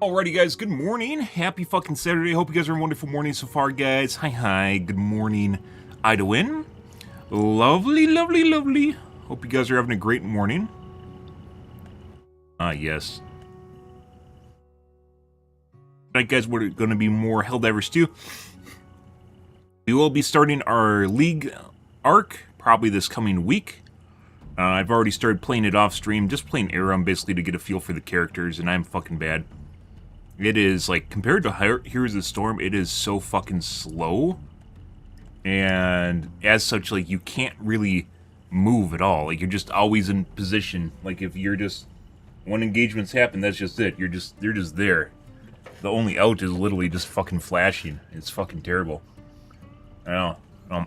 Alrighty guys, good morning. Happy fucking Saturday. Hope you guys are having a wonderful morning so far, guys. Hi, good morning. Idawin. Lovely, lovely, lovely. Hope you guys are having a great morning. Yes. Tonight, guys, we're going to be more Helldivers 2. We will be starting our League arc probably this coming week. I've already started playing it off stream, just playing ARAM basically to get a feel for the characters, and I'm fucking bad. It is, like, compared to Heroes of the Storm, it is so fucking slow. And as such, like, you can't really move at all. Like, you're just always in position. Like, if you're just... When engagements happen, that's just it. You're just there. The only out is literally just fucking flashing. It's fucking terrible. I know.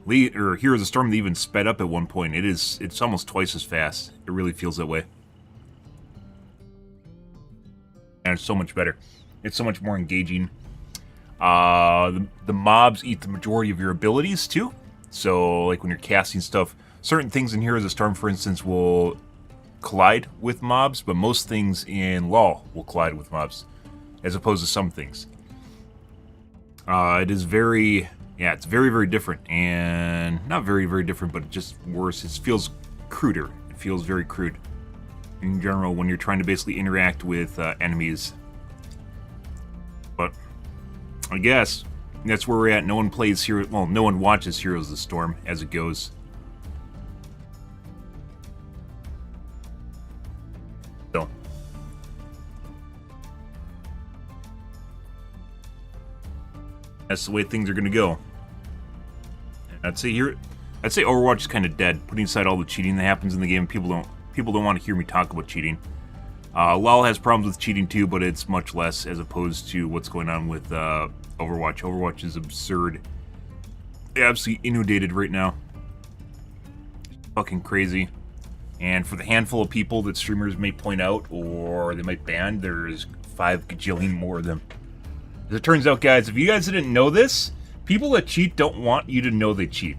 Heroes of the Storm, they even sped up at one point. It's almost twice as fast. It really feels that way. And it's so much better. It's so much more engaging. The mobs eat the majority of your abilities, too. So, like, when you're casting stuff, certain things in Heroes of the Storm, for instance, will collide with mobs, but most things in LoL will collide with mobs, as opposed to some things. It is very... Yeah, it's very, very different. And not very, very different, but just worse. It feels cruder. It feels very crude. In general, when you're trying to basically interact with enemies. But I guess that's where we're at. No one plays Hero. Well, no one watches Heroes of the Storm as it goes. So that's the way things are going to go. I'd say Overwatch is kind of dead. Putting aside all the cheating that happens in the game, people don't want to hear me talk about cheating. LoL has problems with cheating too, but it's much less as opposed to what's going on with Overwatch. Overwatch is absurd. Absolutely inundated right now. Fucking crazy. And for the handful of people that streamers may point out or they might ban, there's 5 gajillion more of them. As it turns out, guys, if you guys didn't know this, people that cheat don't want you to know they cheat.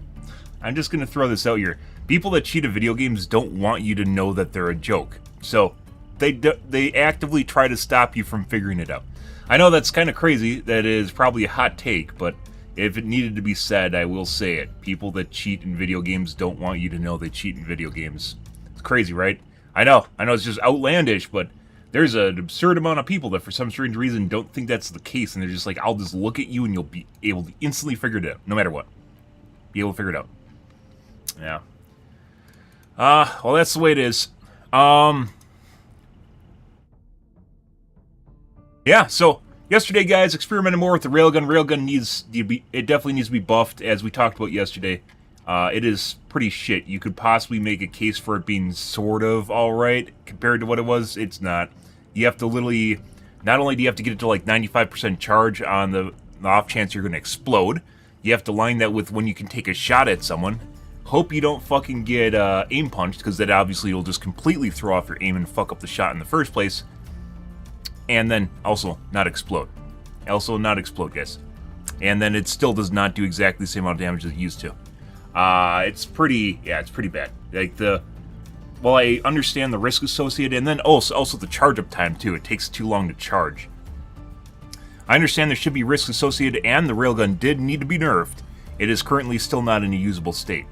I'm just going to throw this out here. People that cheat at video games don't want you to know that they're a joke. So, they actively try to stop you from figuring it out. I know that's kind of crazy. That is probably a hot take, but if it needed to be said, I will say it. People that cheat in video games don't want you to know they cheat in video games. It's crazy, right? I know it's just outlandish, but there's an absurd amount of people that for some strange reason don't think that's the case, and they're just like, I'll just look at you and you'll be able to instantly figure it out, no matter what. Be able to figure it out. Yeah. Well, that's the way it is. Yeah, so yesterday, guys, experimented more with the railgun. Railgun it definitely needs to be buffed, as we talked about yesterday. It is pretty shit. You could possibly make a case for it being sort of alright compared to what it was. It's not. You have to literally, not only do you have to get it to like 95% charge on the off chance you're going to explode, you have to line that with when you can take a shot at someone. Hope you don't fucking get aim punched, because that obviously will just completely throw off your aim and fuck up the shot in the first place. And then also not explode. Also not explode, guys. And then it still does not do exactly the same amount of damage as it used to. It's pretty bad. Like well, I understand the risk associated, and then also the charge up time too. It takes too long to charge. I understand there should be risk associated, and the railgun did need to be nerfed. It is currently still not in a usable state.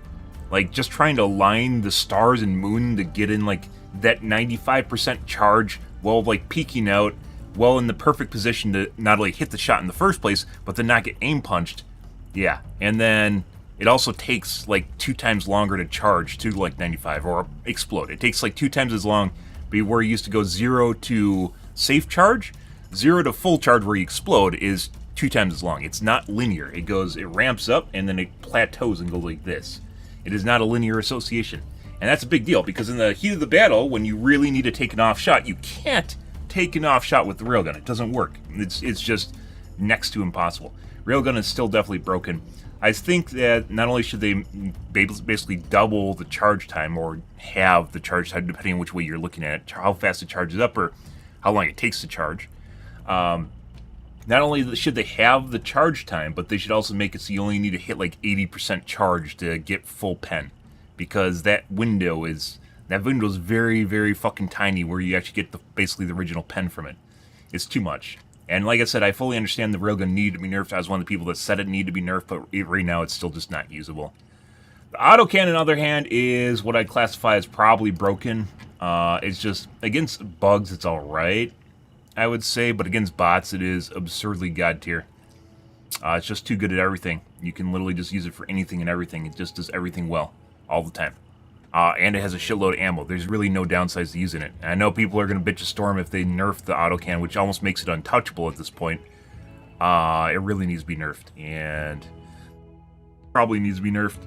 Like, just trying to align the stars and moon to get in, like, that 95% charge while, like, peeking out, well in the perfect position to not only hit the shot in the first place, but then not get aim punched. Yeah, and then it also takes, like, 2 times longer to charge to, like, 95, or explode. It takes, like, 2 times as long, but where you used to go 0 to safe charge, 0 to full charge where you explode is 2 times as long. It's not linear. It ramps up, and then it plateaus and goes like this. It is not a linear association. And that's a big deal, because in the heat of the battle, when you really need to take an off shot, you can't take an off shot with the railgun. It doesn't work. It's just next to impossible. Railgun is still definitely broken. I think that not only should they basically double the charge time, or have the charge time, depending on which way you're looking at it, how fast it charges up, or how long it takes to charge. Not only should they have the charge time, but they should also make it so you only need to hit like 80% charge to get full pen. Because that window is very, very fucking tiny where you actually get basically the original pen from it. It's too much. And like I said, I fully understand the railgun need to be nerfed. I was one of the people that said it needed to be nerfed, but right now it's still just not usable. The autocannon, on the other hand, is what I'd classify as probably broken. It's just, against bugs, it's alright, I would say, but against bots, it is absurdly god tier. It's just too good at everything. You can literally just use it for anything and everything. It just does everything well, all the time. And it has a shitload of ammo. There's really no downsides to using it. And I know people are going to bitch a storm if they nerf the autocannon, which almost makes it untouchable at this point. It really needs to be nerfed, and probably needs to be nerfed.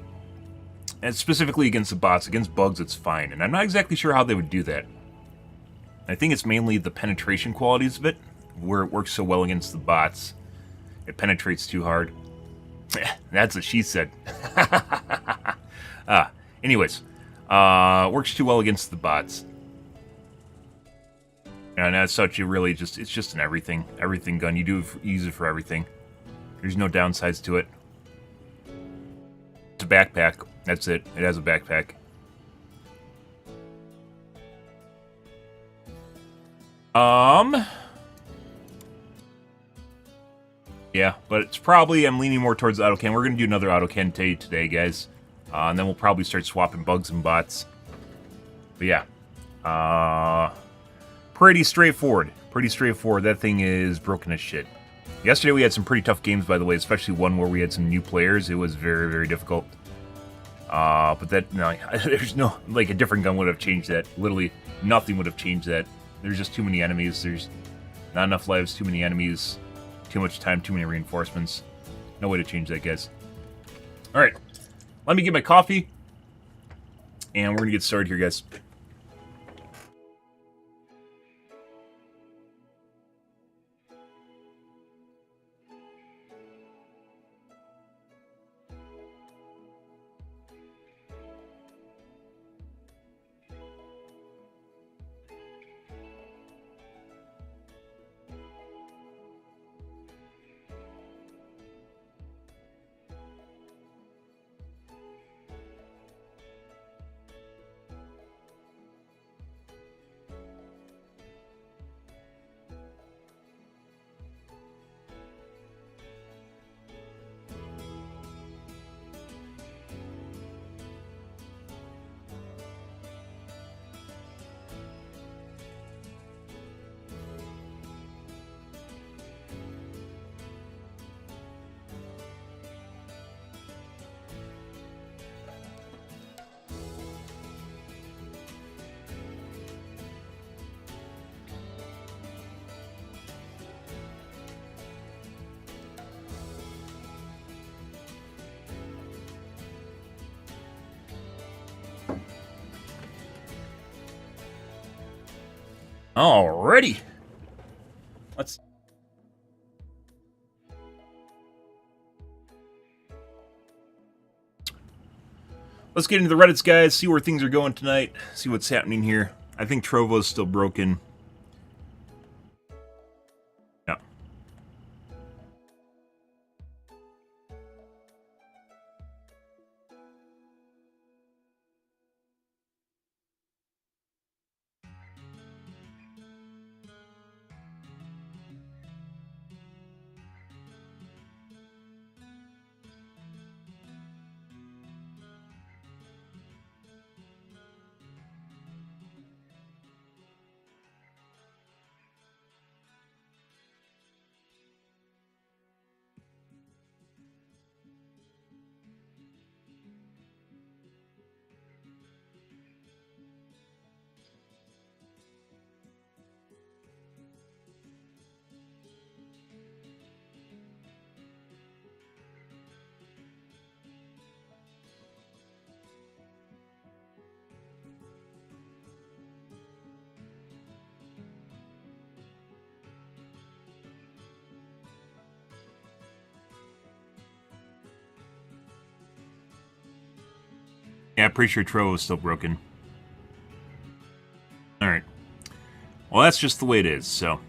And specifically against the bots. Against bugs, it's fine. And I'm not exactly sure how they would do that. I think it's mainly the penetration qualities of it, where it works so well against the bots. It penetrates too hard. That's what she said. Anyways, works too well against the bots. And as such, it's just an everything gun. You use it for everything. There's no downsides to it. It's a backpack. That's it. It has a backpack. Yeah, but it's probably, I'm leaning more towards the autocannon. We're going to do another autocannon today, guys. And then we'll probably start swapping bugs and bots. But yeah. Pretty straightforward. Pretty straightforward. That thing is broken as shit. Yesterday we had some pretty tough games, by the way, especially one where we had some new players. It was very, very difficult. But that, no, there's no, like, a different gun would have changed that. Literally, nothing would have changed that. There's just too many enemies. There's not enough lives, too many enemies, too much time, too many reinforcements. No way to change that, guys. Alright, let me get my coffee, and we're going to get started here, guys. Alrighty. Let's get into the Reddits, guys, see where things are going tonight, see what's happening here. I think Trovo's still broken. No. Yeah, I'm pretty sure Trovo is still broken. Alright. Well, that's just the way it is, so.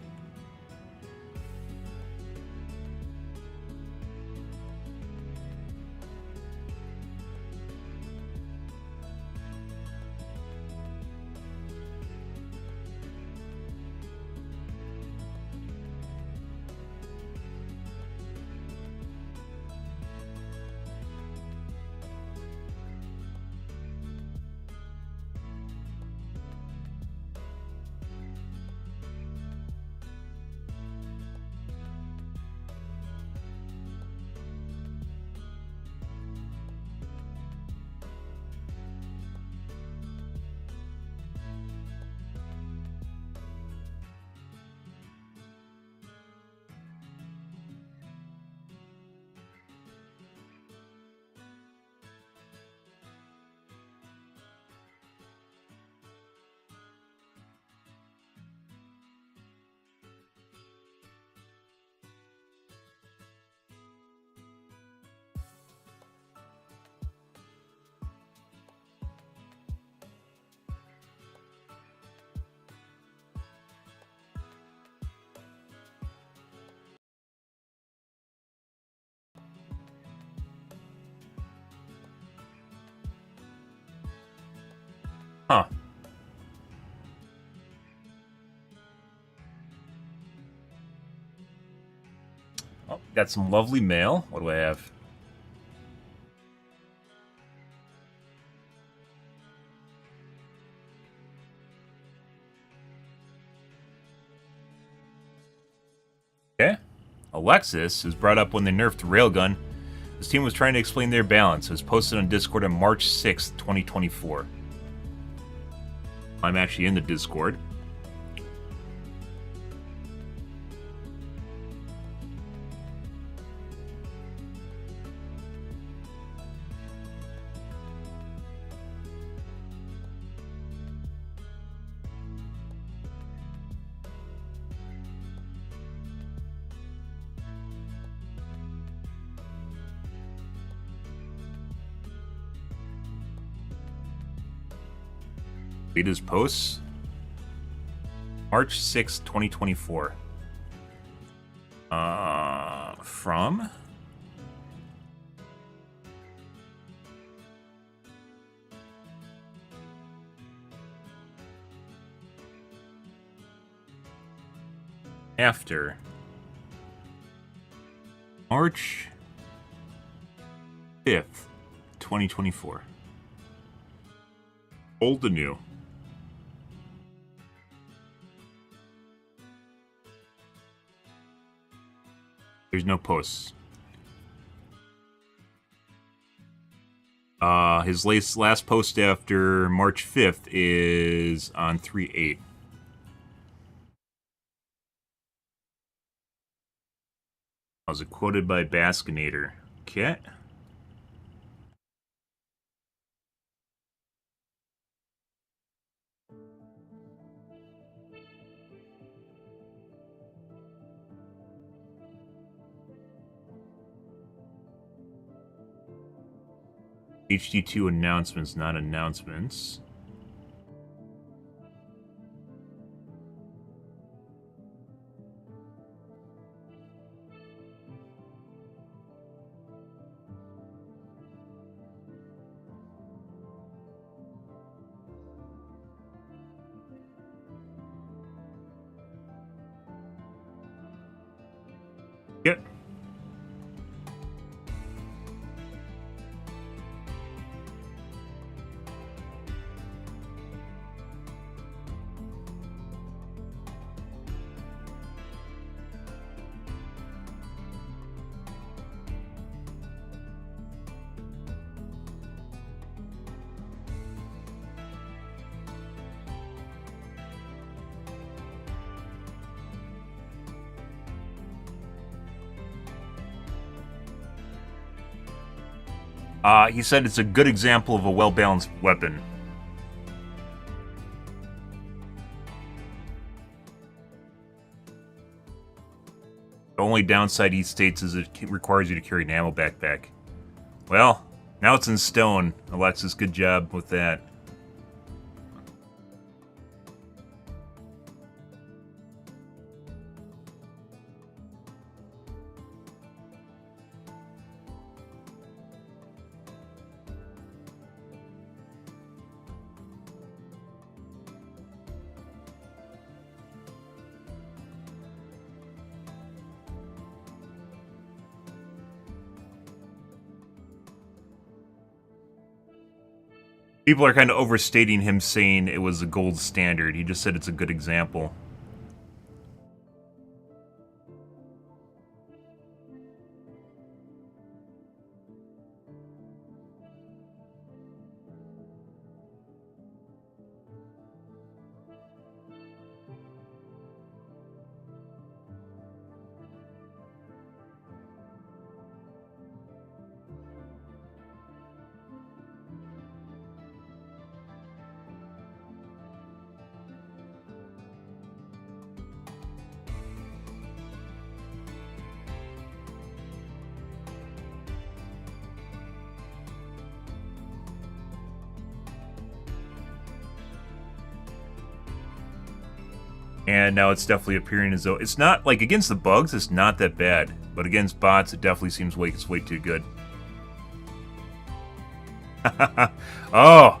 Huh. Oh, got some lovely mail. What do I have? Okay. Alexis, who's brought up when they nerfed the railgun. This team was trying to explain their balance. It was posted on Discord on March 6th, 2024. I'm actually in the Discord. Latest posts. March 6th, 2024. From? After. March 5th, 2024. Old to new. There's no posts. His last post after March 5th is on 3/8. Was it quoted by Baskinator? Okay. HD2 announcements, not announcements. Yep. He said it's a good example of a well-balanced weapon. The only downside he states is it requires you to carry an ammo backpack. Well, now it's in stone. Alexis, good job with that. People are kind of overstating him saying it was a gold standard. He just said it's a good example. And now it's definitely appearing as though it's not, like, against the bugs, it's not that bad. But against bots, it definitely seems like it's way too good. Oh!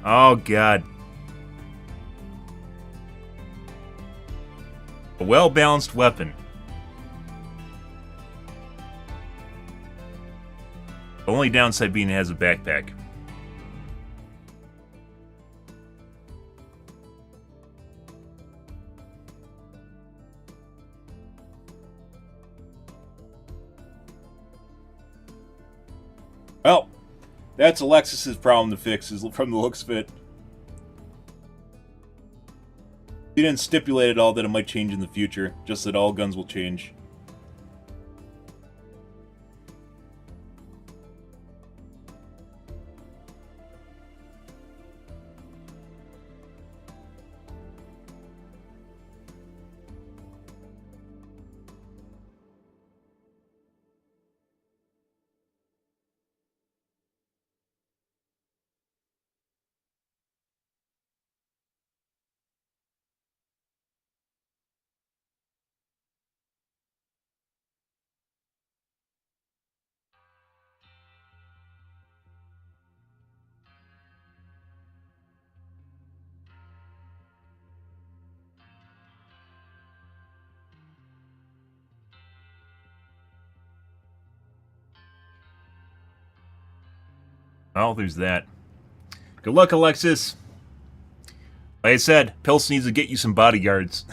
Oh, God. A well-balanced weapon. The only downside being it has a backpack. Well, that's Alexis's problem to fix, is from the looks of it. He didn't stipulate at all that it might change in the future, just that all guns will change. Well, there's that. Good luck, Alexis. Like I said, Pills needs to get you some bodyguards.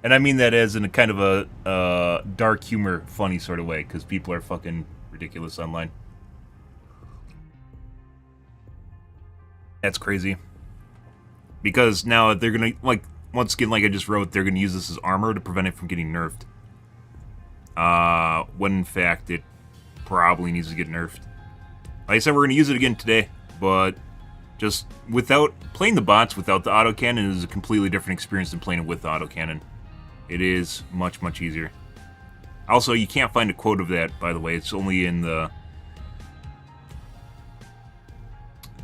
And I mean that as in a kind of a dark humor, funny sort of way, because people are fucking ridiculous online. That's crazy. Because now they're gonna, like, once again, like I just wrote, they're gonna use this as armor to prevent it from getting nerfed. When in fact it probably needs to get nerfed. Like I said, we're gonna use it again today, but just without playing the bots without the autocannon is a completely different experience than playing it with the autocannon. It is much, much easier. Also, you can't find a quote of that, by the way. It's only in the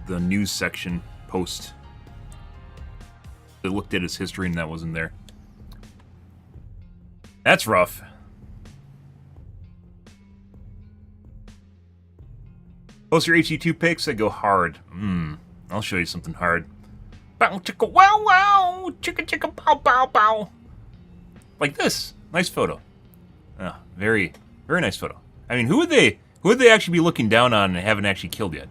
news section post. They looked at his history and that wasn't there. That's rough. Post your HE2 picks that go hard. I'll show you something hard. Bow chicka wow wow, chicka chicka bow bow bow. Like this. Nice photo. Very, very nice photo. I mean, who would they actually be looking down on and haven't actually killed yet?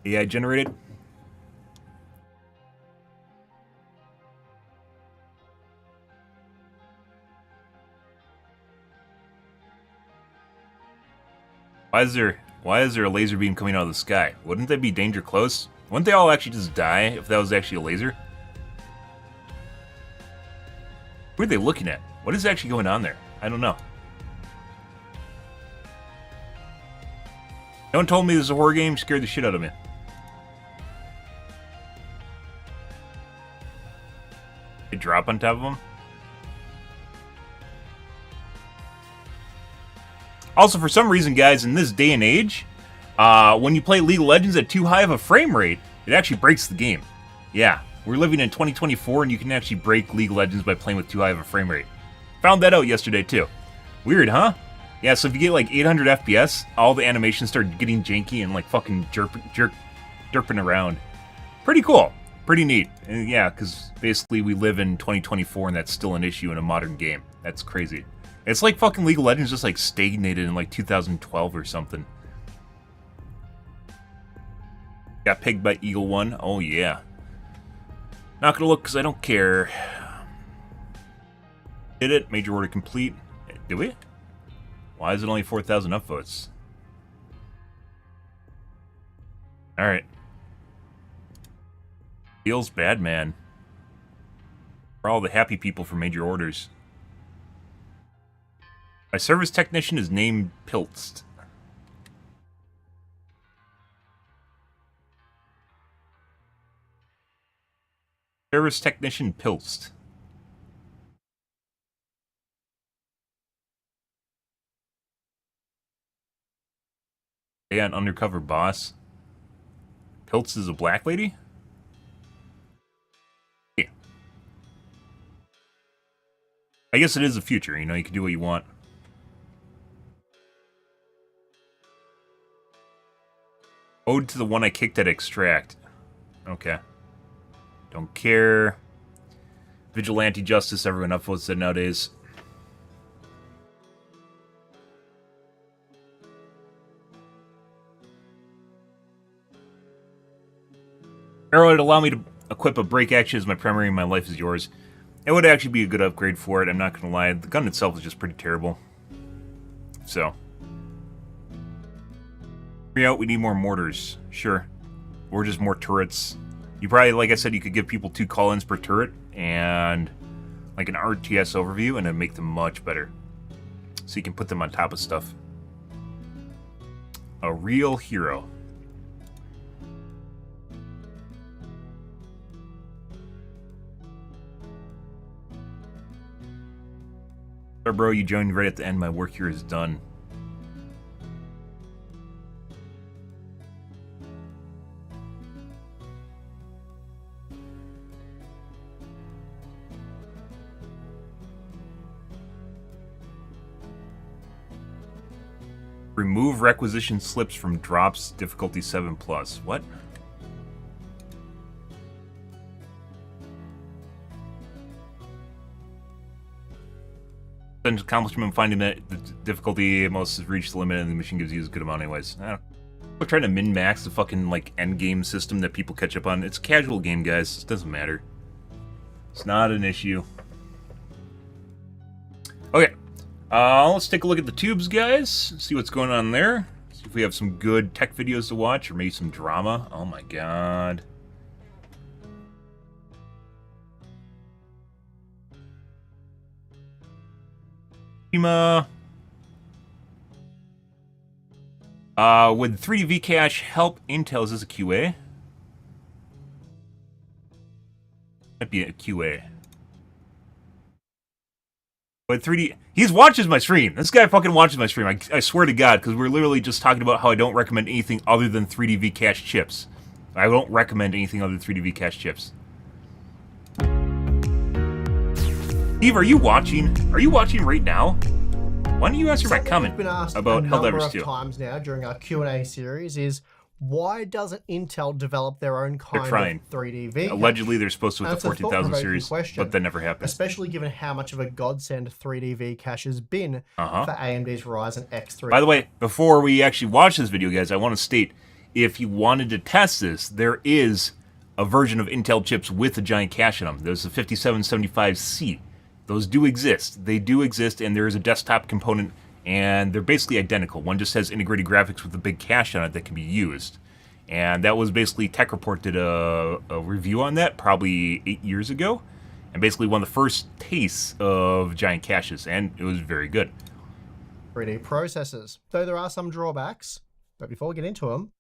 AI generated? Why is there a laser beam coming out of the sky? Wouldn't that be danger close? Wouldn't they all actually just die if that was actually a laser? Who are they looking at? What is actually going on there? I don't know. No one told me this is a horror game, scared the shit out of me. They drop on top of them? Also, for some reason, guys, in this day and age, when you play League of Legends at too high of a frame rate, it actually breaks the game. Yeah, we're living in 2024, and you can actually break League of Legends by playing with too high of a frame rate. Found that out yesterday, too. Weird, huh? Yeah, so if you get like 800 FPS, all the animations start getting janky and like fucking derping around. Pretty cool. Pretty neat. And yeah, because basically we live in 2024, and that's still an issue in a modern game. That's crazy. It's like fucking League of Legends just like stagnated in like 2012 or something. Got pegged by Eagle 1. Oh yeah. Not gonna look because I don't care. Did it. Major order complete. Did we? Why is it only 4,000 upvotes? Alright. Feels bad, man. For all the happy people for major orders. My service technician is named Piltst. Service technician Piltst. Yeah, an undercover boss. Piltz is a black lady? Yeah. I guess it is the future, you know, you can do what you want. Ode to the one I kicked at Extract. Okay. Don't care. Vigilante justice, everyone upvotes it nowadays. Arrow would allow me to equip a break action as my primary and my life is yours. It would actually be a good upgrade for it, I'm not going to lie. The gun itself is just pretty terrible. So. We need more mortars. Sure. Or just more turrets. You probably, like I said, you could give people 2 call-ins per turret and like an RTS overview and it'd make them much better. So you can put them on top of stuff. A real hero. Sorry, bro, you joined right at the end. My work here is done. Remove requisition slips from drops, difficulty 7+. What? An accomplishment finding that the difficulty most has reached the limit and the machine gives you a good amount anyways. I don't know. We're trying to min-max the fucking, like, end game system that people catch up on. It's a casual game, guys. It doesn't matter. It's not an issue. Okay. Let's take a look at the tubes, guys. See what's going on there. See if we have some good tech videos to watch, or maybe some drama. Oh my god. Would 3D Vcache help Intel? Is this a QA? Might be a QA. But 3D... He watches my stream. This guy fucking watches my stream. I swear to God, because we're literally just talking about how I don't recommend anything other than 3D Vcache chips. I don't recommend anything other than 3D Vcache chips. Steve, are you watching? Are you watching right now? Why don't you answer my comment about Helldivers 2? Times now during our Q&A series is, why doesn't Intel develop their own kind of 3D Vcache? Allegedly, they're supposed to with the 14,000 series, but that never happened. Especially given how much of a godsend 3D Vcache has been for AMD's Ryzen X3. By the way, before we actually watch this video, guys, I want to state, if you wanted to test this, there is a version of Intel chips with a giant cache in them. There's a 5775C. Those do exist. They do exist, and there is a desktop component, and they're basically identical. One just has integrated graphics with a big cache on it that can be used. And that was basically, Tech Report did a review on that probably 8 years ago. And basically one of the first tastes of giant caches, and it was very good. 3D processors, though there are some drawbacks. But before we get into them,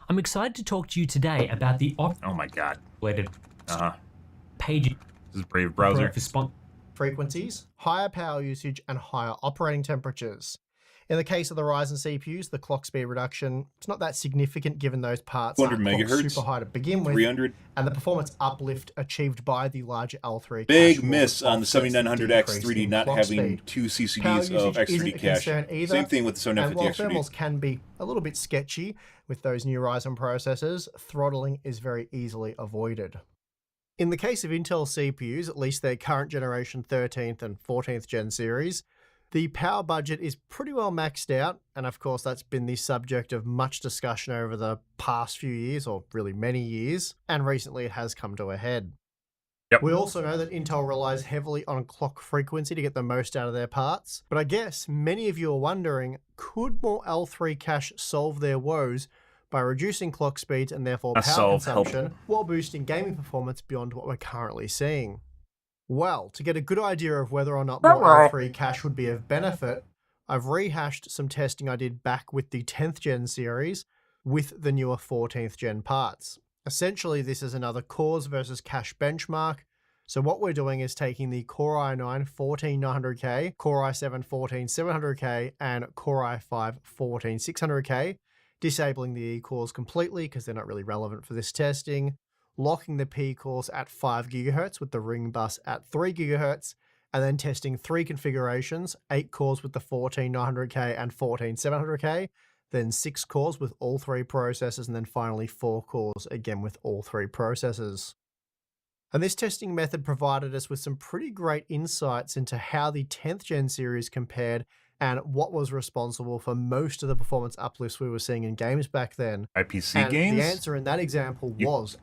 I'm excited to talk to you today about the oh my god. Page. This is Brave browser. Frequencies, higher power usage, and higher operating temperatures. In the case of the Ryzen CPUs, the clock speed reduction, it's not that significant given those parts are super high to begin with, 300, and the performance uplift achieved by the larger L3 big miss on the 7900X 3D not having 2 CCDs of X3D cache. Same thing with the 7950X 3D. And while thermals can be a little bit sketchy with those new Ryzen processors, throttling is very easily avoided. In the case of Intel CPUs, at least their current generation 13th and 14th gen series, the power budget is pretty well maxed out, and of course that's been the subject of much discussion over the past few years, or really many years, and recently it has come to a head. Yep. We also know that Intel relies heavily on clock frequency to get the most out of their parts, but I guess many of you are wondering, could more L3 cache solve their woes by reducing clock speeds and therefore power consumption while boosting gaming performance beyond what we're currently seeing? Well, to get a good idea of whether or not more L3 cache would be of benefit, I've rehashed some testing I did back with the 10th gen series with the newer 14th gen parts. Essentially, this is another cores versus cache benchmark. So what we're doing is taking the Core i9 14900K, Core i7 14700K, and Core i5 14600K, disabling the E-cores completely because they're not really relevant for this testing, locking the P-cores at 5 GHz with the ring bus at 3 GHz, and then testing 3 configurations, 8 cores with the 14900K and 14700K, then 6 cores with all 3 processors, and then finally 4 cores again with all 3 processors. And this testing method provided us with some pretty great insights into how the 10th gen series compared and what was responsible for most of the performance uplifts we were seeing in games back then. IPC And gains? the answer in that example was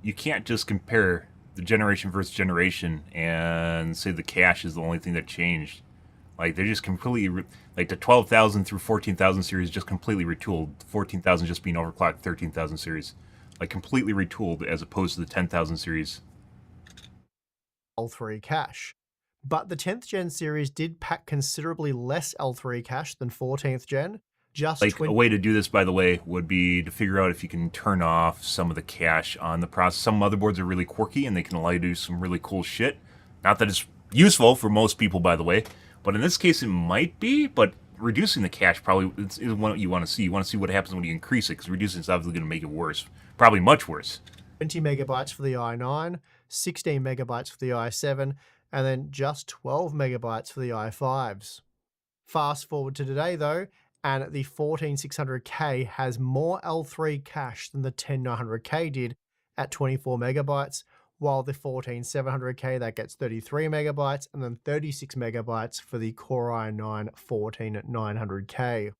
You can't just compare the generation versus generation and say the cache is the only thing that changed. Like, they're just completely... like, the 12,000 through 14,000 series just completely retooled. 14,000 just being overclocked 13,000 series. Like, completely retooled as opposed to the 10,000 series. L3 cache. But the 10th gen series did pack considerably less L3 cache than 14th gen. Just like, a way to do this, by the way, would be to figure out if you can turn off some of the cache on the process. Some motherboards are really quirky, and they can allow you to do some really cool shit. Not that it's useful for most people, by the way. But in this case, it might be, but reducing the cache probably is what you want to see. You want to see what happens when you increase it, because reducing is obviously going to make it worse. Probably much worse. 20 megabytes for the i9, 16 megabytes for the i7, and then just 12 megabytes for the i5s. Fast forward to today though, and the 14600K has more L3 cache than the 10900K did at 24 megabytes, while the 14700K that gets 33 megabytes, and then 36 megabytes for the Core i9 14900K.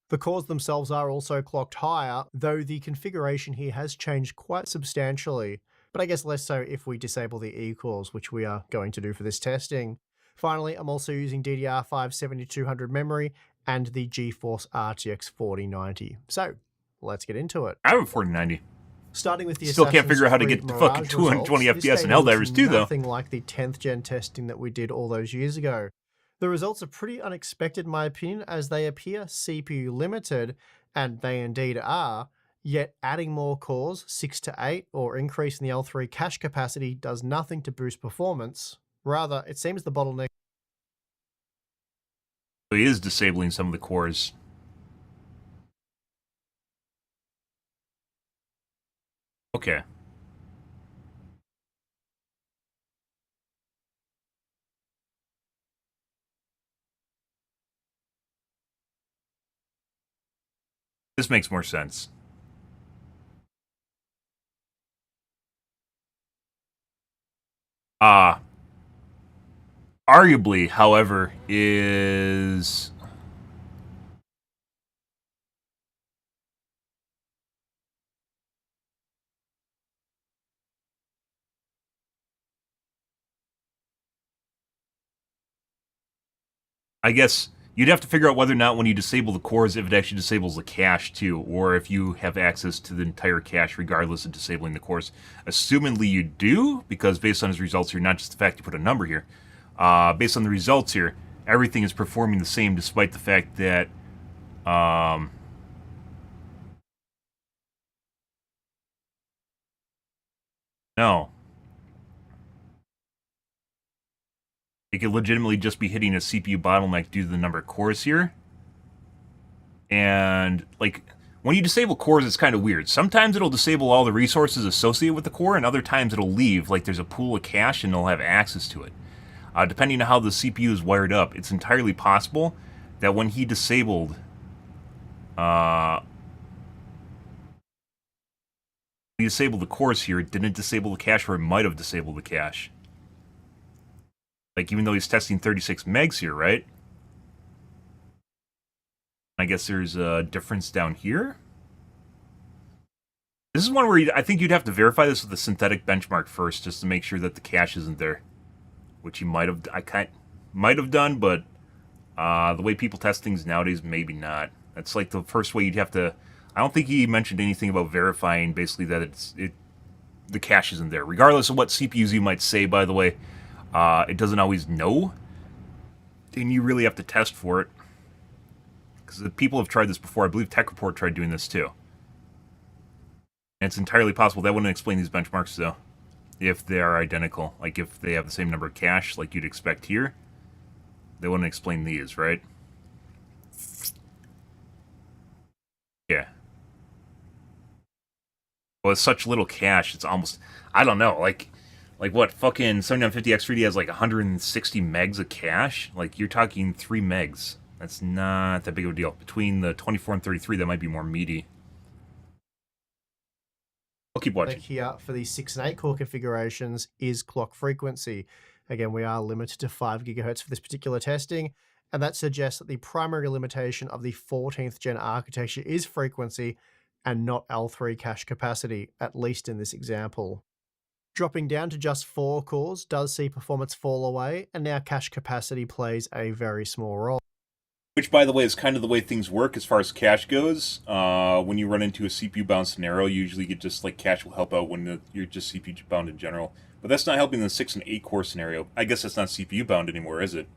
The cores themselves are also clocked higher, though the configuration here has changed quite substantially, but I guess less so if we disable the E-cores, which we are going to do for this testing. Finally, I'm also using DDR5 7200 memory and the GeForce RTX 4090. So, let's get into it. I have a 4090. Starting with the Still can't figure out how to Assassin's get to Creed fucking Mirage 220 results, FPS in this data Helldivers looks too, though. nothing like the 10th gen testing that we did all those years ago. The results are pretty unexpected in my opinion, as they appear CPU limited, and they indeed are, yet adding more cores, 6 to 8, or increasing the L3 cache capacity does nothing to boost performance. Rather, it seems the bottleneck So he is disabling some of the cores. Okay. This makes more sense. Arguably, however, is... I guess you'd have to figure out whether or not when you disable the cores, if it actually disables the cache too, or if you have access to the entire cache regardless of disabling the cores. Assumingly you do, because based on his results here, not just the fact you put a number here, based on the results here, everything is performing the same despite the fact that no. It could legitimately just be hitting a CPU bottleneck due to the number of cores here. And, like, when you disable cores, it's kind of weird. Sometimes it'll disable all the resources associated with the core, and other times it'll leave, like there's a pool of cache and it'll have access to it. Depending on how the CPU is wired up, it's entirely possible that when he disabled... he disabled the cores here, it didn't disable the cache, or it might have disabled the cache. Like, even though he's testing 36 megs here, right? I guess there's a difference down here. This is one where I think you'd have to verify this with a synthetic benchmark first, just to make sure that the cache isn't there. Which he might have, might have done, but the way people test things nowadays, maybe not. That's like the first way you'd have to... I don't think he mentioned anything about verifying, basically, that the cache isn't there. Regardless of what CPUs you might say, by the way, it doesn't always know, and you really have to test for it. Because people have tried this before. I believe Tech Report tried doing this too. And it's entirely possible. That wouldn't explain these benchmarks, though, if they are identical. Like, if they have the same number of cache, like you'd expect here, they wouldn't explain these, right? Yeah. Well, it's such little cache, it's almost... I don't know, like what, fucking 7950X3D has like 160 megs of cache? Like, you're talking 3 megs. That's not that big of a deal. Between the 24 and 33, that might be more meaty. I'll keep watching. Here for the 6 and 8 core configurations is clock frequency. Again, we are limited to 5 gigahertz for this particular testing, and that suggests that the primary limitation of the 14th gen architecture is frequency and not L3 cache capacity, at least in this example. Dropping down to just 4 cores does see performance fall away, and now cache capacity plays a very small role. Which, by the way, is kind of the way things work as far as cache goes. When you run into a CPU-bound scenario, you usually get just like cache will help out when you're just CPU-bound in general. But that's not helping the 6 and 8 core scenario. I guess that's not CPU-bound anymore, is it?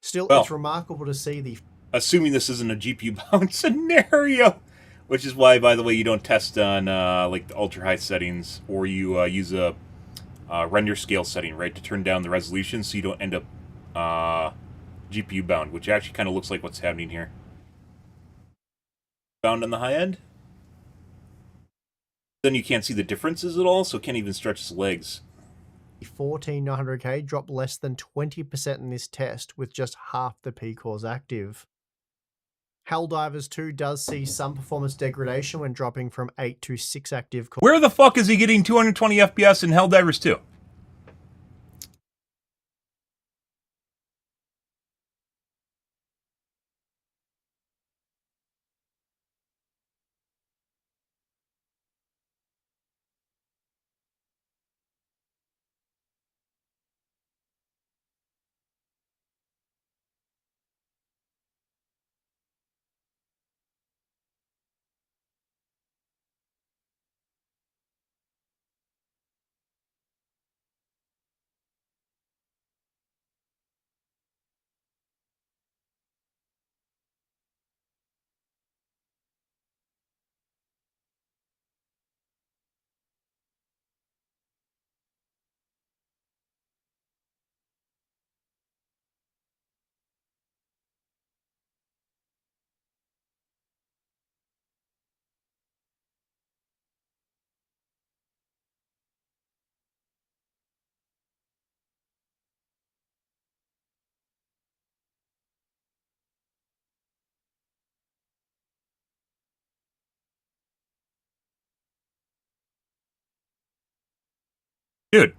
Still, Well, it's remarkable to see the... Assuming this isn't a GPU-bound scenario. Which is why, by the way, you don't test on like the ultra-high settings, or you use a render scale setting, right, to turn down the resolution so you don't end up GPU-bound, which actually kind of looks like what's happening here. Bound on the high end? Then you can't see the differences at all, so it can't even stretch its legs. 14900K dropped less than 20% in this test, with just half the P cores active. Helldivers 2 does see some performance degradation when dropping from 8 to 6 active cores. Where the fuck is he getting 220 FPS in Helldivers 2? Dude,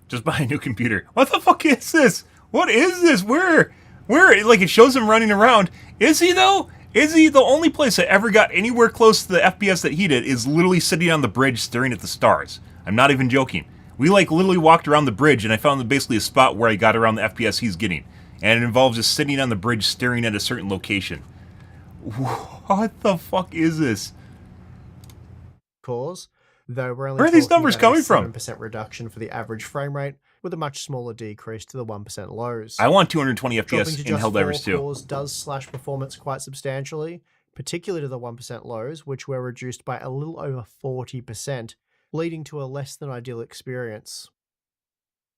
just buy a new computer. What the fuck is this? What is this? Where, like, it shows him running around. Is he, though? Is he? The only place I ever got anywhere close to the FPS that he did is literally sitting on the bridge staring at the stars. I'm not even joking. We, like, literally walked around the bridge, and I found basically a spot where I got around the FPS he's getting. And it involves just sitting on the bridge staring at a certain location. What the fuck is this? Cores, though we're only Where are these numbers coming from? 7% reduction for the average frame rate, with a much smaller decrease to the 1% lows. I want 220 Dropping FPS to in just Helldivers 4 2. cores does slash performance quite substantially, particularly to the 1% lows, which were reduced by a little over 40%, leading to a less than ideal experience.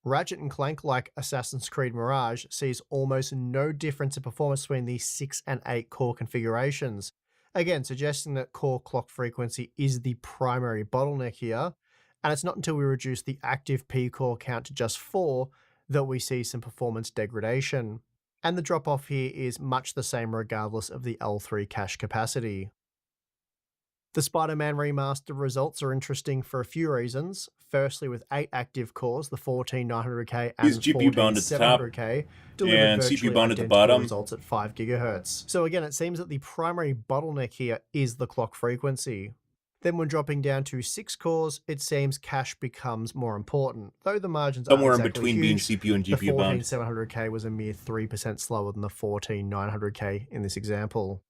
Ratchet & Clank, like Assassin's Creed Mirage, sees almost no difference in performance between the 6 and 8 core configurations, again suggesting that core clock frequency is the primary bottleneck here, and it's not until we reduce the active P core count to just 4 that we see some performance degradation. And the drop off here is much the same regardless of the L3 cache capacity. The Spider-Man remaster results are interesting for a few reasons. Firstly, with 8 active cores, the 14900K and He's GPU bound at the top 14700K delivered and virtually CPU bound at the identical bottom. results at 5 GHz. So again, it seems that the primary bottleneck here is the clock frequency. Then when dropping down to 6 cores, it seems cache becomes more important, though the margins Somewhere are in exactly between huge. being CPU and The GPU bound. 14700K was a mere 3% slower than the 14900K in this example.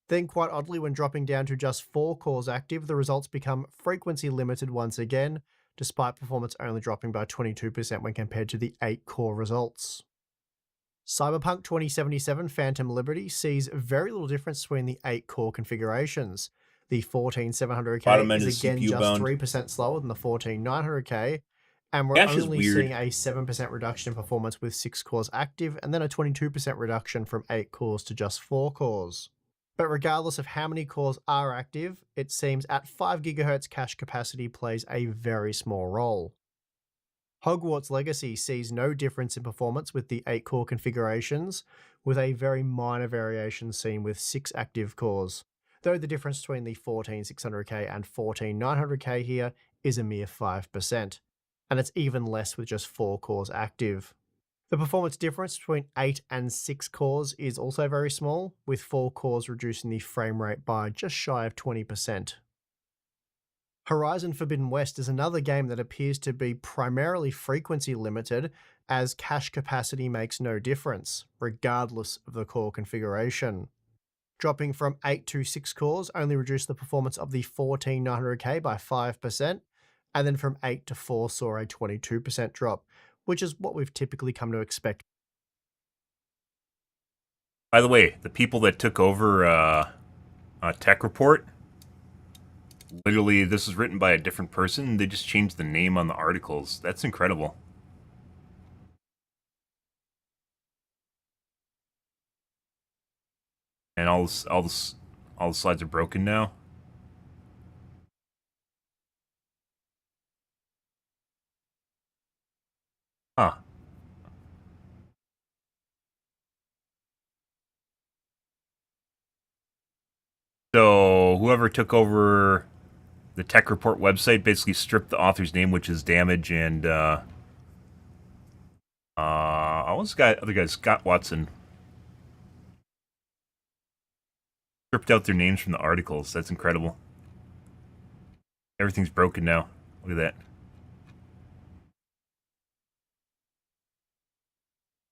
Then quite oddly, when dropping down to just 4 cores active, the results become frequency limited once again, despite performance only dropping by 22% when compared to the 8 core results. Cyberpunk 2077 Phantom Liberty sees very little difference between the 8 core configurations. The 14700K is again CPU just bound. 3% slower than the 14900K, and we're Cache is only weird. seeing a 7% reduction in performance with 6 cores active, and then a 22% reduction from 8 cores to just 4 cores. But regardless of how many cores are active, it seems at 5 GHz cache capacity plays a very small role. Hogwarts Legacy sees no difference in performance with the 8-core configurations, with a very minor variation seen with 6 active cores, though the difference between the 14600K and 14900K here is a mere 5%, and it's even less with just 4 cores active. The performance difference between 8 and 6 cores is also very small, with 4 cores reducing the frame rate by just shy of 20%. Horizon Forbidden West is another game that appears to be primarily frequency limited, as cache capacity makes no difference, regardless of the core configuration. Dropping from 8 to 6 cores only reduced the performance of the 14900K by 5%, and then from 8 to 4 saw a 22% drop, which is what we've typically come to expect. By the way, the people that took over Tech Report, literally, this was written by a different person. They just changed the name on the articles. That's incredible. And all the slides are broken now. Huh. So whoever took over the Tech Report website basically stripped the author's name, which is Damage, and what's the other guy, Scott Watson, stripped out their names from the articles. That's incredible. Everything's broken now. Look at that.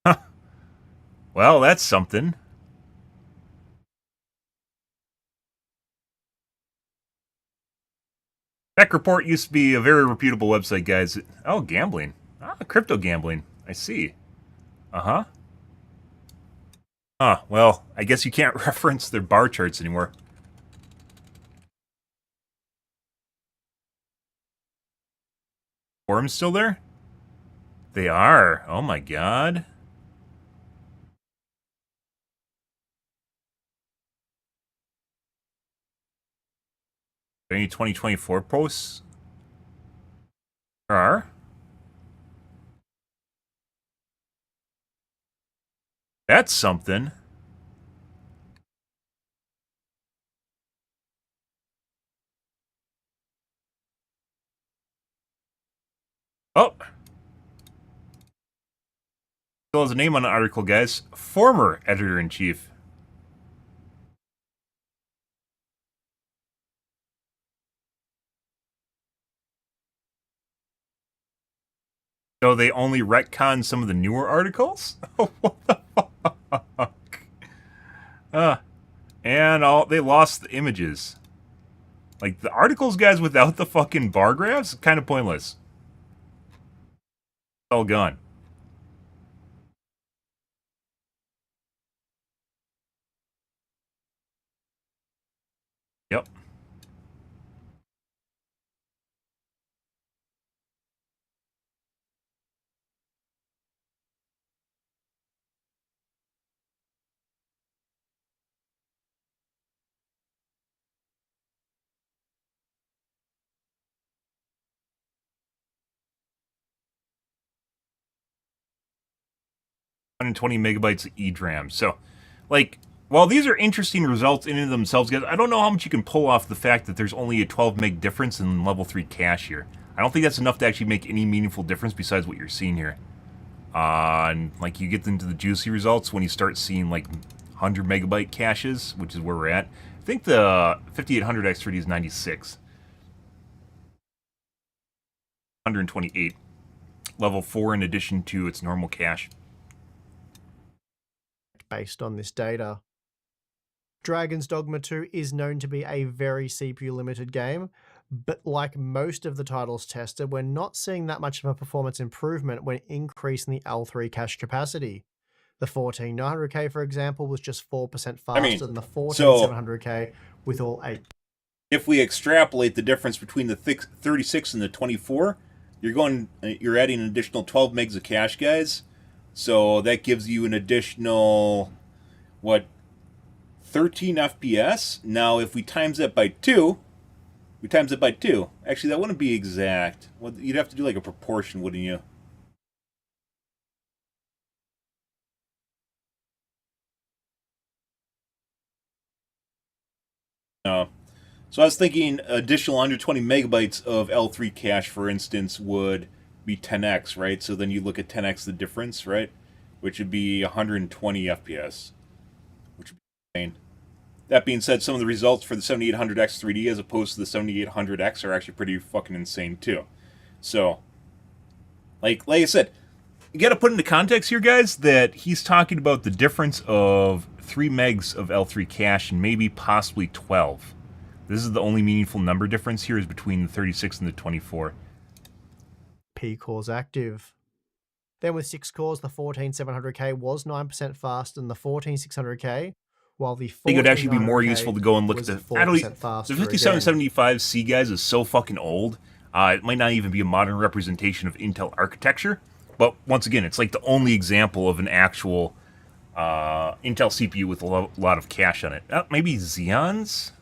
Huh. Well, that's something. Tech Report used to be a very reputable website, guys. Oh, gambling. Ah, crypto gambling. I see. Uh-huh. Huh, well, I guess you can't reference their bar charts anymore. Forums still there? They are. Oh my god. Any 2024 posts? There are. That's something. Oh. Still has a name on the article, guys. Former editor-in-chief. So they only retcon some of the newer articles? What the fuck? And they lost the images. Like, the articles, guys, without the fucking bar graphs, kind of pointless. It's all gone. Yep. And 20 megabytes of EDRAM. So, like, while these are interesting results in and of themselves, guys, I don't know how much you can pull off the fact that there's only a 12 meg difference in level 3 cache here. I don't think that's enough to actually make any meaningful difference besides what you're seeing here. And, like, you get into the juicy results when you start seeing, like, 100 megabyte caches, which is where we're at. I think the 5800 X3D is 96. 128. Level 4 in addition to its normal cache. Based on this data. Dragon's Dogma 2 is known to be a very CPU limited game, but like most of the titles tested, we're not seeing that much of a performance improvement when increasing the L3 cache capacity. The 14900K, for example, was just 4% faster than the 14700K with all 8. If we extrapolate the difference between the 36 and the 24, you're adding an additional 12 megs of cache, guys. So that gives you an additional, 13 FPS. Now, if we times that by 2, actually, that wouldn't be exact. Well, you'd have to do like a proportion, wouldn't you? So I was thinking additional 120 megabytes of L3 cache, for instance, would be 10x, right? So then you look at 10x the difference, right? Which would be 120 FPS, which would be insane. That being said, some of the results for the 7800X 3D as opposed to the 7800X are actually pretty fucking insane too. So, like I said, you got to put into context here, guys, that he's talking about the difference of 3 megs of L3 cache and maybe possibly 12. This is the only meaningful number difference here is between the 36 and the 24. P cores active. Then with 6 cores, the 14700K was 9% faster than the 14600K, while the 14900K I think it would actually be more useful to go and look at was the... 4% faster The again. 5775C, guys, is so fucking old. It might not even be a modern representation of Intel architecture. But once again, it's like the only example of an actual Intel CPU with a lot of cache on it. Maybe Xeons?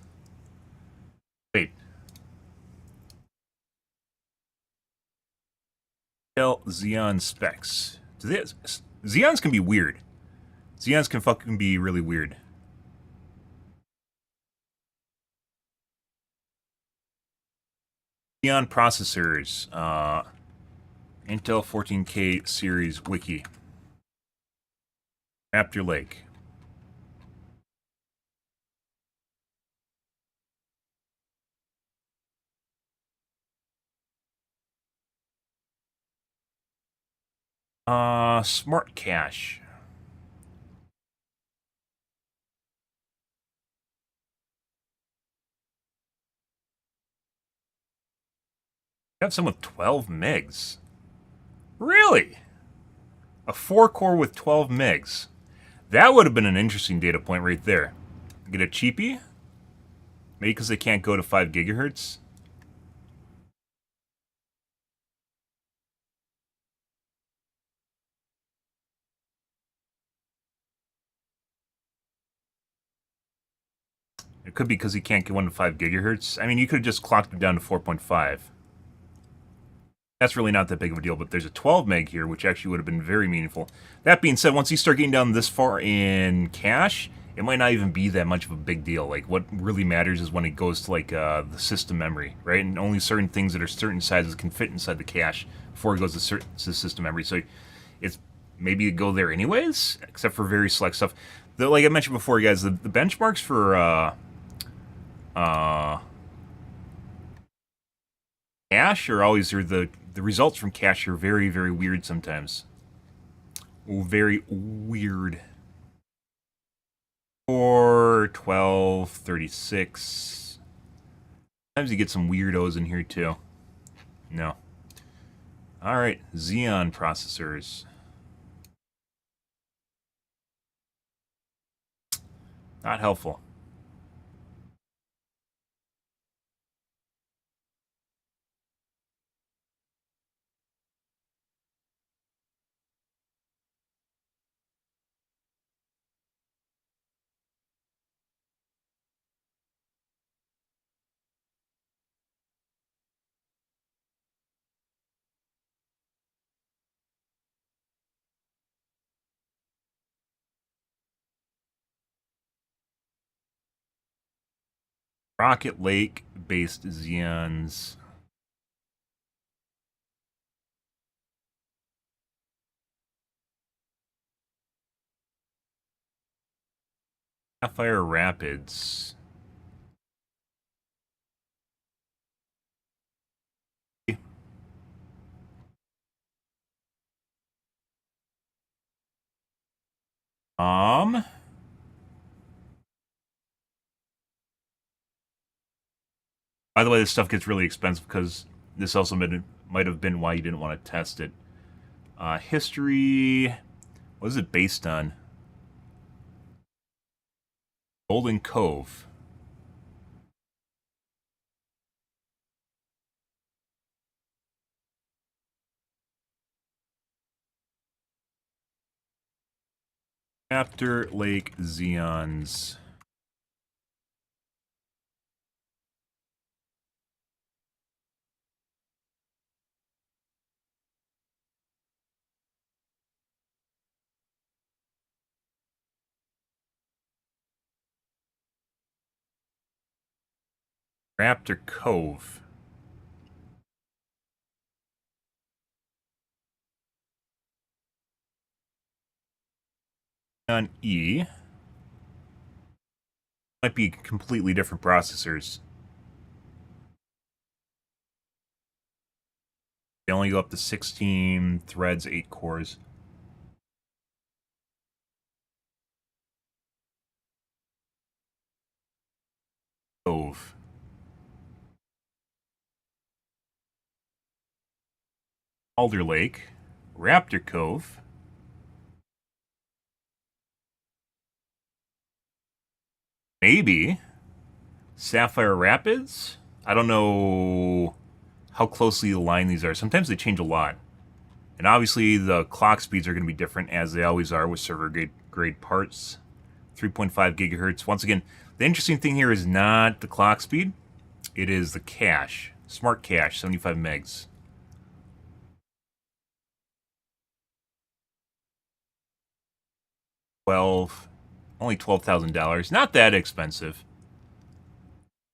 Wait. Intel Xeon specs. Xeons can be weird. Xeons can fucking be really weird. Xeon processors. Intel 14K series wiki. Raptor Lake. Smart cache. I have some with 12 megs. Really? A 4-core with 12 megs. That would have been an interesting data point right there. Get a cheapie? Maybe because they can't go to 5 gigahertz? It could be because he can't get one to 5 gigahertz. I mean, you could have just clocked it down to 4.5. That's really not that big of a deal, but there's a 12 meg here, which actually would have been very meaningful. That being said, once you start getting down this far in cache, it might not even be that much of a big deal. Like, what really matters is when it goes to, like, the system memory, right? And only certain things that are certain sizes can fit inside the cache before it goes to system memory. So it's maybe it go there anyways, except for very select stuff. Like I mentioned before, guys, the benchmarks for cache are always, or the results from cache are very, very weird sometimes. Very weird. 4, 12, 36. Sometimes you get some weirdos in here too. No. Alright, Xeon processors. Not helpful. Rocket Lake based Xeons. Sapphire Rapids. By the way, this stuff gets really expensive because this also might have been why you didn't want to test it. History. What is it based on? Golden Cove. Raptor Lake Xeons. Raptor Cove. On E. Might be completely different processors. They only go up to 16 threads, 8 cores. Cove. Alder Lake. Raptor Cove. Maybe. Sapphire Rapids? I don't know how closely aligned these are. Sometimes they change a lot. And obviously the clock speeds are going to be different, as they always are with server grade parts. 3.5 gigahertz. Once again, the interesting thing here is not the clock speed. It is the cache. Smart cache, 75 megs. Only $12,000. Not that expensive.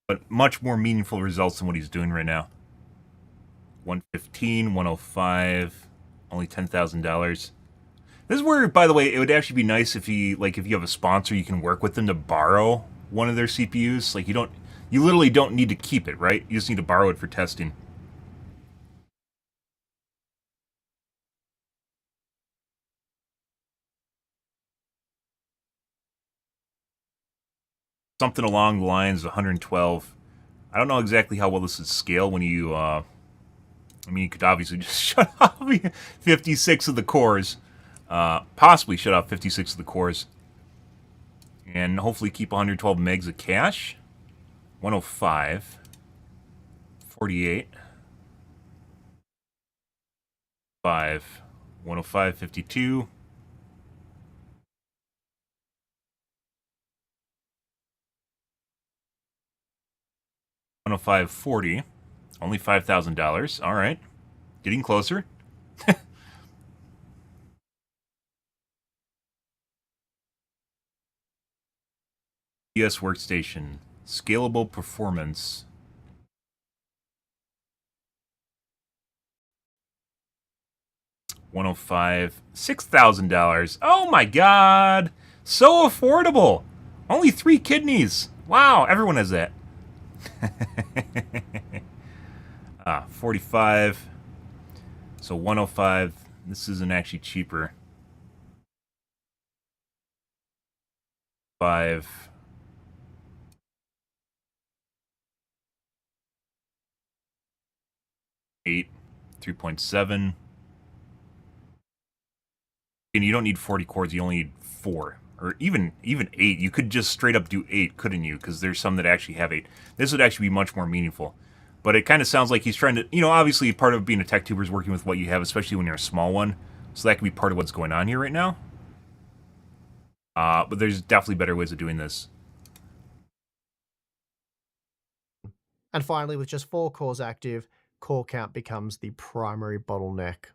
But much more meaningful results than what he's doing right now. 115, 105, only $10,000. This is where, by the way, it would actually be nice if you have a sponsor, you can work with them to borrow one of their CPUs. Like you literally don't need to keep it, right? You just need to borrow it for testing. Something along the lines of 112. I don't know exactly how well this is scale when you, I mean, you could obviously just shut off 56 of the cores. Possibly shut off 56 of the cores. And hopefully keep 112 megs of cache. 105. 48. 5. 105, 52. 105, 40. Only $5,000. All right. Getting closer. ES workstation. Scalable performance. $105. $6,000. Oh my god. So affordable. Only 3 kidneys. Wow, everyone has that. 45. So 105. This isn't actually cheaper. 5. 8. 3.7. And you don't need 40 cores, you only need 4. Or even 8. You could just straight up do 8, couldn't you? Because there's some that actually have 8. This would actually be much more meaningful. But it kind of sounds like he's trying to, obviously part of being a tech tuber is working with what you have, especially when you're a small one. So that could be part of what's going on here right now. But there's definitely better ways of doing this. And finally, with just 4 cores active, core count becomes the primary bottleneck.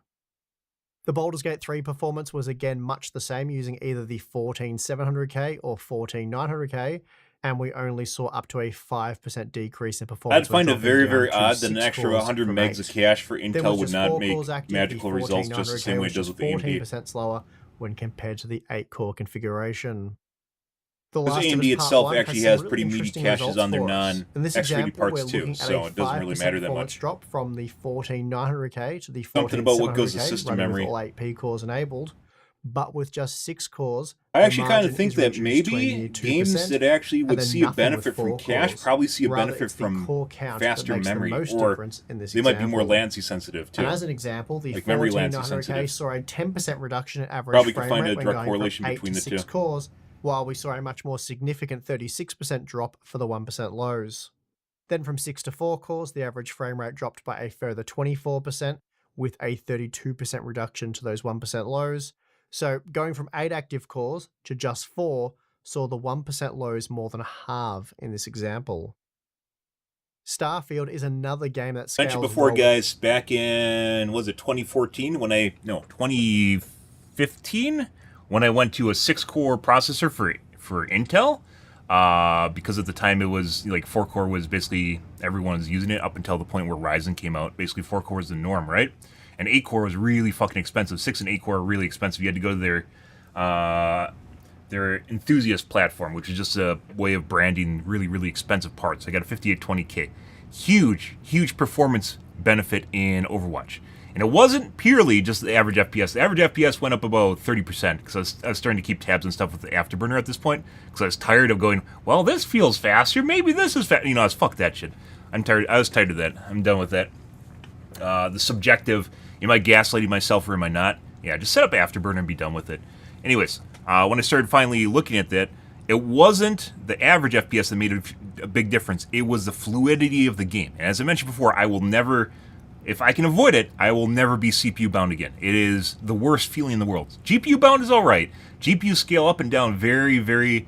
The Baldur's Gate 3 performance was again much the same, using either the 14700K or 14900K, and we only saw up to a 5% decrease in performance. I'd find it very, very odd that an extra 100 megs of cache for Intel would not make magical results just the same way it does with the AMD. 14% slower when compared to the 8-core configuration. Because AMD itself actually has pretty meaty caches on their non-X-rated parts too, so it doesn't really matter that much. Drop from the 14900K to the 14700K, something about what goes to system memory. With all 8P cores enabled, but with just 6 cores. I actually kind of think that maybe games that actually would see a benefit from cache probably see a benefit from faster memory, or they might be more latency sensitive too. And as an example, the like memory latency 14900K sensitive. saw a 10% reduction in average Probably frame could find rate a when direct going correlation from 8 between to the 6 two. cores, while we saw a much more significant 36% drop for the 1% lows. Then from 6 to 4 cores, the average frame rate dropped by a further 24%, with a 32% reduction to those 1% lows. So going from 8 active cores to just 4 saw the 1% lows more than halve in this example. Starfield is another game that scales. Mentioned before, guys, back in, was it 2014 when 2015 when I went to a 6-core processor for Intel. because at the time it was like 4-core was basically everyone was using it up until the point where Ryzen came out. Basically 4-core was the norm, right? And 8-core was really fucking expensive. 6 and 8-core are really expensive. You had to go to their enthusiast platform, which is just a way of branding really, really expensive parts. I got a 5820K. Huge performance benefit in Overwatch. And it wasn't purely just the average FPS. The average FPS went up about 30% because I was starting to keep tabs and stuff with the Afterburner at this point because I was tired of going, well, this feels faster. Maybe this is fast. You know, I was fuck that shit. I'm tired. I was tired of that. I'm done with that. The subjective, am I gaslighting myself or am I not? Yeah, just set up Afterburner and be done with it. Anyways, when I started finally looking at that, it wasn't the average FPS that made a big difference. It was the fluidity of the game. And as I mentioned before, I will never... If I can avoid it, I will never be CPU bound again. It is the worst feeling in the world. GPU bound is all right. GPU scale up and down very, very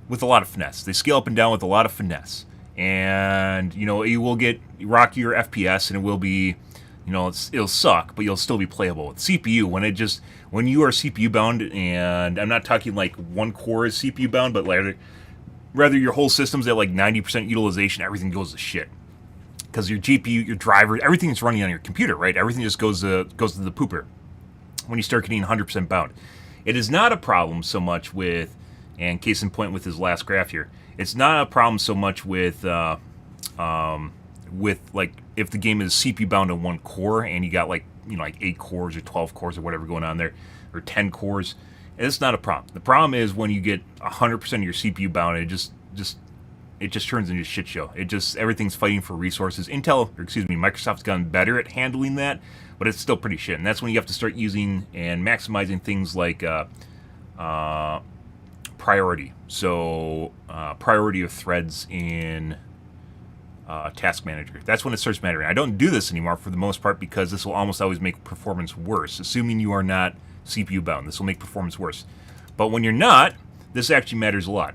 with a lot of finesse. They scale up and down with a lot of finesse, and you know you will get rockier FPS, and it will be, you know, it'll suck, but you'll still be playable. With CPU, when you are CPU bound, and I'm not talking like one core is CPU bound, but rather your whole system's at like 90% utilization, everything goes to shit. Because your GPU, your driver, everything's running on your computer, right? Everything just goes to the pooper when you start getting 100% bound. It is not a problem so much with, and case in point with his last graph here, it's not a problem so much with like if the game is CPU bound on one core and you got like, you know, like 8 cores or 12 cores or whatever going on there, or 10 cores. It's not a problem. The problem is when you get 100% of your CPU bound, it just turns into a shit show. Everything's fighting for resources. Microsoft's gotten better at handling that, but it's still pretty shit. And that's when you have to start using and maximizing things like priority. So priority of threads in Task Manager. That's when it starts mattering. I don't do this anymore for the most part because this will almost always make performance worse, assuming you are not CPU bound. This will make performance worse. But when you're not, this actually matters a lot.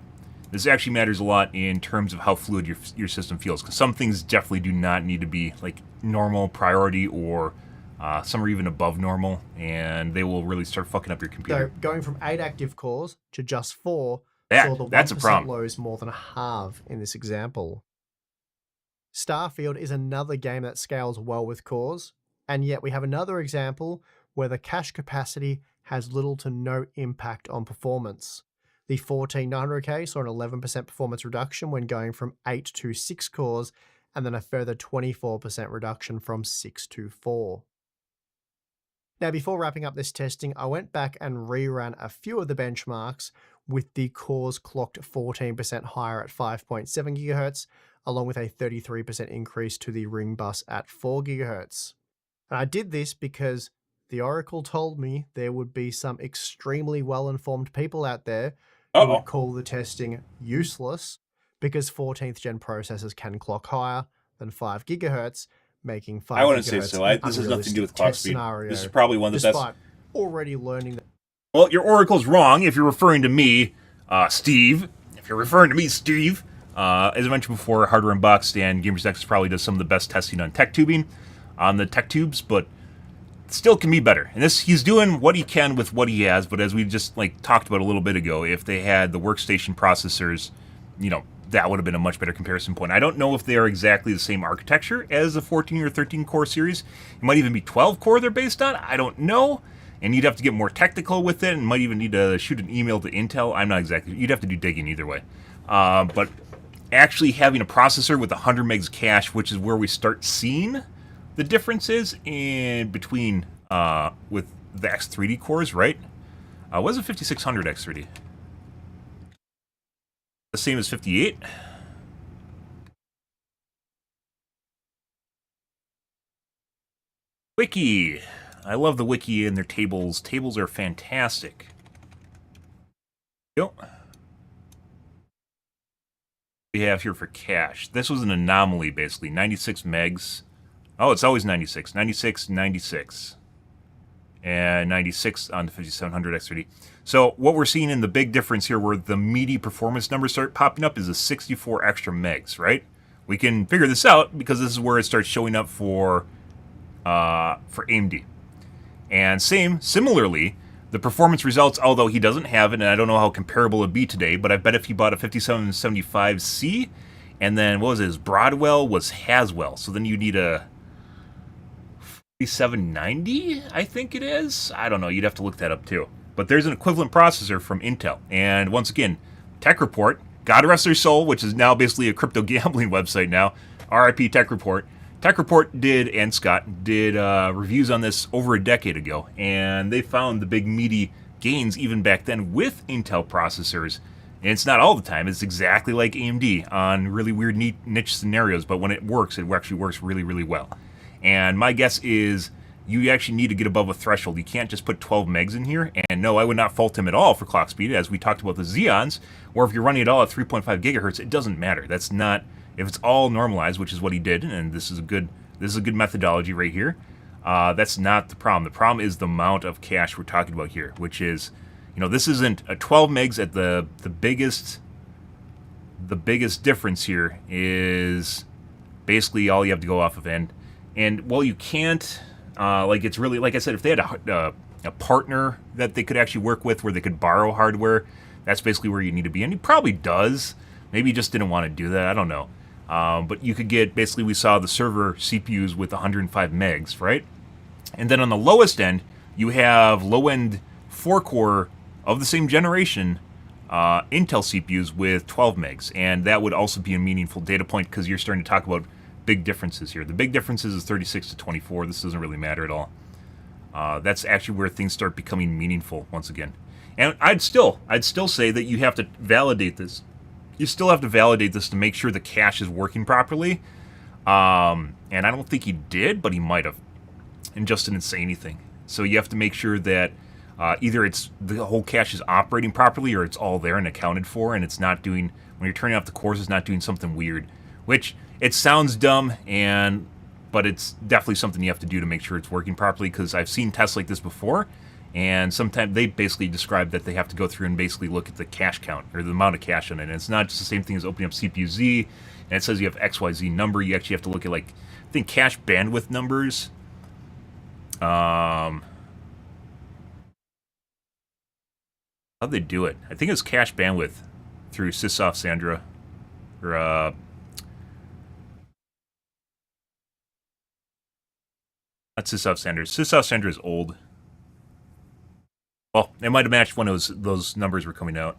This actually matters a lot in terms of how fluid your system feels, because some things definitely do not need to be like normal, priority, or some are even above normal, and they will really start fucking up your computer. So going from 8 active cores to just 4 saw the that's 1% a problem. lows more than halve in this example. Starfield is another game that scales well with cores, and yet we have another example where the cache capacity has little to no impact on performance. The 14900K saw an 11% performance reduction when going from 8 to 6 cores, and then a further 24% reduction from 6 to 4. Now, before wrapping up this testing, I went back and reran a few of the benchmarks with the cores clocked 14% higher at 5.7 GHz, along with a 33% increase to the ring bus at 4 GHz. And I did this because the Oracle told me there would be some extremely well-informed people out there who would call the testing useless because 14th gen processors can clock higher than 5 GHz, making 5 GHz I wouldn't say so. This has nothing to do with clock speed. This is probably one of the best. Already learning that. Well, your Oracle's wrong if you're referring to me, Steve. If you're referring to me, Steve. As I mentioned before, Hardware Unboxed and Gamers Nexus probably does some of the best testing on tech tubing, on the tech tubes, but still can be better. And he's doing what he can with what he has, but as we just like talked about a little bit ago, if they had the workstation processors, you know, that would have been a much better comparison point. I don't know if they are exactly the same architecture as the 14 or 13 core series. It might even be 12 core they're based on. I don't know. And you'd have to get more technical with it and might even need to shoot an email to Intel. I'm not exactly. You'd have to do digging either way. But actually having a processor with 100 megs cache, which is where we start seeing the differences in between with the X3D cores, right? What is a 5600 X3D? The same as 58? Wiki. I love the wiki and their tables. Tables are fantastic. Yep. We have here for cache. This was an anomaly, basically. 96 megs. Oh, it's always 96. 96, 96. And 96 on the 5700 X3D. So what we're seeing in the big difference here where the meaty performance numbers start popping up is the 64 extra megs, right? We can figure this out because this is where it starts showing up for AMD. And similarly, The performance results, although he doesn't have it, and I don't know how comparable it'd be today, but I bet if he bought a 5775C, and then, what was his Broadwell was Haswell, so then you need a 4790, I think it is? I don't know, you'd have to look that up too. But there's an equivalent processor from Intel, and once again, Tech Report, God rest their soul, which is now basically a crypto gambling website now, RIP Tech Report. Tech Report did, and Scott did reviews on this over a decade ago, and they found the big meaty gains even back then with Intel processors. And it's not all the time, it's exactly like AMD on really weird niche scenarios, but when it works, it actually works really, really well. And my guess is you actually need to get above a threshold. You can't just put 12 megs in here, and no, I would not fault him at all for clock speed, as we talked about the Xeons, or if you're running it all at 3.5 gigahertz, it doesn't matter. That's not... If it's all normalized, which is what he did, and this is a good methodology right here, that's not the problem. The problem is the amount of cache we're talking about here, which is, you know, this isn't a 12 megs at the biggest difference here is basically all you have to go off of. And well, you can't, like, it's really, like I said, if they had a partner that they could actually work with where they could borrow hardware, that's basically where you need to be. And he probably does. Maybe he just didn't want to do that. I don't know. But you could get, basically we saw the server CPUs with 105 megs, right? And then on the lowest end, you have low-end 4-core of the same generation Intel CPUs with 12 megs. And that would also be a meaningful data point because you're starting to talk about big differences here. The big differences is 36 to 24. This doesn't really matter at all. That's actually where things start becoming meaningful once again. And I'd still say that you have to validate this. You still have to validate this to make sure the cache is working properly. And I don't think he did, but he might have. And just didn't say anything. So you have to make sure that either it's the whole cache is operating properly or it's all there and accounted for, and it's not doing, when you're turning off the cores, it's not doing something weird. Which, it sounds dumb, but it's definitely something you have to do to make sure it's working properly, because I've seen tests like this before, and sometimes they basically describe that they have to go through and basically look at the cache count, or the amount of cache on it. And it's not just the same thing as opening up CPU-Z, and it says you have XYZ number. You actually have to look at, like, I think cache bandwidth numbers. How'd they do it? I think it was cache bandwidth through Sysoft Sandra, or, not Sysoft Sandra. Sysoft Sandra is old. Well, it might have matched when those numbers were coming out.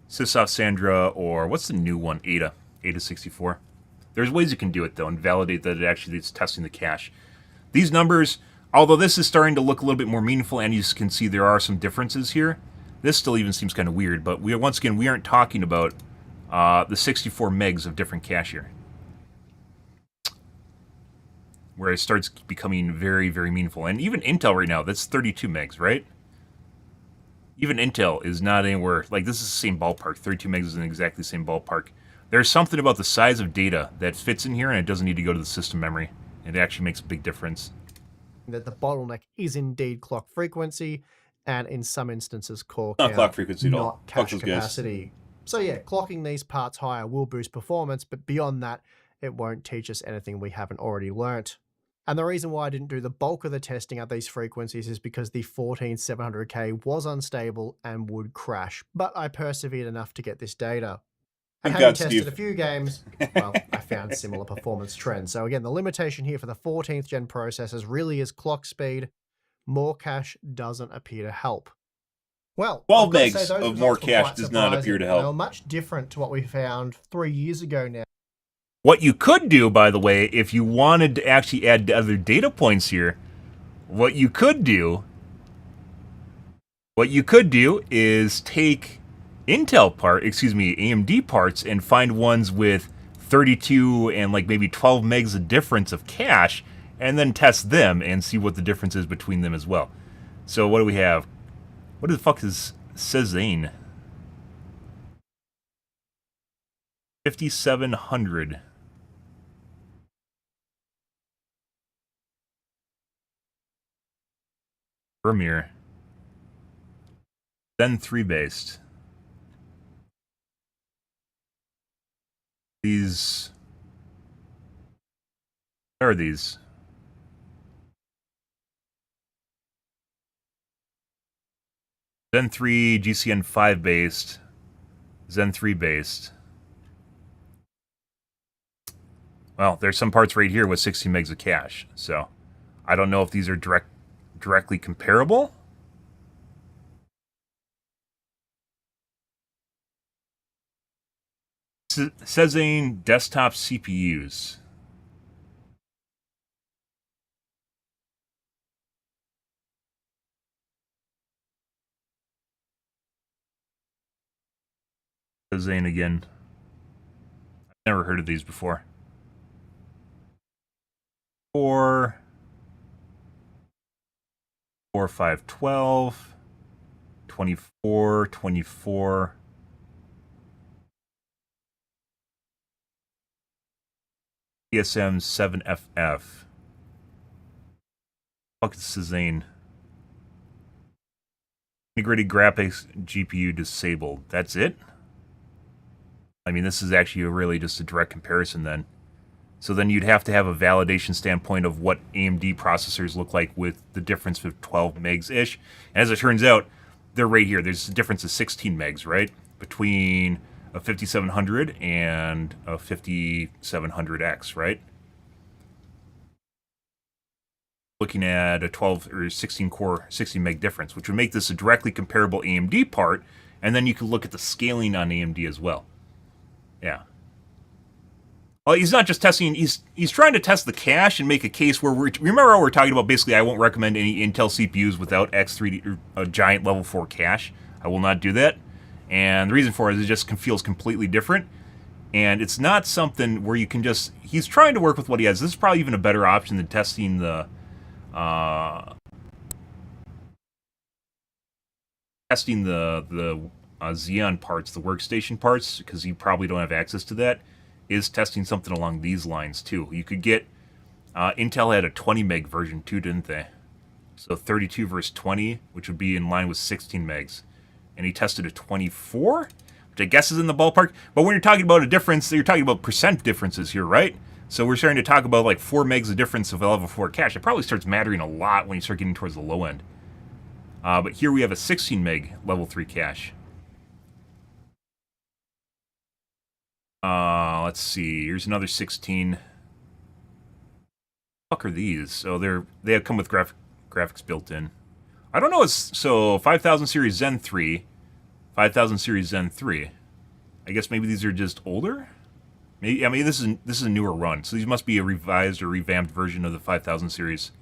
Sysoft Sandra, or what's the new one? Ada 64. There's ways you can do it, though, and validate that it actually is testing the cache. These numbers, although this is starting to look a little bit more meaningful, and you can see there are some differences here, this still even seems kind of weird, but once again, we aren't talking about the 64 megs of different cache here, where it starts becoming very, very meaningful. And even Intel right now, that's 32 megs, right? Even Intel is not anywhere, like, this is the same ballpark. 32 megs is in exactly the same ballpark. There's something about the size of data that fits in here, and it doesn't need to go to the system memory. It actually makes a big difference. That the bottleneck is indeed clock frequency, and in some instances core not count, clock frequency at all. not cache capacity. So yeah, clocking these parts higher will boost performance, but beyond that, it won't teach us anything we haven't already learnt. And the reason why I didn't do the bulk of the testing at these frequencies is because the 14700K was unstable and would crash, but I persevered enough to get this data. And having tested a few games, well, I found similar performance trends. So again, the limitation here for the 14th gen processors really is clock speed. More cache doesn't appear to help. Well, 12 megs of more cache does not appear to help. They were much different to what we found 3 years ago now. What you could do, by the way, if you wanted to actually add other data points here, what you could do is take AMD parts and find ones with 32 and like maybe 12 megs of difference of cache, and then test them and see what the difference is between them as well. So what do we have? What the fuck is Cezanne? 5700. Vermeer. Then 3 based. These. What are these? Zen 3, GCN 5 based, Zen 3 based. Well, there's some parts right here with 16 megs of cache, so I don't know if these are directly comparable. Sezane desktop CPUs. Sezane again. I've never heard of these before. 4, 5, 12, 24, 24. ESM 7FF. Fuck is Sezane. Integrated graphics GPU disabled. That's it? I mean, this is actually really just a direct comparison then. So then you'd have to have a validation standpoint of what AMD processors look like with the difference of 12 megs-ish. And as it turns out, they're right here. There's a difference of 16 megs, right? Between a 5700 and a 5700X, right? Looking at a 12 or 16 core 60 meg difference, which would make this a directly comparable AMD part, and then you could look at the scaling on AMD as well. Yeah. Well, he's not just testing, he's trying to test the cache and make a case where remember how we're talking about basically I won't recommend any Intel CPUs without X3D or a giant level 4 cache. I will not do that. And the reason for it is it just feels completely different. And it's not something where you can just, he's trying to work with what he has. This is probably even a better option than testing the Xeon parts, the workstation parts, because you probably don't have access to that, is testing something along these lines too. You could get, Intel had a 20 meg version too, didn't they? So 32 versus 20, which would be in line with 16 megs. And he tested a 24, which I guess is in the ballpark. But when you're talking about a difference, you're talking about percent differences here, right? So we're starting to talk about like 4 megs of difference of level 4 cache. It probably starts mattering a lot when you start getting towards the low end. But here we have a 16 meg level 3 cache. Let's see. Here's another 16. What the fuck are these? So they come with graphics built in. I don't know. So 5000 series Zen 3, 5000 series Zen 3. I guess maybe these are just older. Maybe, I mean, this is a newer run, so these must be a revised or revamped version of the 5000 series.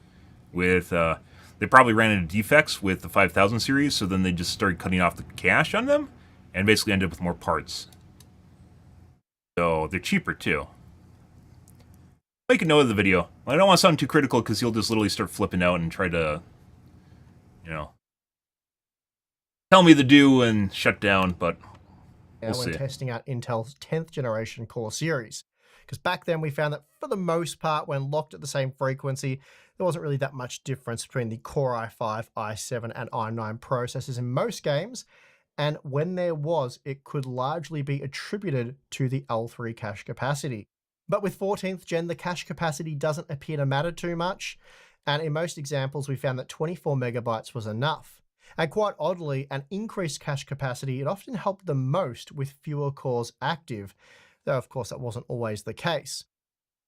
With they probably ran into defects with the 5000 series, so then they just started cutting off the cache on them, and basically ended up with more parts. So they're cheaper too. Make a note of the video. I don't want to sound too critical because he'll just literally start flipping out and try to, you know, tell me the do and shut down, but we'll see. When testing out Intel's 10th generation core series. Because back then we found that for the most part, when locked at the same frequency, there wasn't really that much difference between the Core i5, i7, and i9 processors in most games. And when there was, it could largely be attributed to the L3 cache capacity. But with 14th gen, the cache capacity doesn't appear to matter too much. And in most examples, we found that 24 megabytes was enough. And quite oddly, an increased cache capacity, it often helped the most with fewer cores active, though of course that wasn't always the case.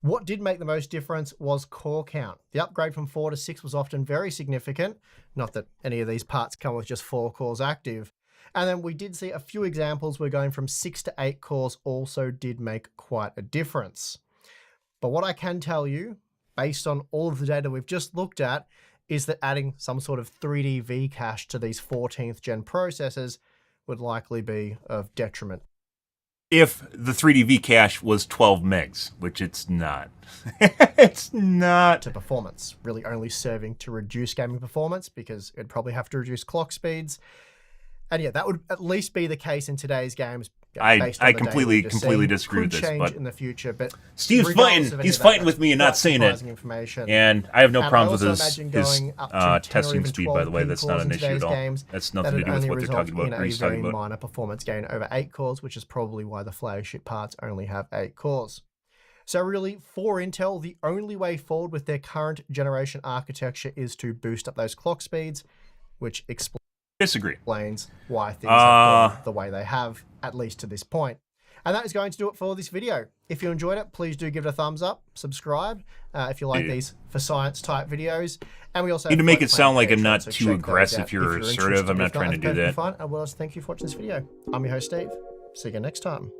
What did make the most difference was core count. The upgrade from 4 to 6 was often very significant, not that any of these parts come with just 4 cores active. And then we did see a few examples where going from 6 to 8 cores also did make quite a difference. But what I can tell you, based on all of the data we've just looked at, is that adding some sort of 3D V cache to these 14th gen processors would likely be of detriment. If the 3D V cache was 12 megs, which it's not. It's not. To performance, really only serving to reduce gaming performance because it'd probably have to reduce clock speeds. And yeah, that would at least be the case in today's games. I completely disagree with this, but in the future, but Steve's fighting. He's fighting with me and not saying it. And I have no problems with his testing speed, by the way. That's not an issue at all. That's nothing to do with what they're talking about. Or he's talking about minor performance gain over 8 cores, which is probably why the flagship parts only have 8 cores. So really, for Intel, the only way forward with their current generation architecture is to boost up those clock speeds, which explains Disagree. Explains why things have gone the way they have, at least to this point. And that is going to do it for this video. If you enjoyed it, please do give it a thumbs up, subscribe if you like these for science type videos. And we also need to make it sound like I'm not too aggressive if you're assertive. I'm not trying to do that. Fine. And well, thank you for watching this video. I'm your host, Steve. See you again next time.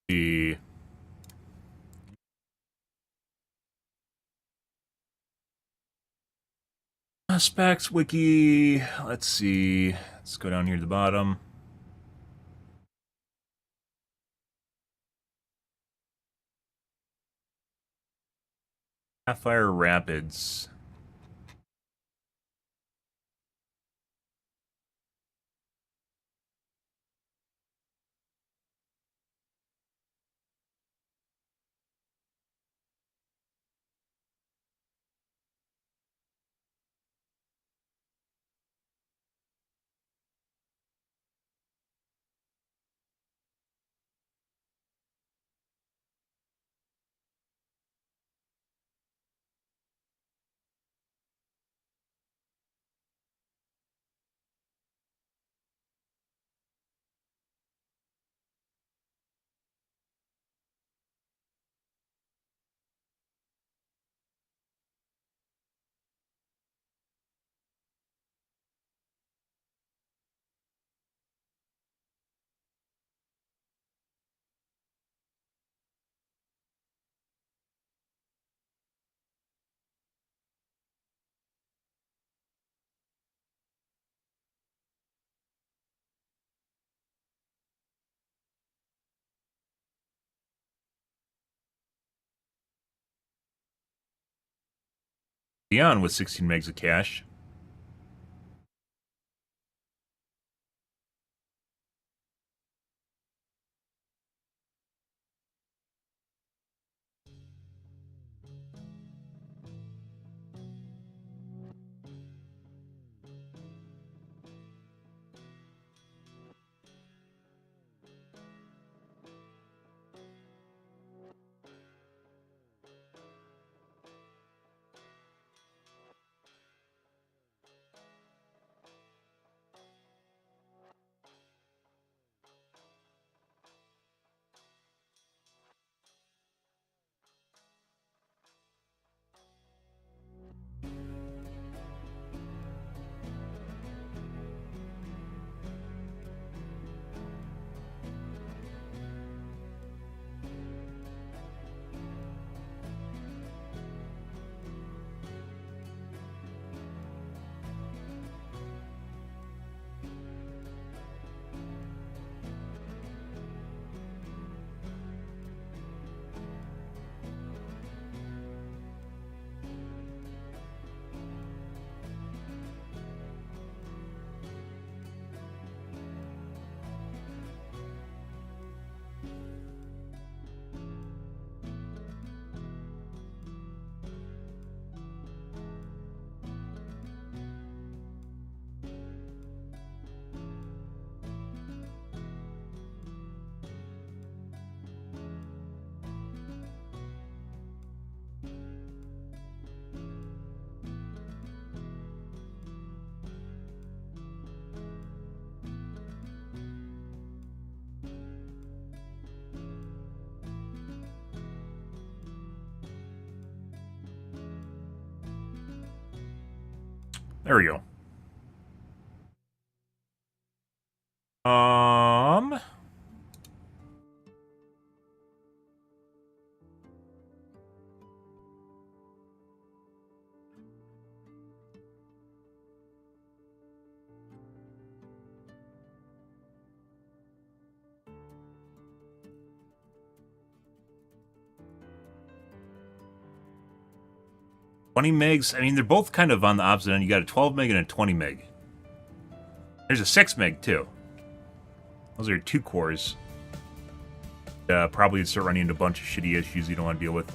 The specs wiki. Let's see. Let's go down here to the bottom. Sapphire Rapids. Beyond with 16 megs of cache. There we go. $20 megs. I mean, they're both kind of on the opposite end. You got a 12 meg and a 20 meg. There's a 6 meg too. Those are 2 cores. Probably start running into a bunch of shitty issues you don't want to deal with.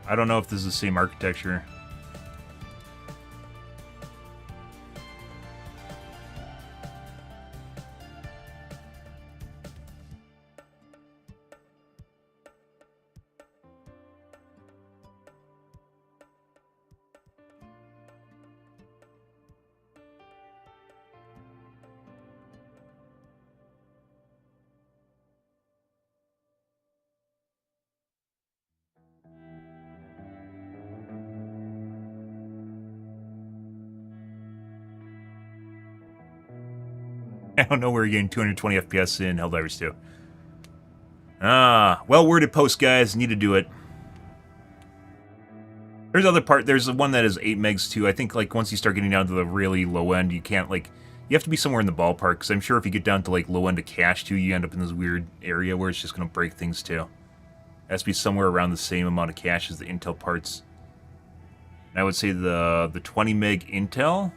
I don't know if this is the same architecture. I don't know where you're getting 220 FPS in Helldivers 2. Well-worded post, guys. Need to do it. There's other part. There's the one that is 8 megs too. I think like once you start getting down to the really low end, you can't like. You have to be somewhere in the ballpark, because I'm sure if you get down to like low end of cache too, you end up in this weird area where it's just going to break things too. It has to be somewhere around the same amount of cache as the Intel parts. And I would say the 20 meg Intel.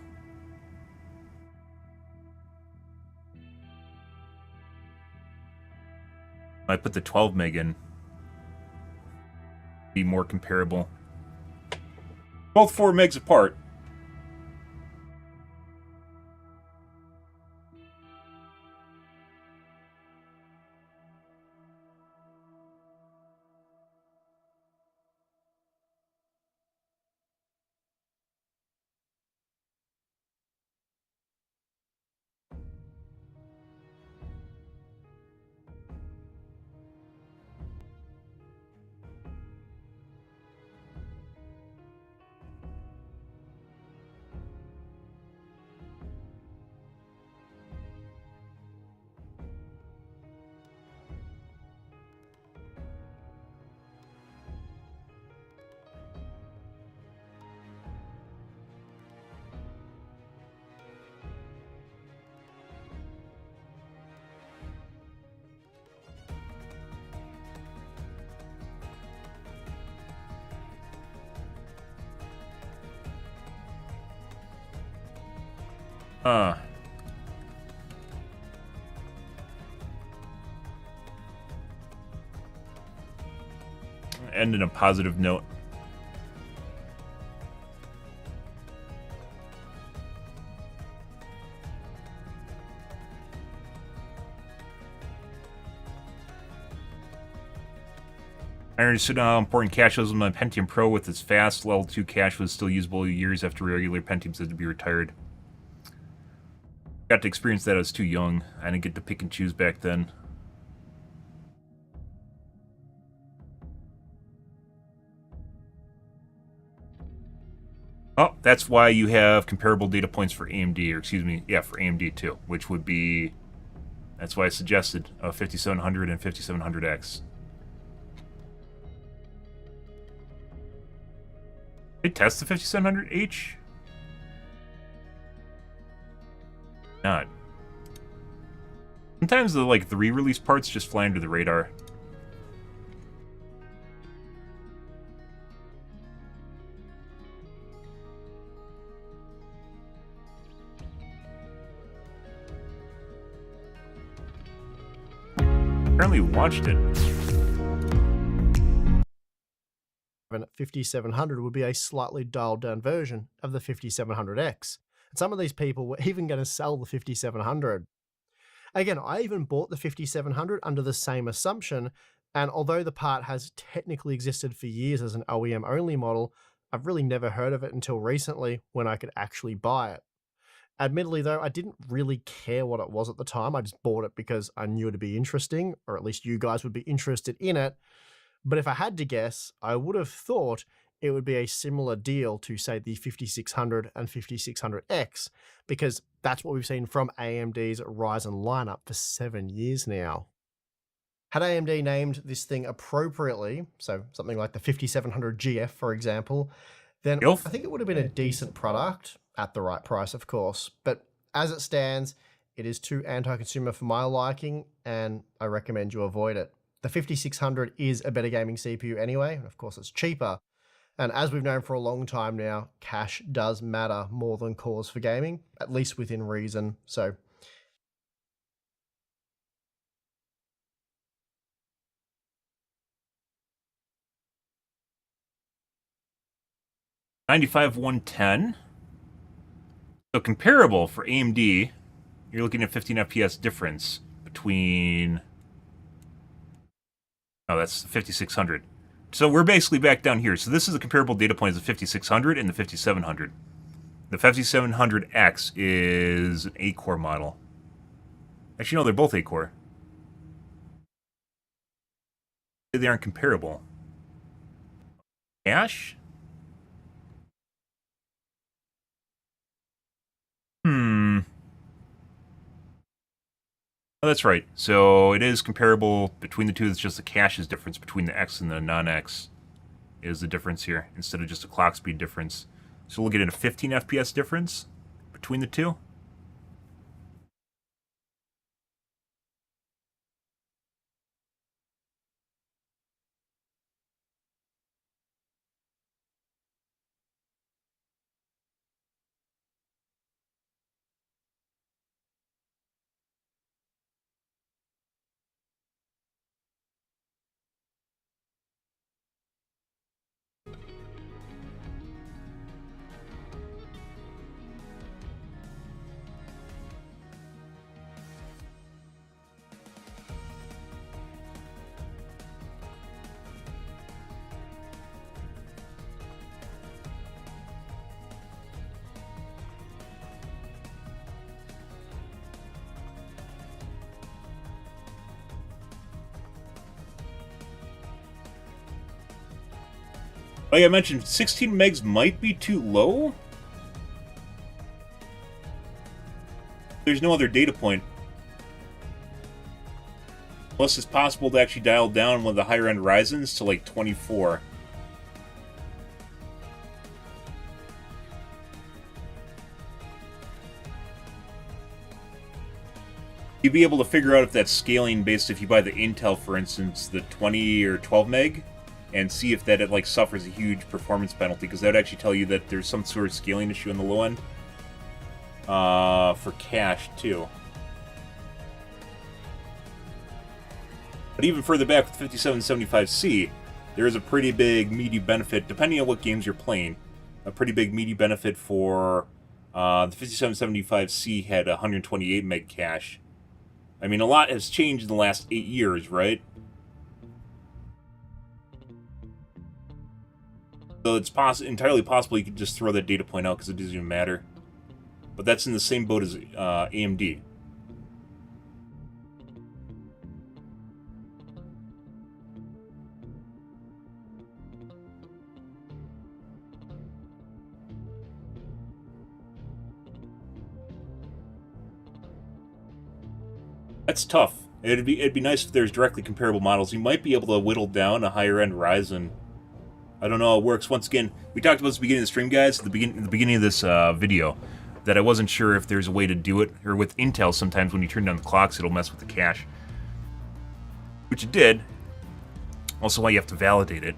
I put the 12 meg in. Be more comparable. Both 4 megs apart. End in a positive note. I understood how important cache was when my Pentium Pro with its fast level 2 cache was still usable years after regular Pentiums had to be retired. Got to experience that. I was too young. I didn't get to pick and choose back then. Oh, that's why you have comparable data points for AMD, or excuse me, yeah, for AMD too, which would be, that's why I suggested 5700 and 5700X. They test the 5700H? Not. Sometimes the the re-release parts just fly under the radar. Apparently watched it. 5700 would be a slightly dialed down version of the 5700X. And some of these people were even going to sell the 5700. Again, I even bought the 5700 under the same assumption, and although the part has technically existed for years as an OEM only model, I've really never heard of it until recently when I could actually buy it. Admittedly though, I didn't really care what it was at the time. I just bought it because I knew it'd be interesting, or at least you guys would be interested in it. But if I had to guess, I would have thought it would be a similar deal to, say, the 5600 and 5600X, because that's what we've seen from AMD's Ryzen lineup for 7 years now. Had AMD named this thing appropriately, so something like the 5700 GF, for example, then I think it would have been a decent product, at the right price, of course. But as it stands, it is too anti-consumer for my liking, and I recommend you avoid it. The 5600 is a better gaming CPU anyway, and of course it's cheaper. And as we've known for a long time now, cache does matter more than cores for gaming, at least within reason. So $95,110. So comparable for AMD, you're looking at 15 FPS difference between... Oh, that's 5600. So we're basically back down here. So this is a comparable data point as the 5600 and the 5700. The 5700X is an 8-core model. Actually, no, they're both 8-core. They aren't comparable. Cache? Oh, that's right. So it is comparable between the two. It's just the cache's difference between the X and the non-X is the difference here, instead of just a clock speed difference. So we'll get a 15 FPS difference between the two. Like I mentioned, 16 megs might be too low. There's no other data point. Unless it's possible to actually dial down one of the higher end Ryzens to like 24. You'd be able to figure out if that's scaling based if you buy the Intel, for instance, the 20 or 12 meg, and see if that it suffers a huge performance penalty, because that would actually tell you that there's some sort of scaling issue in the low end. for cache, too. But even further back with 5775C, there is a pretty big meaty benefit, depending on what games you're playing. A pretty big meaty benefit for the 5775C had 128 meg cache. I mean, a lot has changed in the last 8 years, right? So it's entirely possible you could just throw that data point out because it doesn't even matter. But that's in the same boat as AMD. That's tough. It'd be nice if there's directly comparable models. You might be able to whittle down a higher end Ryzen. I don't know how it works. Once again, we talked about this at the beginning of the stream, guys, at the beginning of this video, that I wasn't sure if there's a way to do it. Or with Intel, sometimes when you turn down the clocks, it'll mess with the cache. Which it did. Also why you have to validate it.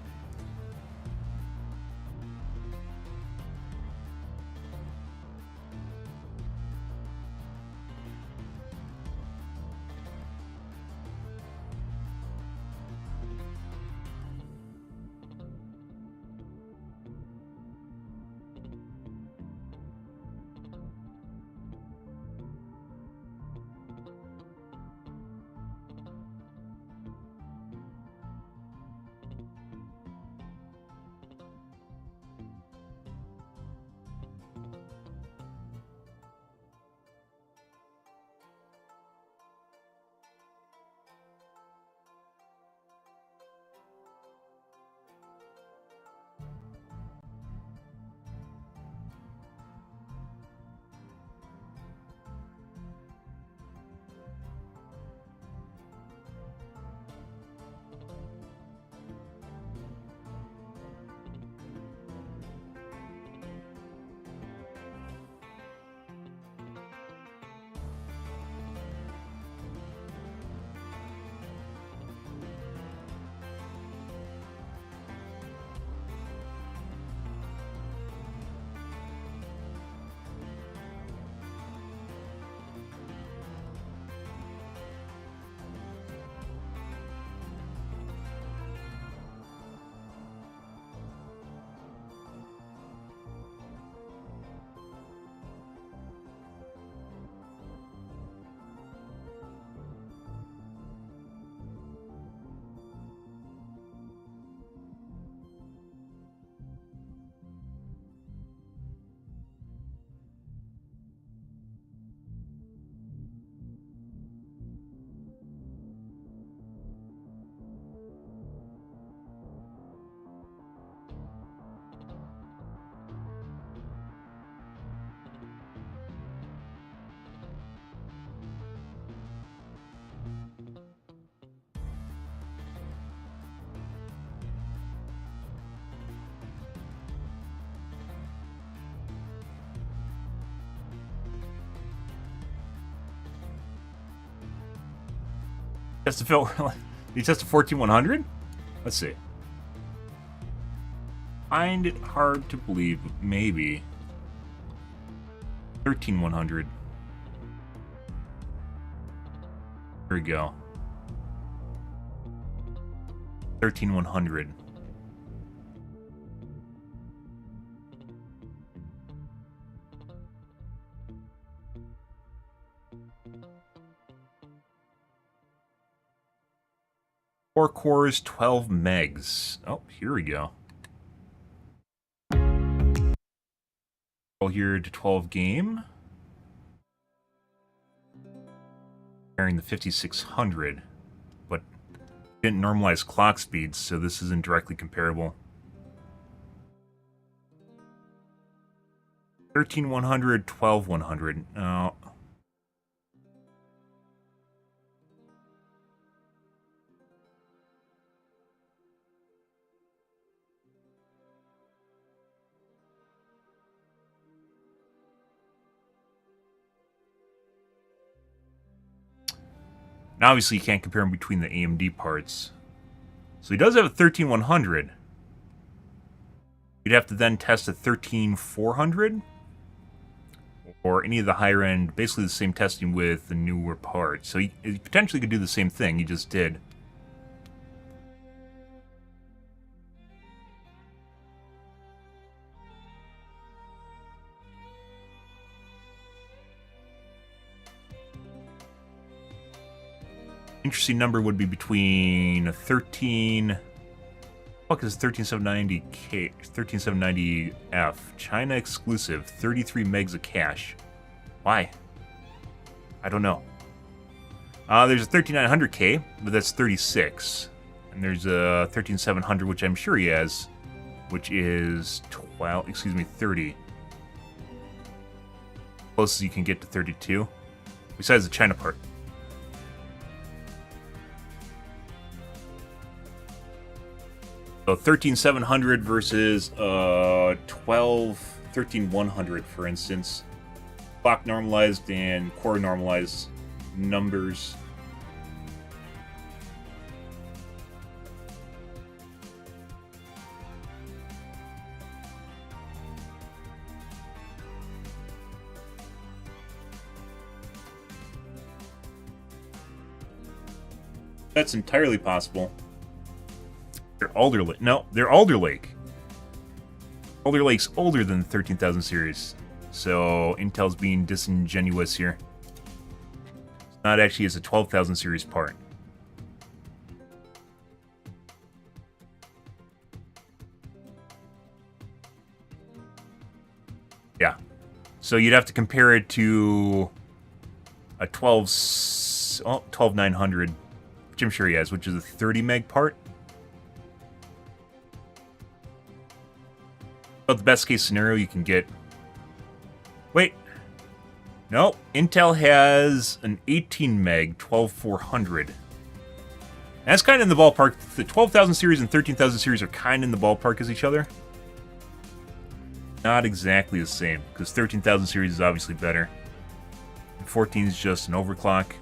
Test to you test a 14100? Let's see. Find it hard to believe, maybe. 13100. Here we go. 13100. Four cores, 12 megs. Oh, here we go. Here to 12 game. Comparing the 5600, but didn't normalize clock speeds, so this isn't directly comparable. 13100, 12100. Oh. Now, obviously, you can't compare them between the AMD parts. So he does have a 13100. You'd have to then test a 13400. or any of the higher end, basically the same testing with the newer parts. So you potentially could do the same thing. You just did. Interesting number would be between 13. Fuck is 13790K, 13790F. China exclusive, 33 megs of cache. Why? I don't know. There's a 13900K, but that's 36. And there's a 13700, which I'm sure he has, which is 30. Closest you can get to 32. Besides the China part. So 13700 versus 13100, for instance. Clock normalized and core normalized numbers. That's entirely possible. They're Alder Lake. No, they're Alder Lake. Alder Lake's older than the 13,000 series. So Intel's being disingenuous here. It's not actually, it's a 12,000 series part. Yeah. So you'd have to compare it to a 12900, which I'm sure he has, which is a 30 meg part. But the best case scenario you can get. Wait. No, Intel has an 18 meg 12400. That's kind of in the ballpark. The 12,000 series and 13,000 series are kind of in the ballpark as each other. Not exactly the same, because 13,000 series is obviously better. And 14 is just an overclock.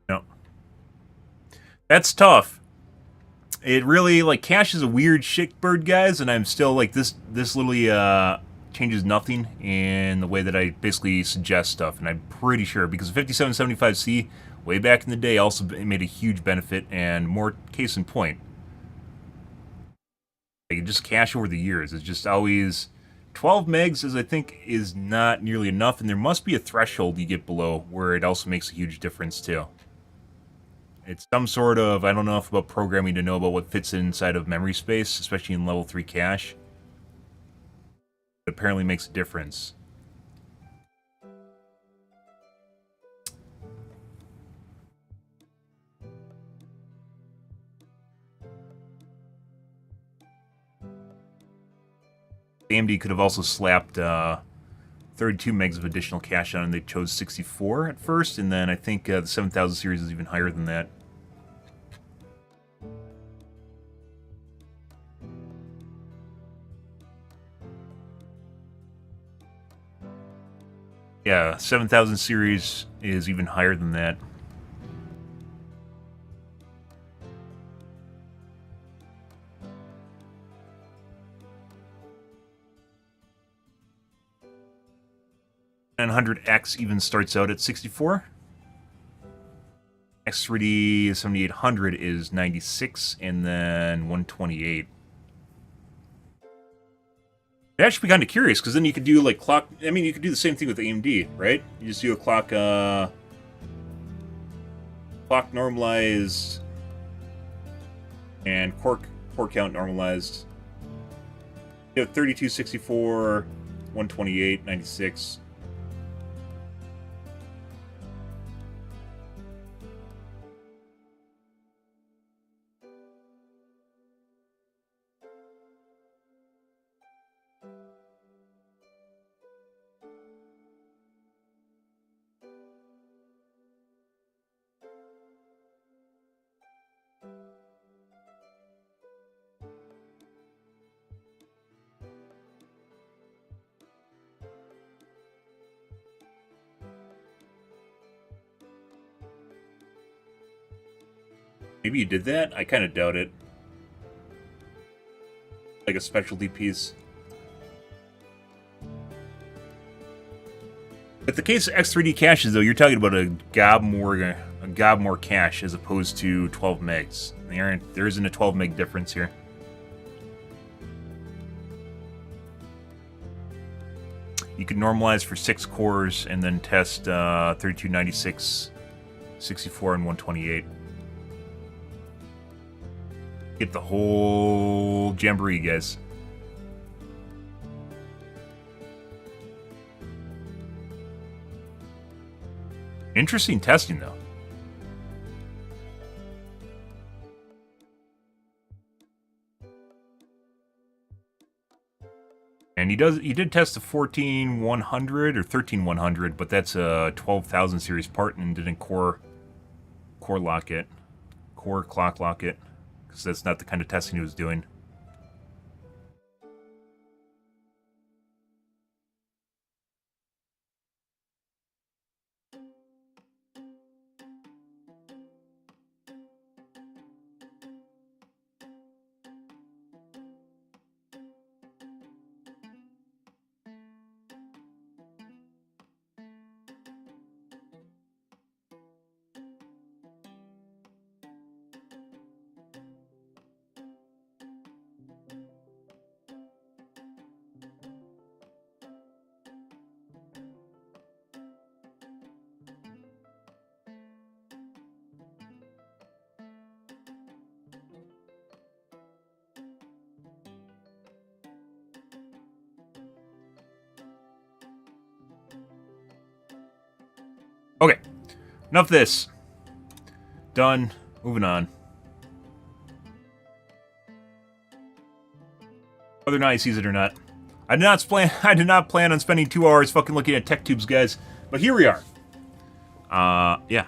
No. That's tough. It really, like, cache is a weird shitbird, guys, and I'm still, like, this literally, changes nothing in the way that I basically suggest stuff, and I'm pretty sure, because 5775C, way back in the day, also made a huge benefit, and more case in point. Like, just cache over the years, it's just always... 12 megs, is I think, is not nearly enough, and there must be a threshold you get below where it also makes a huge difference, too. It's some sort of, I don't know enough about programming to know about what fits inside of memory space, especially in level 3 cache. It apparently makes a difference. AMD could have also slapped 32 megs of additional cache on, and they chose 64 at first, and then I think the 7000 series is even higher than that. Yeah, 7000 series is even higher than that. X even starts out at 64. X3D 7800 is 96, and then 128. I'd actually be kind of curious, because then you could do, like, clock... I mean, you could do the same thing with AMD, right? You just do a clock normalized and core count normalized. You have 32, 64, 128, 96... Maybe you did that? I kind of doubt it. Like a specialty piece. But the case of X3D caches, though, you're talking about a gob more cache as opposed to 12 megs. There isn't a 12 meg difference here. You can normalize for 6 cores and then test 3296, 64, and 128. Get the whole jamboree, guys. Interesting testing, though. And he did test the 14100 or 13100, but that's a 12,000 series part and didn't core clock lock it, because that's not the kind of testing he was doing. Okay, enough of this. Done. Moving on. Whether or not he sees it or not. I did not plan on spending 2 hours fucking looking at tech tubes, guys. But here we are. Yeah.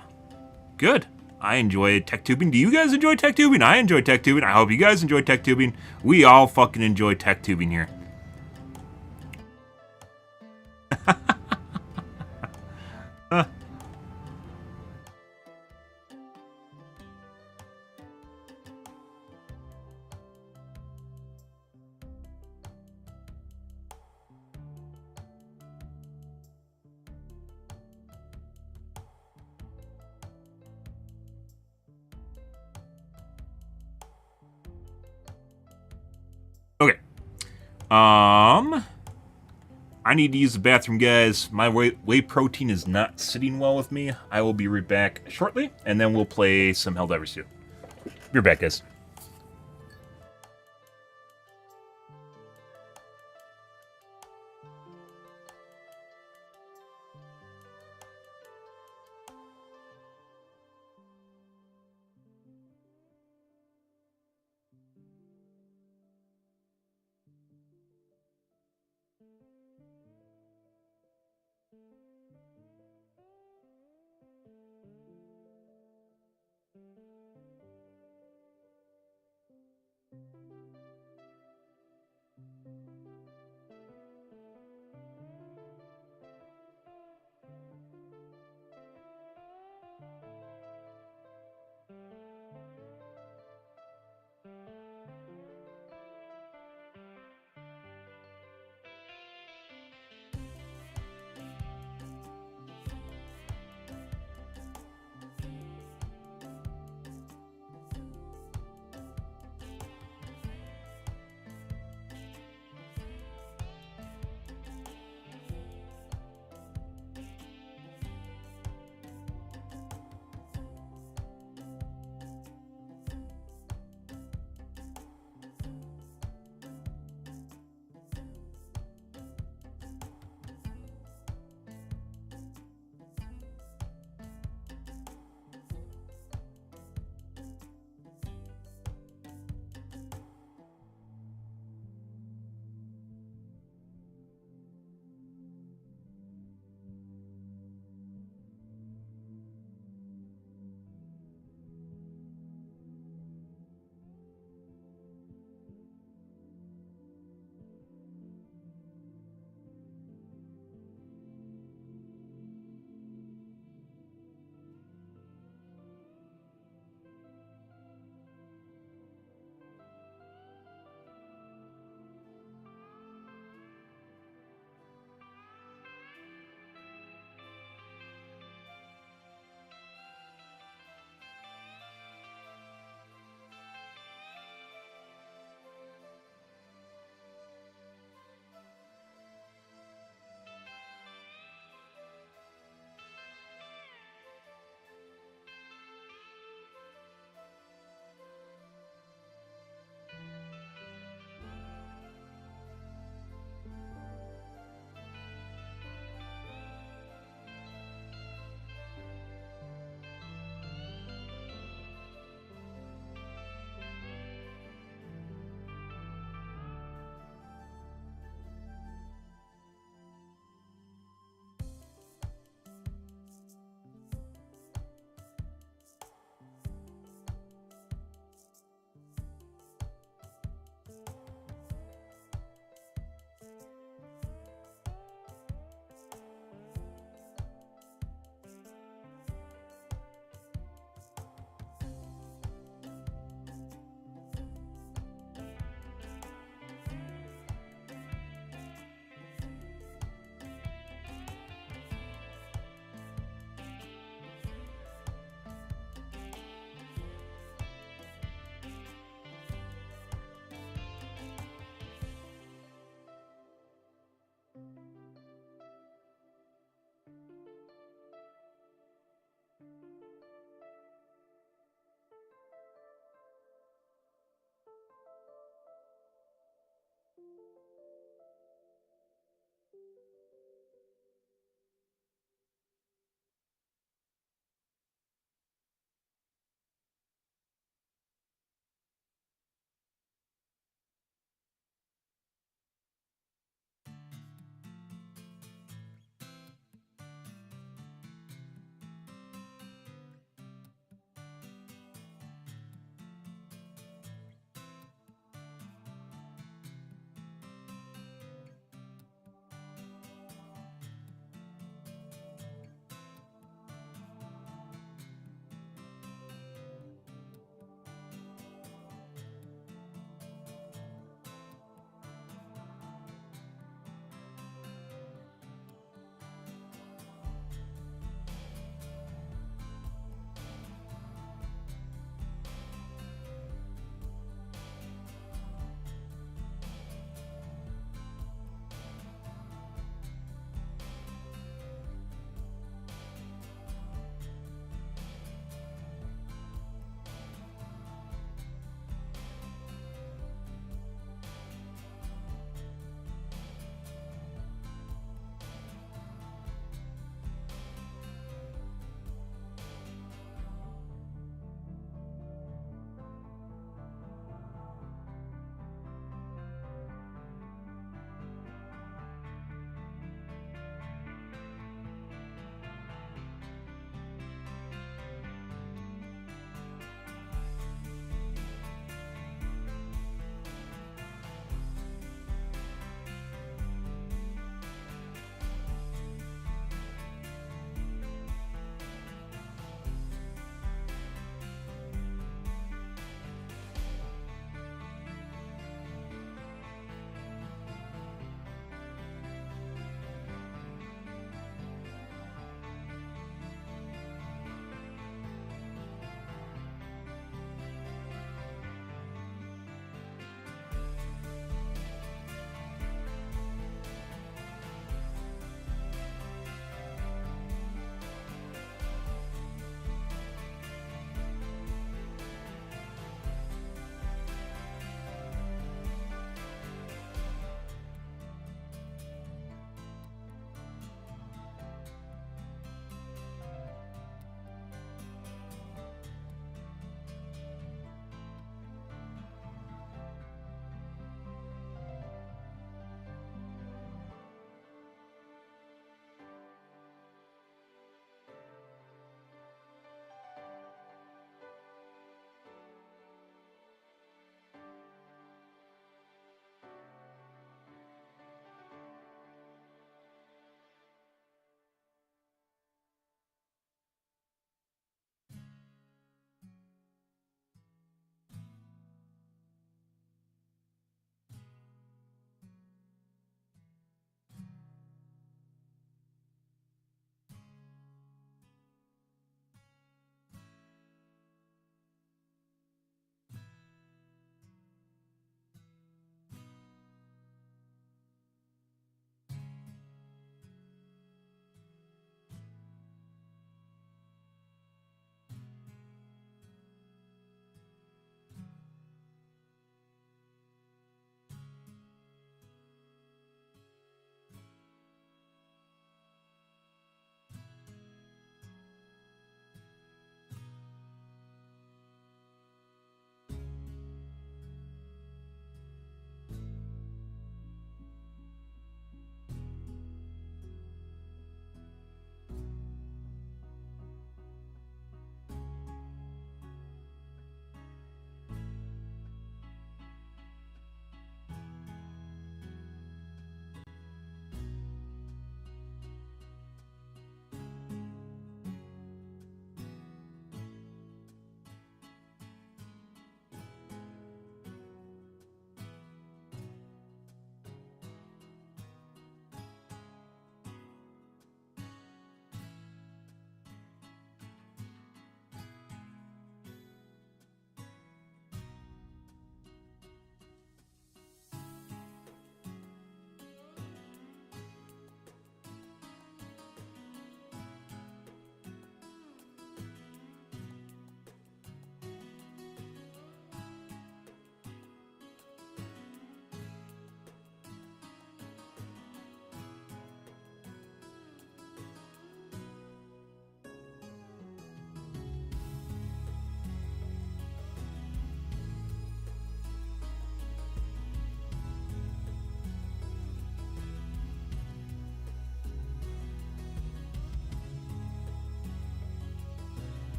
Good. I enjoy tech tubing. Do you guys enjoy tech tubing? I enjoy tech tubing. I hope you guys enjoy tech tubing. We all fucking enjoy tech tubing here. Okay. I need to use the bathroom, guys. My whey protein is not sitting well with me. I will be right back shortly, and then we'll play some Helldivers 2. Be right back, guys.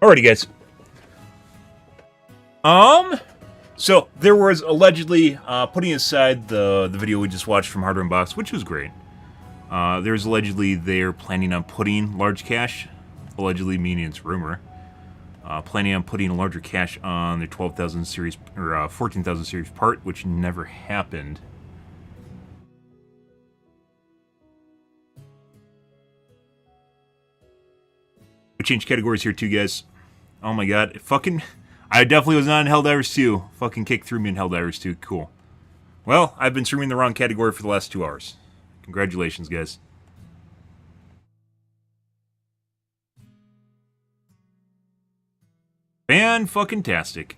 Alrighty, guys. So there was allegedly, putting aside the video we just watched from Hardware Unboxed, which was great. There's allegedly they're planning on putting large cache, allegedly meaning it's rumor, planning on putting a larger cache on their 12,000 series or 14,000 series part, which never happened. We changed categories here too, guys. Oh my god, I definitely was not in Helldivers 2. Fucking kick threw me in Helldivers 2. Cool. Well, I've been streaming the wrong category for the last 2 hours. Congratulations, guys. Fan-fucking-tastic.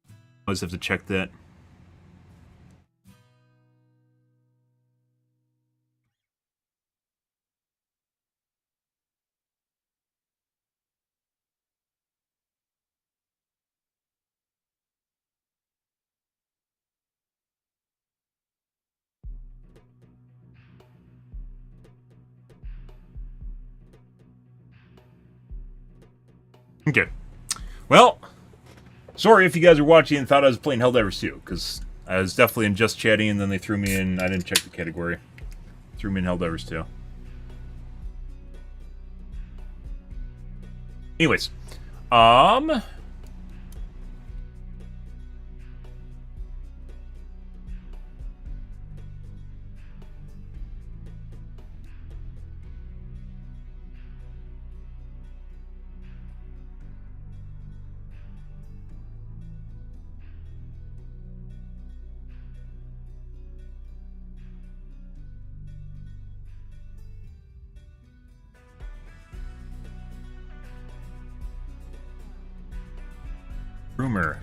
I always have to check that. Okay. Well, sorry if you guys are watching and thought I was playing Helldivers 2, because I was definitely in just chatting, and then they threw me in. I didn't check the category. Threw me in Helldivers 2. Anyways, rumor.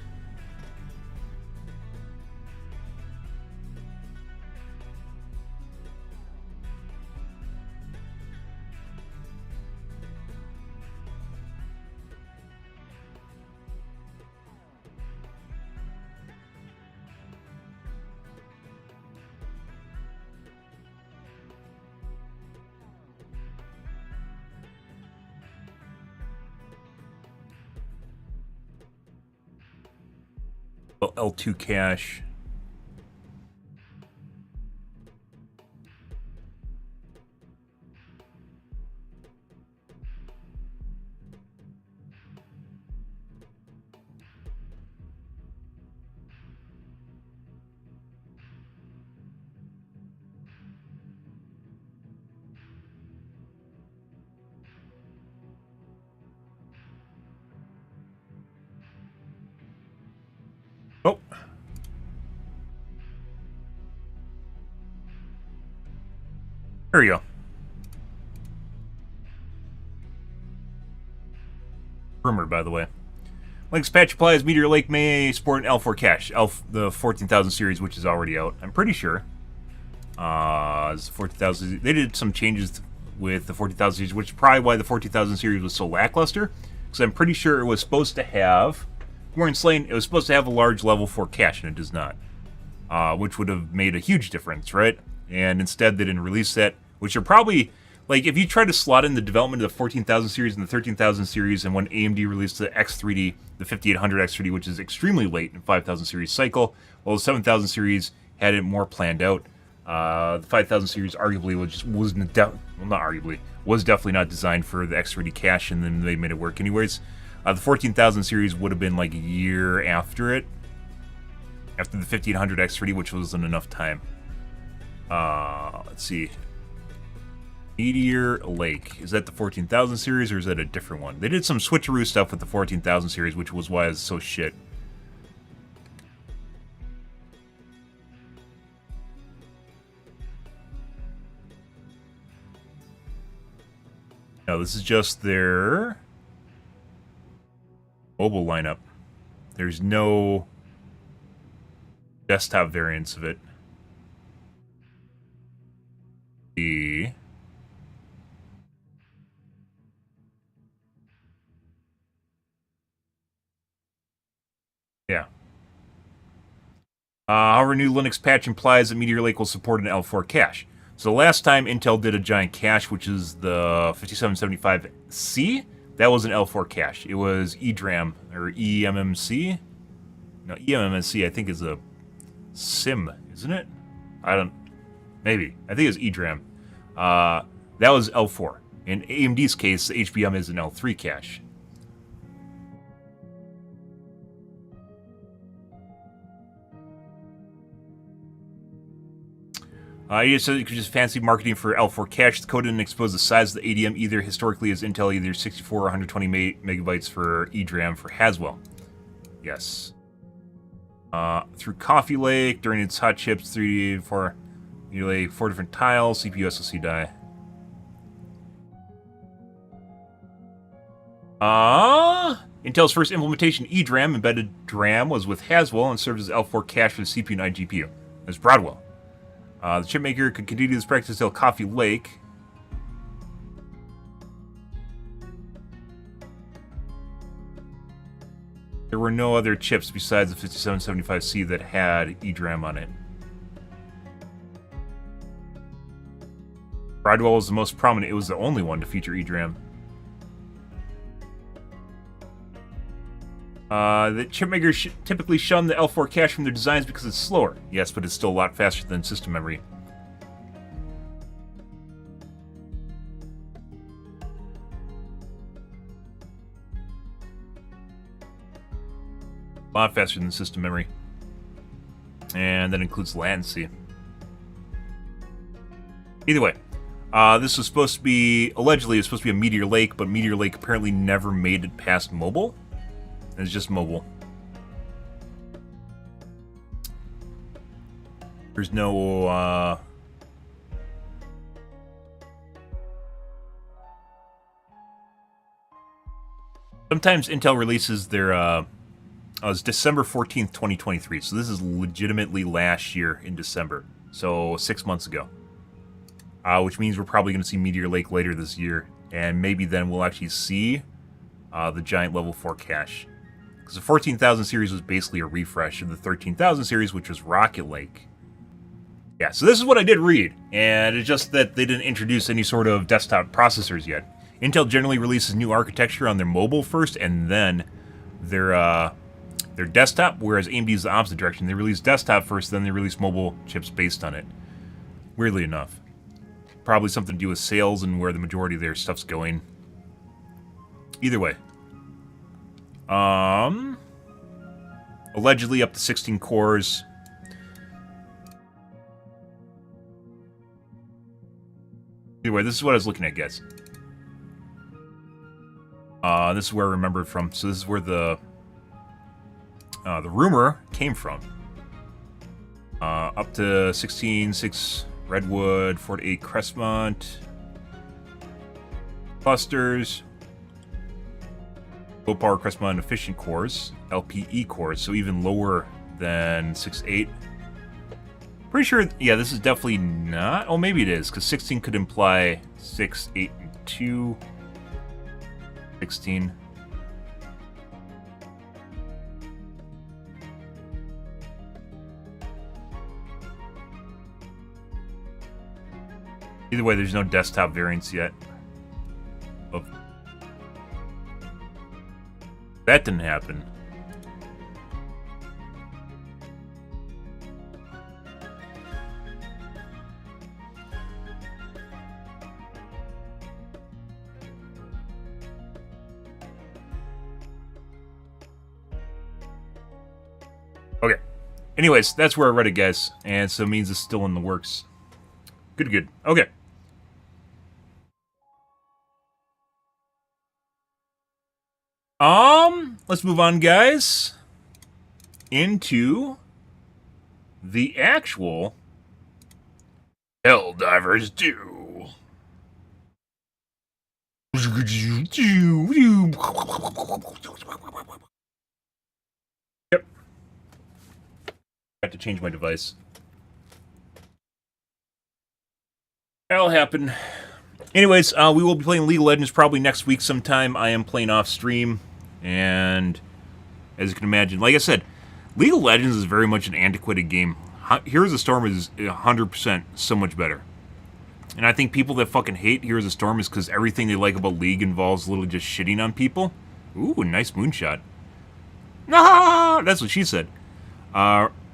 L2 cache. Oh. There you go. Rumor, by the way. Link's patch applies. Meteor Lake may support an L4 cache. The 14,000 series, which is already out. I'm pretty sure. It's 14,000. They did some changes with the 14,000 series, which is probably why the 14,000 series was so lackluster. Because I'm pretty sure it was supposed to have, Warren Slane, it was supposed to have a large level 4 cache, and it does not. Which would have made a huge difference, right? And instead, they didn't release that, which are probably, like, if you try to slot in the development of the 14,000 series and the 13,000 series, and when AMD released the X3D, the 5800 X3D, which is extremely late in 5,000 series cycle, while the 7,000 series had it more planned out. The 5,000 series arguably was definitely not designed for the X3D cache, and then they made it work anyways. The 14,000 series would have been like a year after it, after the 1500 X3D, which wasn't enough time. Let's see. Meteor Lake. Is that the 14,000 series, or is that a different one? They did some switcheroo stuff with the 14,000 series, which was why it's so shit. No, this is just their mobile lineup. There's no desktop variants of it. Yeah. However, new Linux patch implies that Meteor Lake will support an L4 cache. So the last time Intel did a giant cache, which is the 5775C, that was an L4 cache. It was EDRAM, or EMMC. No, EMMC I think is a SIM, isn't it? Maybe. I think it's EDRAM. That was L4. In AMD's case, the HBM is an L3 cache. You said you could just fancy marketing for L4 cache. The code didn't expose the size of the ADM either. Historically, as Intel, either 64 or 120 megabytes for EDRAM for Haswell. Yes. Through Coffee Lake, during its hot chips, 3, 4, nearly 4 different tiles, CPU, SoC die. Intel's first implementation, EDRAM, embedded DRAM, was with Haswell and served as L4 cache for the CPU and iGPU. That's Broadwell. The chipmaker could continue this practice until Coffee Lake. There were no other chips besides the 5775C that had EDRAM on it. Broadwell was the most prominent. It was the only one to feature EDRAM. The chipmakers typically shun the L4 cache from their designs because it's slower. Yes, but it's still a lot faster than system memory. A lot faster than system memory. And that includes latency. Either way, this was supposed to be, allegedly, it was supposed to be a Meteor Lake, but Meteor Lake apparently never made it past mobile. It's just mobile. There's no, sometimes Intel releases their, it's December 14th, 2023. So this is legitimately last year in December. So 6 months ago. Which means we're probably going to see Meteor Lake later this year. And maybe then we'll actually see the giant level 4 cache. Because the 14,000 series was basically a refresh of the 13,000 series, which was Rocket Lake. Yeah, so this is what I did read. And it's just that they didn't introduce any sort of desktop processors yet. Intel generally releases new architecture on their mobile first, and then their desktop, whereas AMD is the opposite direction. They release desktop first, then they release mobile chips based on it. Weirdly enough. Probably something to do with sales and where the majority of their stuff's going. Either way. Allegedly up to 16 cores. Either way, this is what I was looking at, guys. This is where I remember it from. So this is where the rumor came from. Up to 16, 6 Redwood, 4 to 8 Crestmont. Clusters. Low power Crestmont efficient cores. LPE cores, so even lower than 6, 8. Pretty sure, yeah, this is definitely not. Oh, maybe it is, because 16 could imply 6, 8, and 2. 16. Either way, there's no desktop variants yet. Oh. That didn't happen. Okay. Anyways, that's where I read it, guys. And so it means it's still in the works. Good, good. Okay. Let's move on, guys, into the actual Helldivers 2. Yep. I have to change my device. That'll happen. Anyways, we will be playing League of Legends probably next week sometime. I am playing off stream, and as you can imagine, like I said, League of Legends is very much an antiquated game. Heroes of Storm is 100% so much better. And I think people that fucking hate Heroes of Storm is because everything they like about League involves literally just shitting on people. Ooh, nice moonshot. Ah, that's what she said.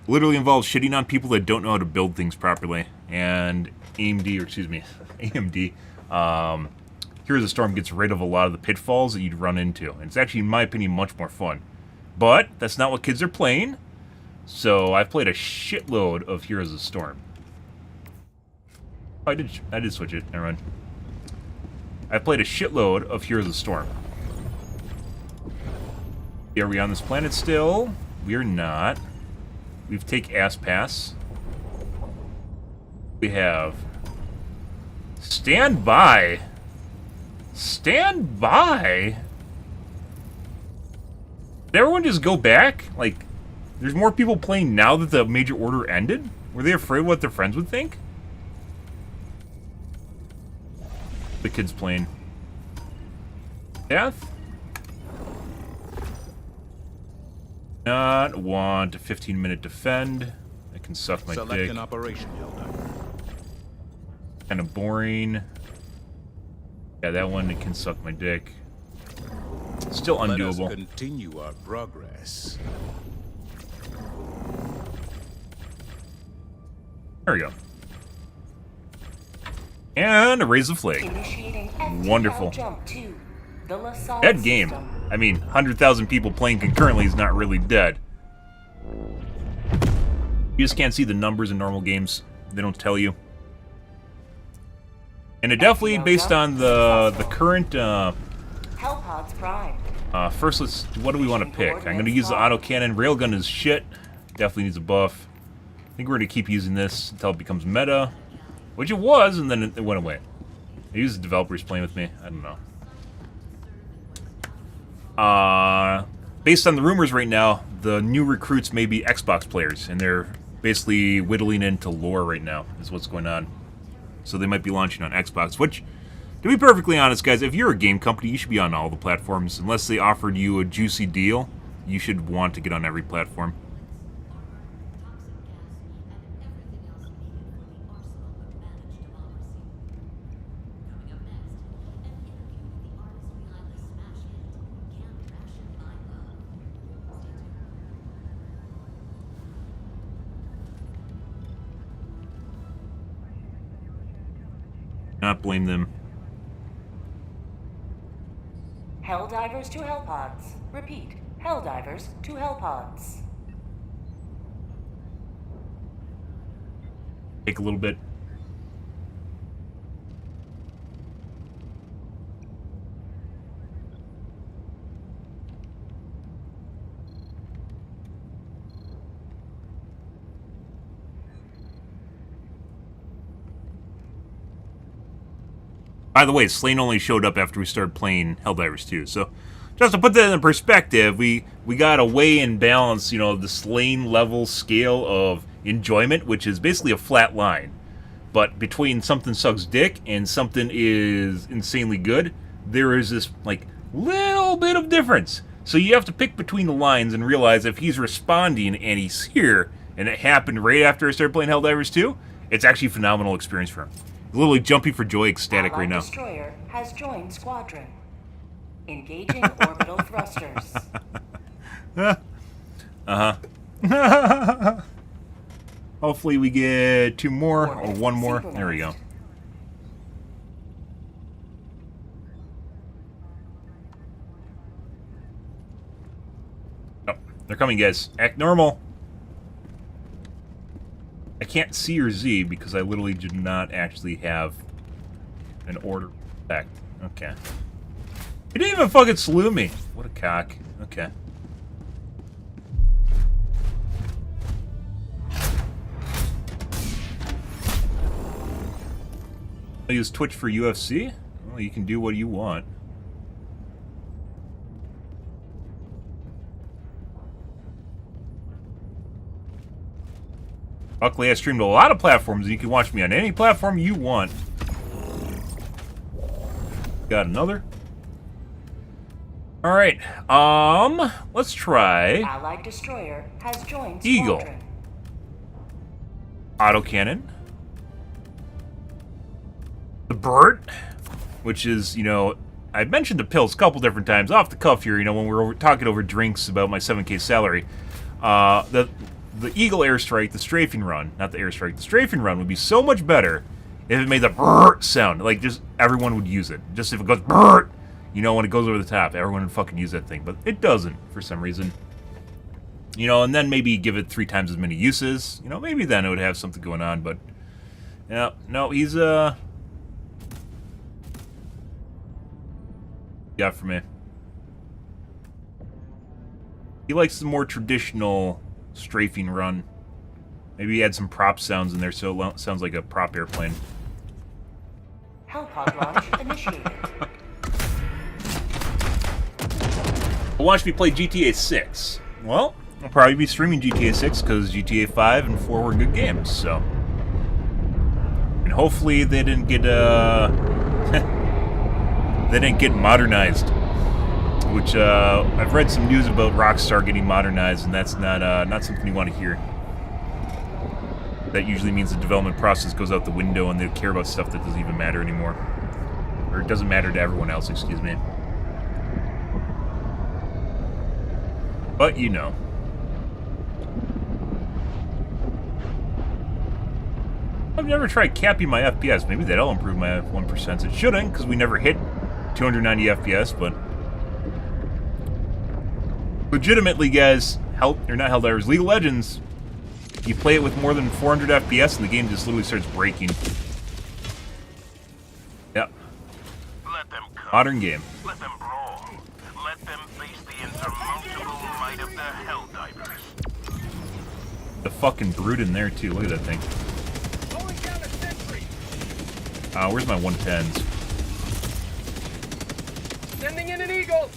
Literally involves shitting on people that don't know how to build things properly. And AMD, or excuse me, AMD, Heroes of Storm gets rid of a lot of the pitfalls that you'd run into. And it's actually, in my opinion, much more fun. But that's not what kids are playing. So I've played a shitload of Heroes of Storm. Oh, I did switch it. Never mind. I've played a shitload of Heroes of Storm. Are we on this planet still? We are not. We've take ass pass. We have stand by. Stand by. Did everyone just go back? Like, there's more people playing now that the major order ended? Were they afraid what their friends would think? The kids playing. Death? Not want a 15-minute defend. I can suck my Select dick. an operation, Helldive. Kind of boring. Yeah, that one, it can suck my dick. Still undoable. Let us continue our progress. There we go. And raise the flag. Wonderful. Dead game. I mean, 100,000 people playing concurrently is not really dead. You just can't see the numbers in normal games. They don't tell you. And it definitely, based on the current... first, what do we want to pick? I'm going to use the autocannon. Railgun is shit. Definitely needs a buff. I think we're going to keep using this until it becomes meta. Which it was, and then it went away. Maybe the developers playing with me. I don't know. Based on the rumors right now, the new recruits may be Xbox players, and they're basically whittling into lore right now, is what's going on. So they might be launching on Xbox, which, to be perfectly honest, guys, if you're a game company, you should be on all the platforms. Unless they offered you a juicy deal, you should want to get on every platform. Not blame them. Helldivers to Hellpods. Repeat. Helldivers to Hellpods. Take a little bit. By the way, Slain only showed up after we started playing Helldivers 2. So, just to put that in perspective, we got to weigh and balance, you know, the Slain level scale of enjoyment, which is basically a flat line. But between something sucks dick and something is insanely good, there is this, like, little bit of difference. So you have to pick between the lines and realize if he's responding and he's here, and it happened right after I started playing Helldivers 2, it's actually a phenomenal experience for him. Literally jumping for joy, ecstatic right now. Destroyer has joined squadron. Engaging orbital thrusters. Hopefully we get 2 more or 1 more. There we go. Oh, they're coming, guys. Act normal. I can't see your Z because I literally did not actually have an order effect. Okay. He didn't even fucking salute me. What a cock. Okay. I use Twitch for UFC? Well, you can do what you want. Luckily, I streamed a lot of platforms, and you can watch me on any platform you want. Got another. All right. Let's try Allied destroyer has joined Eagle. squadron. Autocannon. The Burt, which is, you know, I've mentioned the pills a couple different times off the cuff here, you know, when we were talking over drinks about my 7K salary. The Eagle airstrike, the strafing run, not the airstrike, the strafing run would be so much better if it made the Burt sound. Like, just everyone would use it. Just if it goes Burt, you know, when it goes over the top, everyone would fucking use that thing. But it doesn't, for some reason. You know, and then maybe give it 3 times as many uses. You know, maybe then it would have something going on, but... Yeah, no, he's, got for me. He likes the more traditional strafing run. Maybe add some prop sounds in there so it sounds like a prop airplane. Hellpod launch initiated. Watch me play GTA 6. Well, I'll probably be streaming GTA 6 because GTA 5 and 4 were good games, so. And hopefully they didn't get, they didn't get modernized. Which, I've read some news about Rockstar getting modernized, and that's not something you want to hear. That usually means the development process goes out the window and they care about stuff that doesn't even matter anymore. Or it doesn't matter to everyone else, excuse me. But, you know. I've never tried capping my FPS. Maybe that'll improve my 1%. It shouldn't, because we never hit 290 FPS, but... Legitimately, guys, not Helldivers, League of Legends, you play it with more than 400 FPS and the game just literally starts breaking. Yep. Let them come. Modern game. Let them brawl. Let them face the insurmountable might of the Helldivers. The fucking brute in there, too. Look at that thing. Where's my 110s? Sending in an eagle.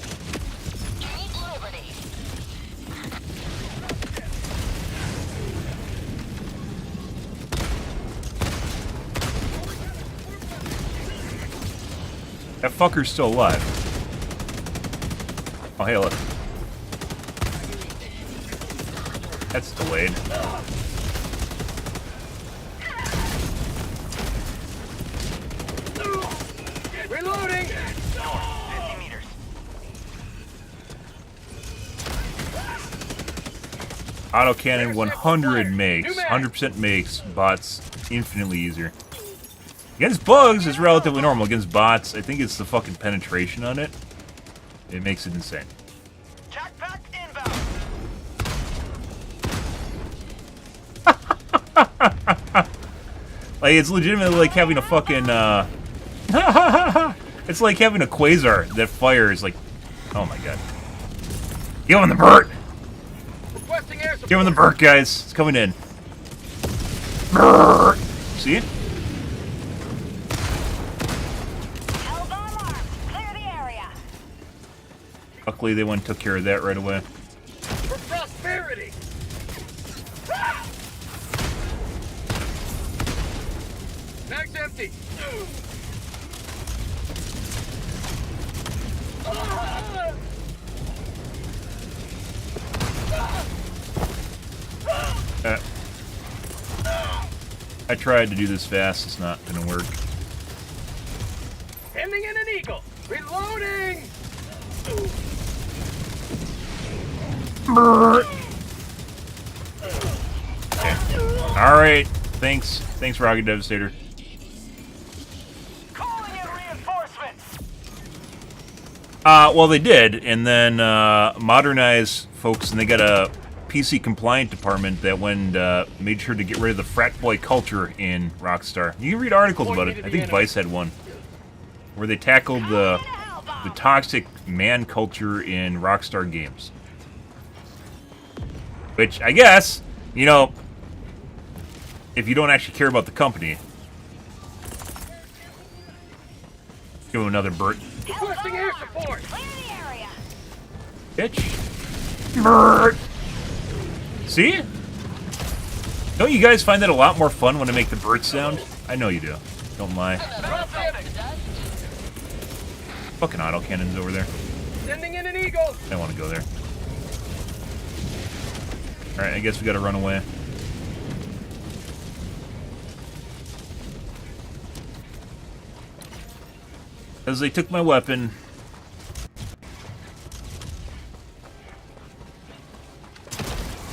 That fucker's still alive. Oh, hey, look. That's delayed. Reloading. 50 meters. Autocannon 100 makes. 100% makes bots infinitely easier. Against bugs, it's relatively normal. Against bots, I think it's the fucking penetration on it. It makes it insane. Jackpack inbound. Like, it's legitimately like having a fucking, it's like having a quasar that fires, like... Oh my god. Give him the Burt! Requesting air support. Give him the Burt, guys. It's coming in. Burt! See it? Luckily, they went and took care of that right away. For prosperity. Mag's empty. I tried to do this fast. It's not gonna work. Sending in an eagle. Reloading. Okay. Alright. Thanks, Rocket Devastator. Calling in reinforcements. Well, they did, and then Modernize folks, and they got a PC compliant department that went made sure to get rid of the frat boy culture in Rockstar. You can read articles about it. I think Vice had one where they tackled the toxic man culture in Rockstar games. Which, I guess, you know, if you don't actually care about the company, give him another Burt. Requesting air support. Bitch. Burt. See? Don't you guys find that a lot more fun when I make the Burt sound? I know you do. Don't lie. Fucking autocannons over there. Sending in an eagle. I don't want to go there. Alright, I guess we gotta run away. Because they took my weapon.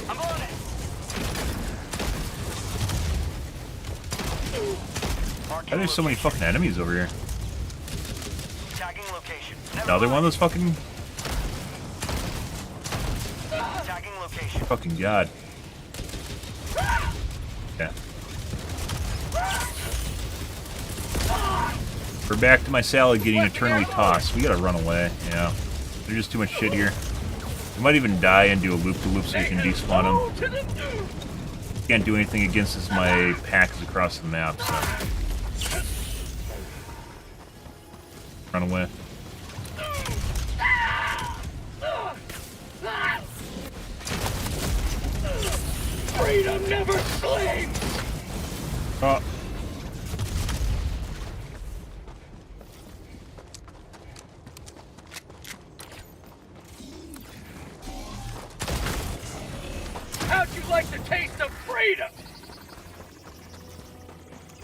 I'm on it. Why there's so many fucking enemies over here? Tagging location. Another one of those fucking... Tagging location. Fucking god. Yeah. We're back to my salad getting eternally tossed. We gotta run away. Yeah. There's just too much shit here. We might even die and do a loop-to-loop so we can despawn them. Can't do anything against as my pack is across the map, so... Run away. Freedom never sleeps. Oh. How'd you like the taste of freedom?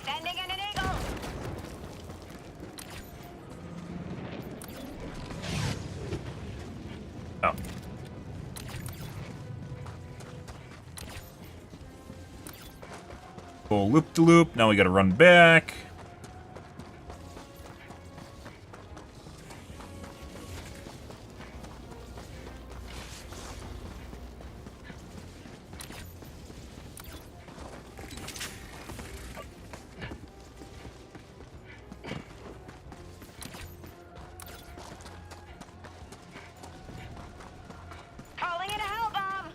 Sending in an eagle. Oh. Full loop-de-loop. Now we gotta run back. Calling in a hell bomb.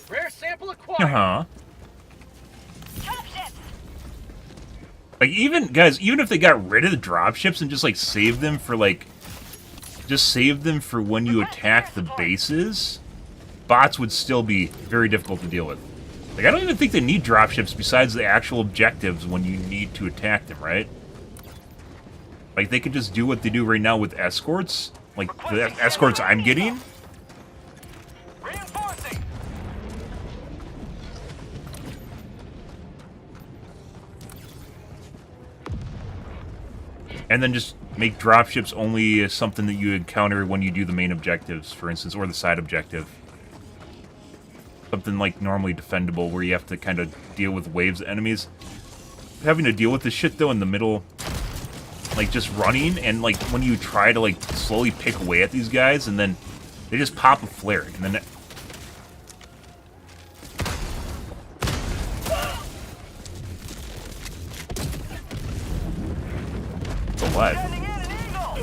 Rare sample acquired. Uh-huh. Dropships. Like, even, guys, even if they got rid of the dropships and just, like, saved them for, like... Just saved them for when you attack the bases, bots would still be very difficult to deal with. Like, I don't even think they need dropships besides the actual objectives when you need to attack them, right? Like, they could just do what they do right now with escorts. Like, the escorts I'm getting. Reinforcing. And then just make dropships only something that you encounter when you do the main objectives, for instance, or the side objective. Something, like, normally defendable, where you have to kind of deal with waves of enemies. Having to deal with this shit, though, in the middle, like, just running, and, like, when you try to, like, slowly pick away at these guys, and then they just pop a flare, and then... Alive. Sending in an eagle.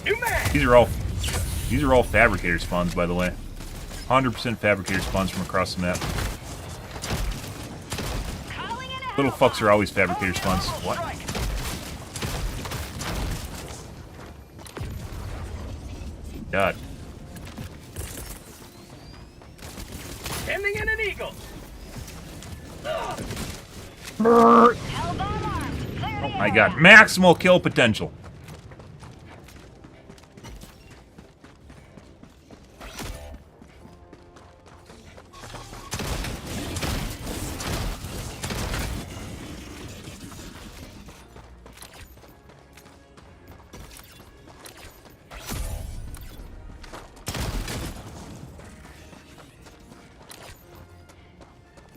New man. These are all fabricator spawns, by the way. 100% fabricator spawns from across the map. Calling in a Little fucks are always fabricator spawns. What? God. Sending in an eagle. hell bomb armed. Clear the My air. God. Maximal kill potential.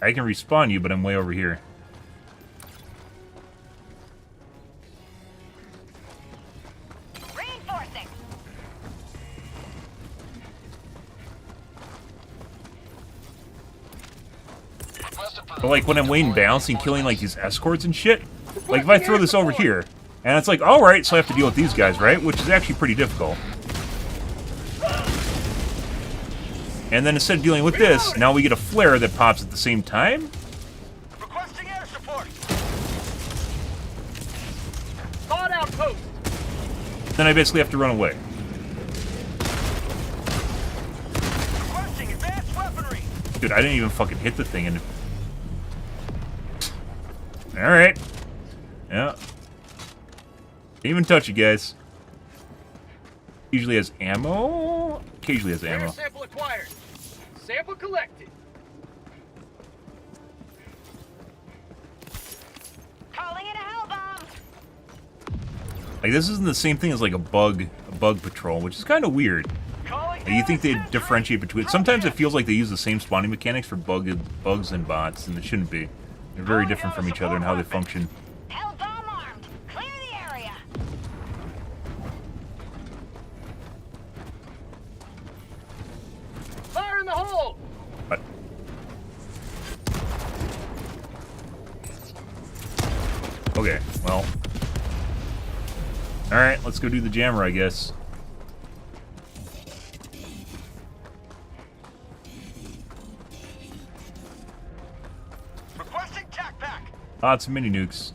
I can respawn you, but I'm way over here. Reinforcing. But like when I'm waiting balancing, killing like these escorts and shit, like if I throw this over here, and it's like, alright, so I have to deal with these guys, right? Which is actually pretty difficult. And then instead of dealing with this, now we get a flare that pops at the same time? Requesting air support. Thawed outpost. Then I basically have to run away. Requesting advanced weaponry. Dude, I didn't even fucking hit the thing and... Alright. Yeah. Didn't even touch it, guys. Usually has ammo? Occasionally has Air ammo. sample acquired. Sample collected. Calling in a hell bomb. Like, this isn't the same thing as, like, a bug patrol, which is kind of weird. Calling Like, you think they differentiate between... Sometimes it feels like they use the same spawning mechanics for bugs and bots, and it shouldn't be. They're very different from each other and how they function. Hell bomb armed. Clear the area. Fire in the hole. But... Okay, well... Alright, let's go do the jammer, I guess. Requesting tac pack. Lots of mini nukes.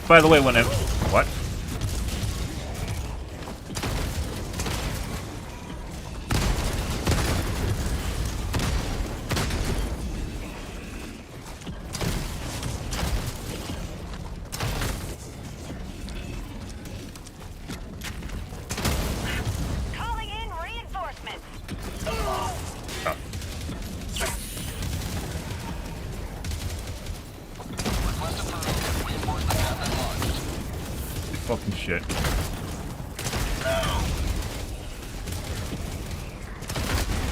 By the way, when I... What? Calling in reinforcements. Fucking shit.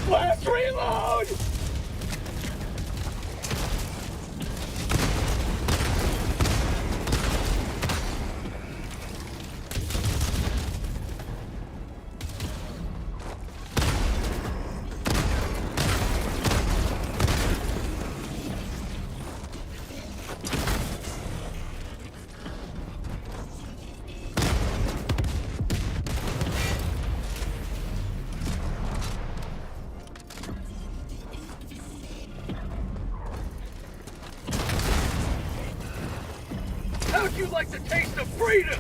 Blast reload. How'd you like the taste of freedom?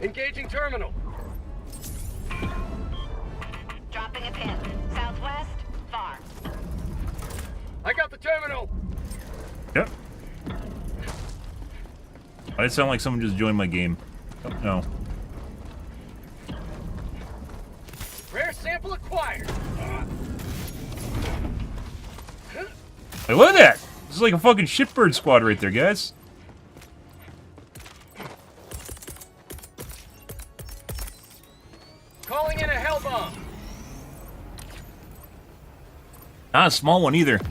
Engaging terminal. Dropping a pin. Southwest. Far. I got the terminal. Yep. Why did it sound like someone just joined my game? Oh, no. Rare sample acquired. Hey, look at that! This is like a fucking shitbird squad right there, guys. Calling in a hell bomb. Not a small one either.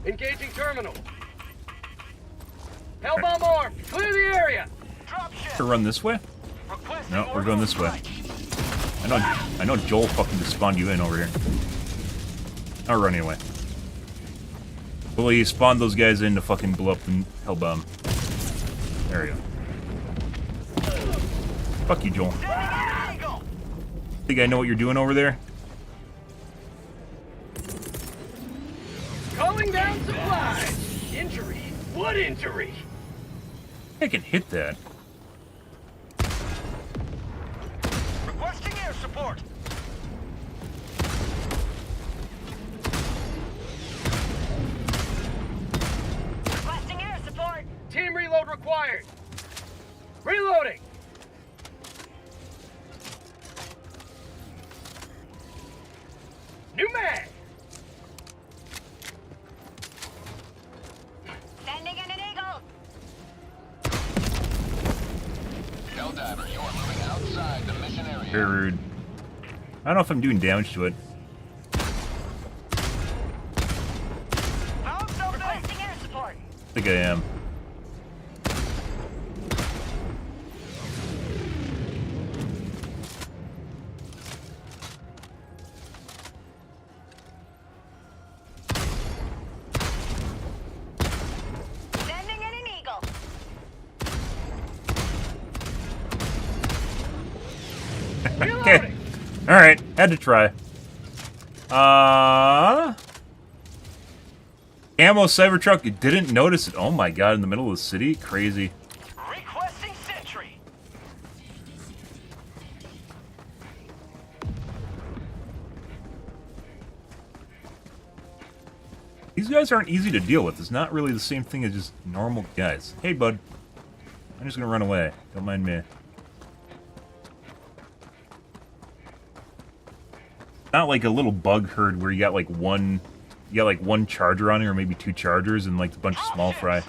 Engaging terminal. Hell bomb armed. Clear the area. Drop ship. To run this way? Requesting No, we're going this way. I know Joel fucking just spawned you in over here. I'll run anyway. Well, he spawned those guys in to fucking blow up the hell bomb. There we go. Fuck you, Joel. Think I know what you're doing over there? Calling down supplies. Injury. What injury? I can hit that. Requesting air support. Requesting air support. Team reload required. Reloading. New mag. Sending in an eagle. Helldiver, you are moving outside the mission area. Very rude. I don't know if I'm doing damage to it. Requesting air support. I think I am. Okay. Alright, had to try. Ammo Cybertruck, you didn't notice it. Oh my god, in the middle of the city? Crazy. Requesting sentry. These guys aren't easy to deal with. It's not really the same thing as just normal guys. Hey, bud. I'm just gonna run away. Don't mind me. Not like a little bug herd where you got like one charger on it, or maybe 2 chargers and like a bunch of small fry.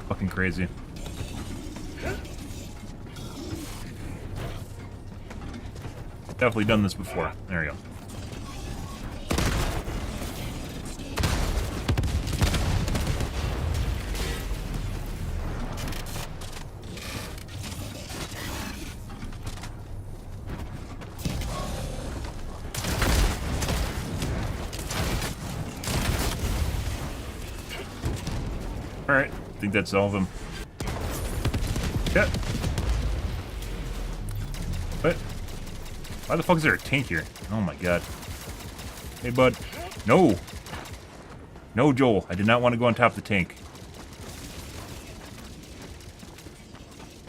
Fucking crazy. Definitely done this before. There we go. Alright, I think that's all of them. Yeah. What? Why the fuck is there a tank here? Oh my god. Hey, bud. No! No, Joel. I did not want to go on top of the tank.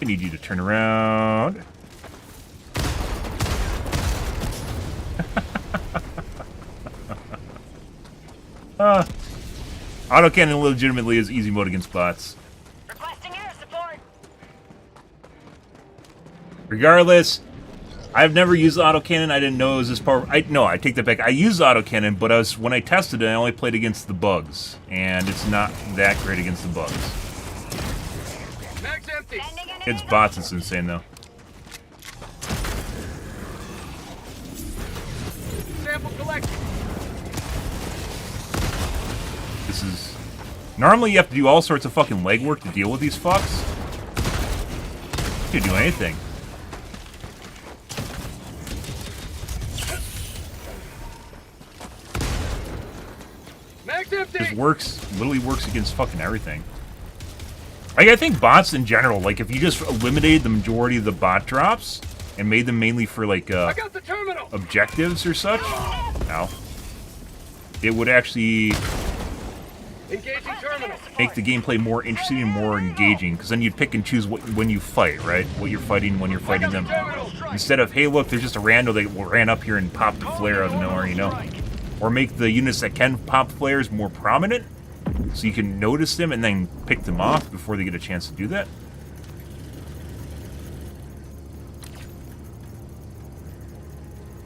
I need you to turn around. Autocannon legitimately is easy mode against bots. Requesting air support. Regardless, I've never used autocannon. I didn't know it was this powerful. No, I take that back. I used autocannon, but when I tested it, I only played against the bugs, and it's not that great against the bugs. Mag's empty. It's bots. It's insane though. Sample collected. This is... Normally you have to do all sorts of fucking legwork to deal with these fucks. You can do anything. Mag's empty. This literally works against fucking everything. Like, I think bots in general, like, if you just eliminated the majority of the bot drops and made them mainly for, like, I got the terminal. objectives or such, ow, it would actually Engaging terminal. make the gameplay more interesting and more engaging, because then you'd pick and choose when you fight, right? What you're fighting when you're fighting them. Instead of, hey, look, there's just a rando that ran up here and popped a flare out of nowhere, you know? Or make the units that can pop flares more prominent, so you can notice them and then pick them off before they get a chance to do that.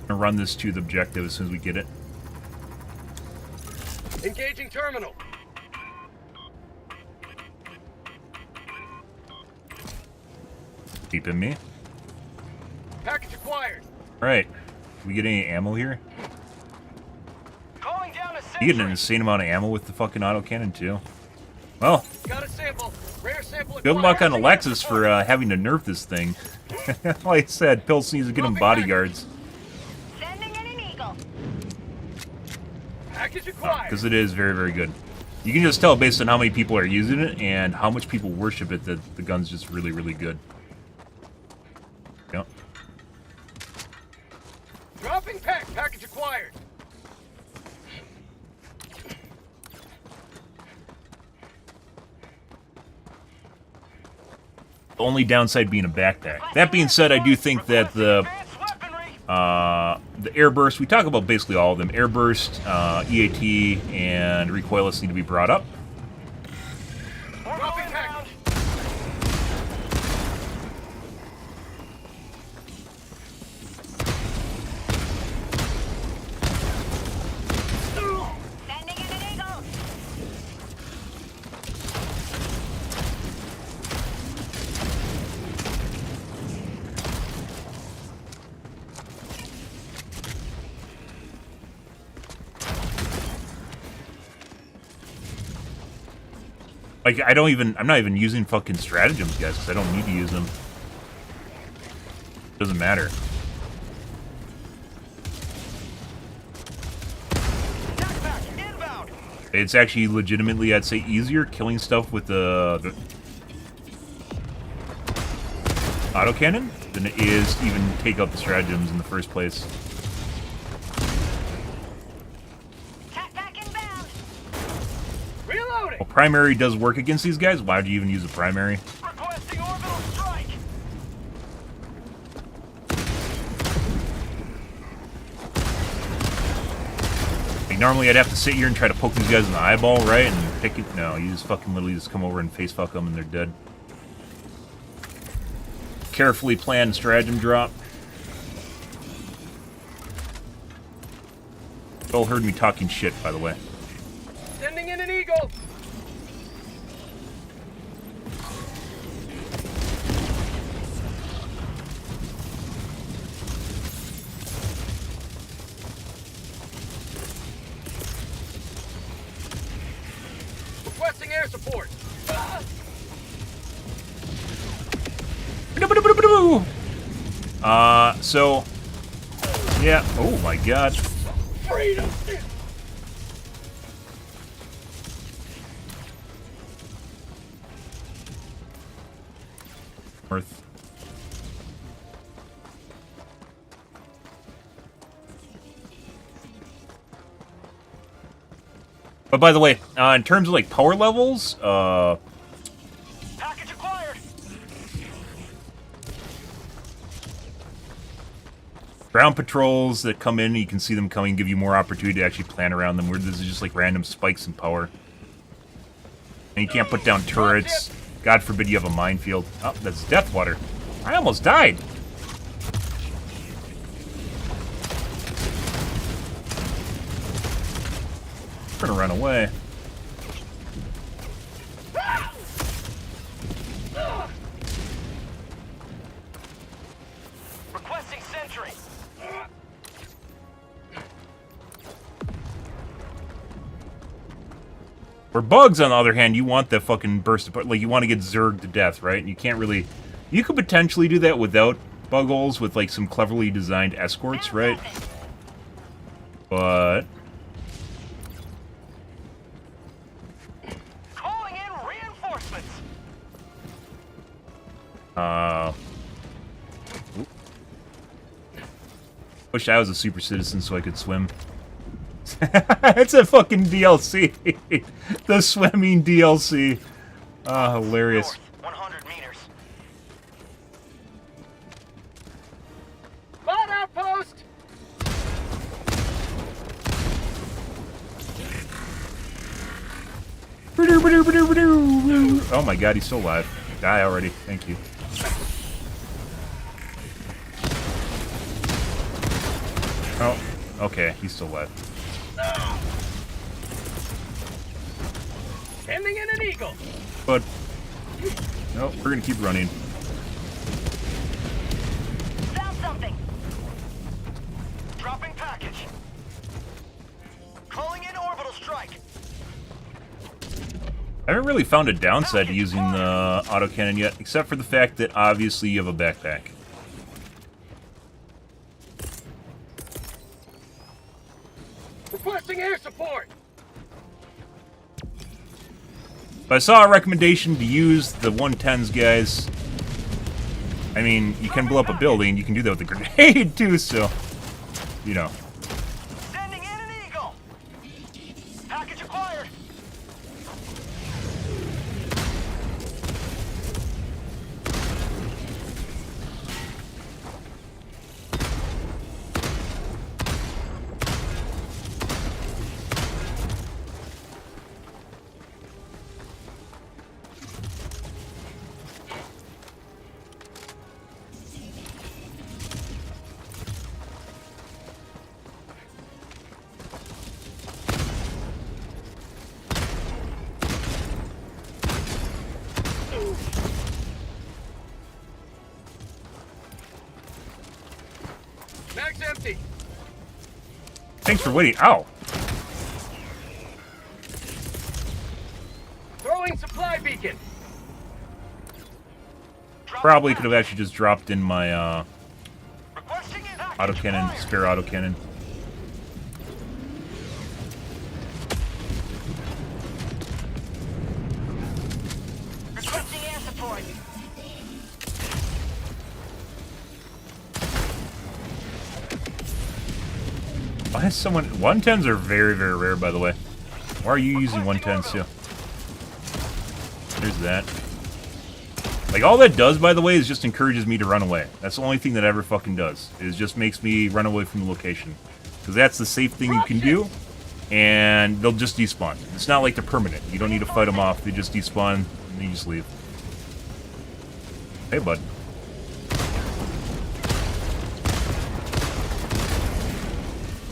I'm gonna run this to the objective as soon as we get it. Engaging terminal. Keeping me. Package acquired. Alright. Do we get any ammo here? Calling down a You get an sentry. insane amount of ammo with the fucking autocannon, too. Well, Got a sample. Rare sample good acquired. luck on Alexis for having to nerf this thing. Like I said, Pills needs to get him bodyguards. Sending in an eagle. Package acquired. Because it is very, very good. You can just tell based on how many people are using it and how much people worship it that the gun's just really, really good. Yep. Dropping pack. Package acquired. The only downside being a backpack. That being said, I do think that the airburst, we talk about basically all of them, airburst, EAT, and recoilless need to be brought up. Dropping package. Sending in an eagle. Like, I'm not even using fucking stratagems, guys, because I don't need to use them. Doesn't matter. It's actually legitimately, I'd say, easier killing stuff with the autocannon than it is even take out the stratagems in the first place. Reloading. Well, primary does work against these guys. Why do you even use a primary? Requesting orbital strike. Like, normally I'd have to sit here and try to poke these guys in the eyeball, right? And pick it. No, you just fucking literally just come over and face fuck them and they're dead. Carefully planned stratagem drop. Y'all heard me talking shit, by the way. Sending in an eagle. Requesting air support. So, yeah. Oh my god. Freedom. North. But by the way, in terms of like power levels, Package acquired. ground patrols that come in, you can see them coming, give you more opportunity to actually plan around them, where this is just like random spikes in power. And you can't put down turrets. God forbid you have a minefield. Oh, that's death water. I almost died. I'm gonna run away. Requesting sentry. For bugs, on the other hand, you want the fucking burst apart. Like, you want to get zerged to death, right? And you can't really... You could potentially do that without bug holes with, like, some cleverly designed escorts, right? But... Calling in reinforcements. Oop. Wish I was a super citizen so I could swim. It's a fucking DLC. The swimming DLC. Ah, hilarious. North, 100 meters. Spot outpost. Oh my god, he's still alive. Die already. Thank you. Oh, okay, he's still alive. Sending in an eagle. But no, we're gonna keep running. Found something. Dropping package. Calling in orbital strike. I haven't really found a downside to using the autocannon yet, except for the fact that obviously you have a backpack. Requesting air support. But I saw a recommendation to use the 110s, guys. I mean, you can blow up a building, you can do that with a grenade too, so, you know. Sending in an eagle. Package acquired. Mag's empty. Thanks for waiting. Ow! Throwing supply my beacon. Probably could have actually just dropped in my Requesting it. autocannon, spare autocannon. Requesting air support. Why is someone... 110s are very, very rare, by the way. Why are you using 110s, too? There's that. Like, all that does, by the way, is just encourages me to run away. That's the only thing that ever fucking does. It just makes me run away from the location. Because that's the safe thing you can do, and they'll just despawn. It's not like they're permanent. You don't need to fight them off. They just despawn, and you just leave. Hey, bud.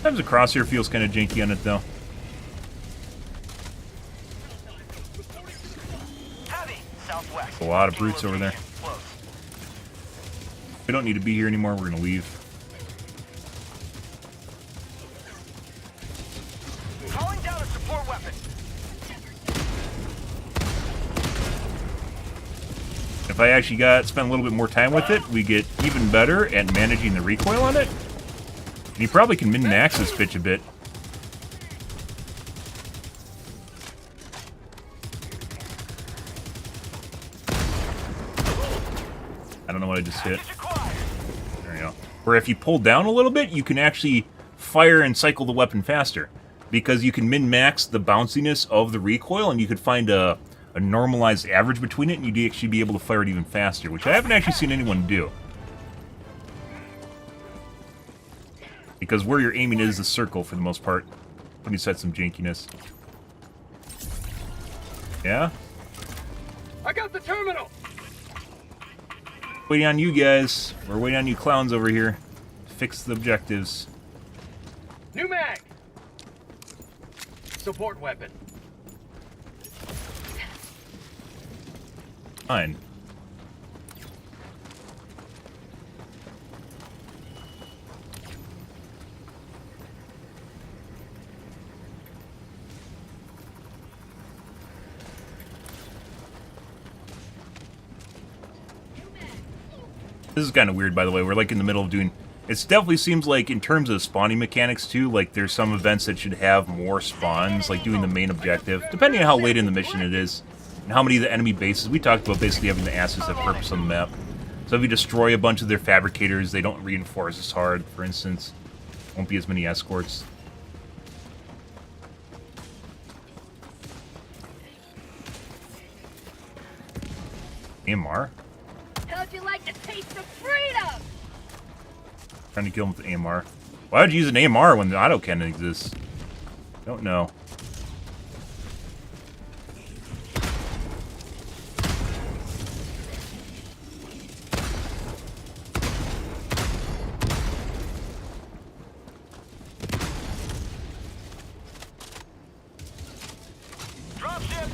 Sometimes the crosshair feels kind of janky on it, though. Heavy. Southwest. A lot of brutes over there. Close. We don't need to be here anymore. We're gonna leave. Calling down a support weapon. If I actually spent a little bit more time with it, we get even better at managing the recoil on it. And you probably can min-max this bitch a bit. I don't know what I just hit. There we go. Where if you pull down a little bit, you can actually fire and cycle the weapon faster. Because you can min-max the bounciness of the recoil, and you could find a normalized average between it, and you'd actually be able to fire it even faster, which I haven't actually seen anyone do. Because where you're aiming is the circle for the most part. When you set some jankiness. Yeah? I got the terminal. Waiting on you guys. We're waiting on you clowns over here. Fix the objectives. New mag. Support weapon. Fine. This is kind of weird, by the way. We're like in the middle of doing... It definitely seems like, in terms of spawning mechanics, too, like there's some events that should have more spawns, like doing the main objective, depending on how late in the mission it is, and how many of the enemy bases. We talked about basically having the asses have purpose on the map. So if you destroy a bunch of their fabricators, they don't reinforce as hard, for instance. Won't be as many escorts. AMR? How'd you like the taste of freedom? Trying to kill him with the AMR. Why would you use an AMR when the autocannon exists? Don't know. Dropship.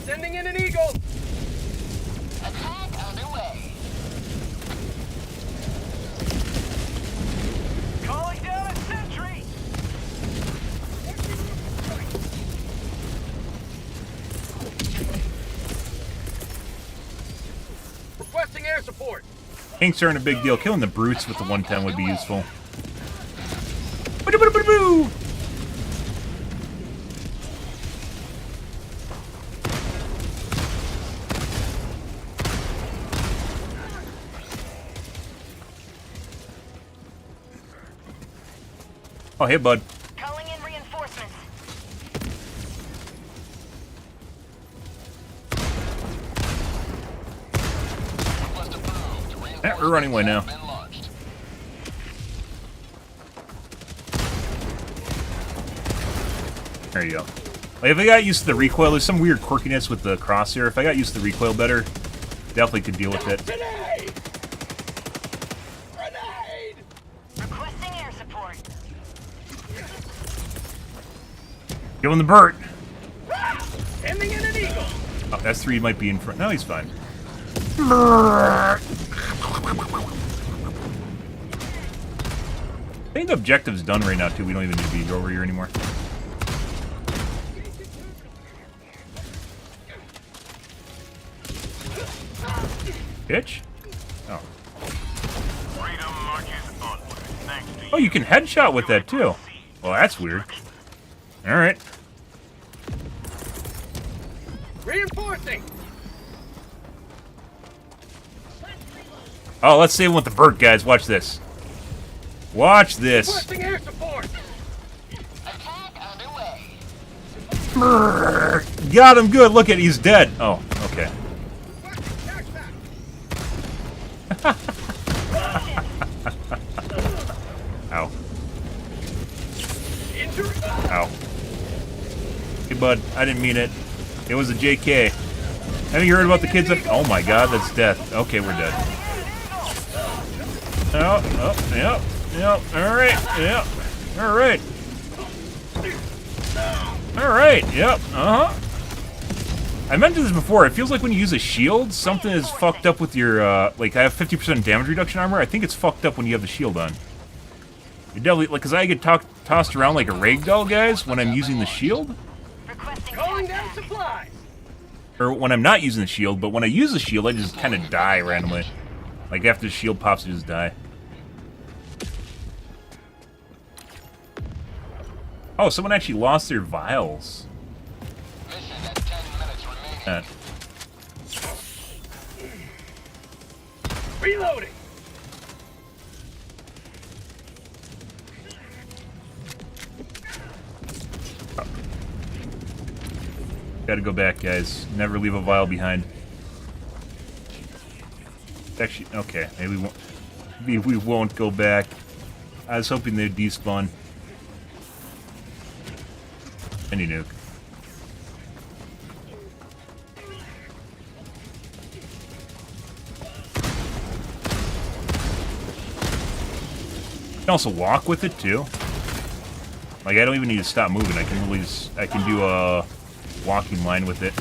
Sending in an eagle. Attack underway. Calling down a sentry. Requesting air support. Tanks aren't a big deal. Killing the brutes with the 110 would be useful. Oh, hey, bud. Calling in reinforcements. Yeah, we're running away now. There you go. Like, if I got used to the recoil, there's some weird quirkiness with the crosshair. If I got used to the recoil better, definitely could deal with it. Grenade! Grenade! Requesting air support. Give him the Burt. Sending in an eagle. Oh, S3 might be in front. No, he's fine. I think the objective's done right now, too. We don't even need to be over here anymore. Bitch? Oh. Freedom marches onward. Thanks to Oh, you can headshot with that, too. Well, that's weird. Alright. Reinforcing. Oh, let's save him with the Burt, guys. Watch this. Watch this. Requesting air support. Got him good. Look at he's dead. Oh, okay. Ow. Ow. Hey, bud. I didn't mean it. It was a JK. Haven't you heard about the kids that... Oh, my God. That's death. Okay, we're dead. Oh, yep. Yep. All right. Yep. All right. All right. Yep. Uh-huh. I mentioned this before. It feels like when you use a shield, something is fucked up with your, like, I have 50% damage reduction armor. I think it's fucked up when you have the shield on. You're definitely, like, because I get tossed around like a ragdoll, guys, when I'm using the shield. Calling down supplies. Or when I'm not using the shield, but when I use the shield, I just kind of die randomly. Like, after the shield pops, I just die. Oh, someone actually lost their vials. Reloading. Gotta go back, guys. Never leave a vial behind. Actually, okay. Maybe we won't go back. I was hoping they'd despawn. Any nuke. You can also walk with it too. Like I don't even need to stop moving. I can really just, I can do a walking line with it.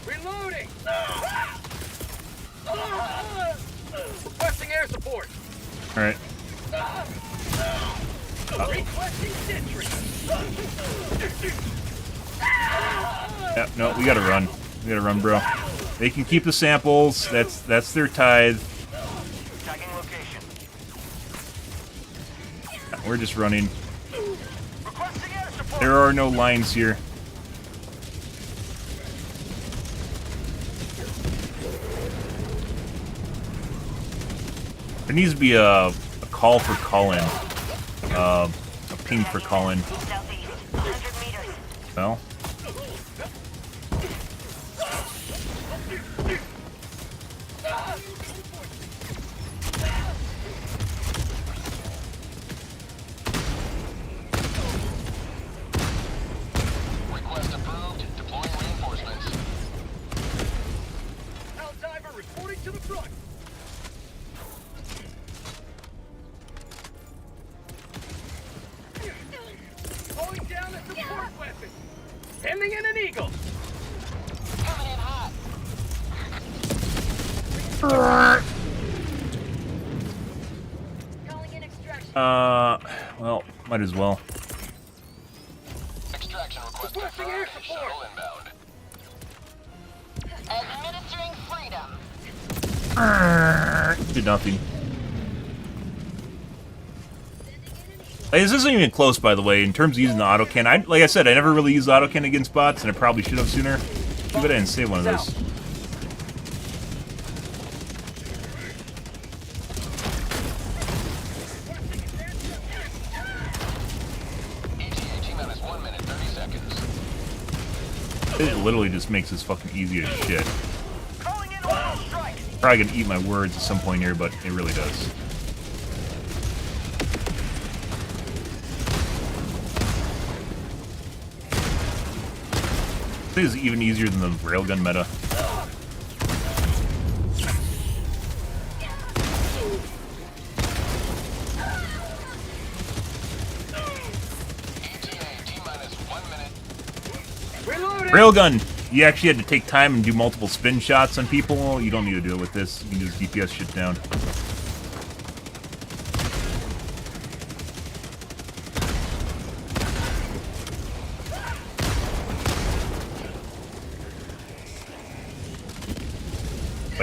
Reloading. Requesting air support. All right. Requesting sentry. Yep, no, we gotta run. We gotta run, bro. They can keep the samples. That's their tithe. tagging location. We're just running. Requesting air support. There are no lines here. There needs to be a call for call-in. A ping for call-in. Southeast, 100 meters. Well. Request approved. Deploying reinforcements. Helldiver reporting to the front. Going down a support weapon. Sending in an eagle. Coming in hot. Calling in extraction. Well, might as well. Extraction request. Requesting air support. Inbound. Administering freedom. Did nothing. Like, this isn't even close, by the way, in terms of using the autocannon. Like I said, I never really used the autocannon against bots, and I probably should have sooner. Too bad I didn't save one of those. ETA T-minus 1 minute, 30 seconds. It literally just makes this fucking easy as shit. Calling in oil strike. Probably gonna eat my words at some point here, but it really does. This is even easier than the railgun meta. ETA T-minus 1 minute. Reloading. Railgun! You actually had to take time and do multiple spin shots on people. You don't need to do it with this. You can just DPS shit down.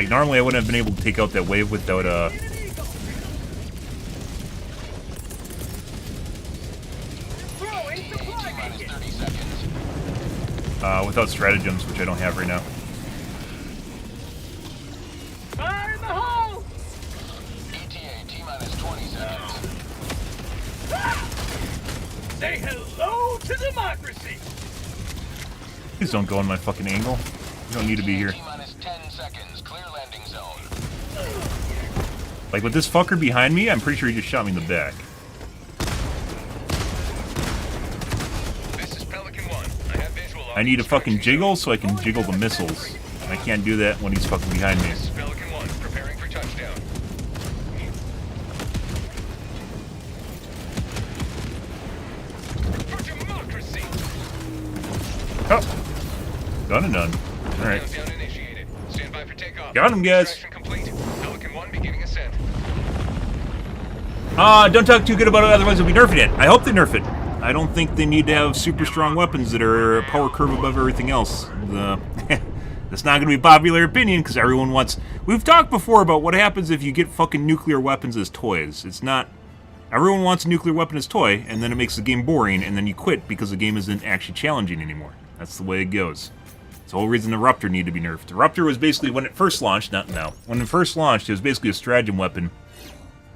Like, normally I wouldn't have been able to take out that wave without, Throwing supply beacon. without stratagems, which I don't have right now. Fire in the hole! ETA T-minus 20 seconds. Say hello to democracy! Please don't go in my fucking angle. You don't need to be here. T-minus 10 seconds. Clear landing zone. Like, with this fucker behind me, I'm pretty sure he just shot me in the back. This is Pelican 1. I have visual on I need to fucking jiggle so I can jiggle the missiles. I can't do that when he's fucking behind me. This is Pelican 1. Preparing for touchdown. For democracy! Oh. Done and done. Alright. Countdown initiated. Stand by for takeoff. Got him, guys. Extraction complete. Pelican 1 beginning ascent. Don't talk too good about it, otherwise it'll be nerfed it. I hope they nerf it. I don't think they need to have super strong weapons that are a power curve above everything else. That's not going to be popular opinion, because everyone wants... We've talked before about what happens if you get fucking nuclear weapons as toys. It's not... Everyone wants a nuclear weapon as toy, and then it makes the game boring, and then you quit because the game isn't actually challenging anymore. That's the way it goes. It's the whole reason the Ruptor needed to be nerfed. The Ruptor was basically, when it first launched, not now, when it first launched, it was basically a stratagem weapon,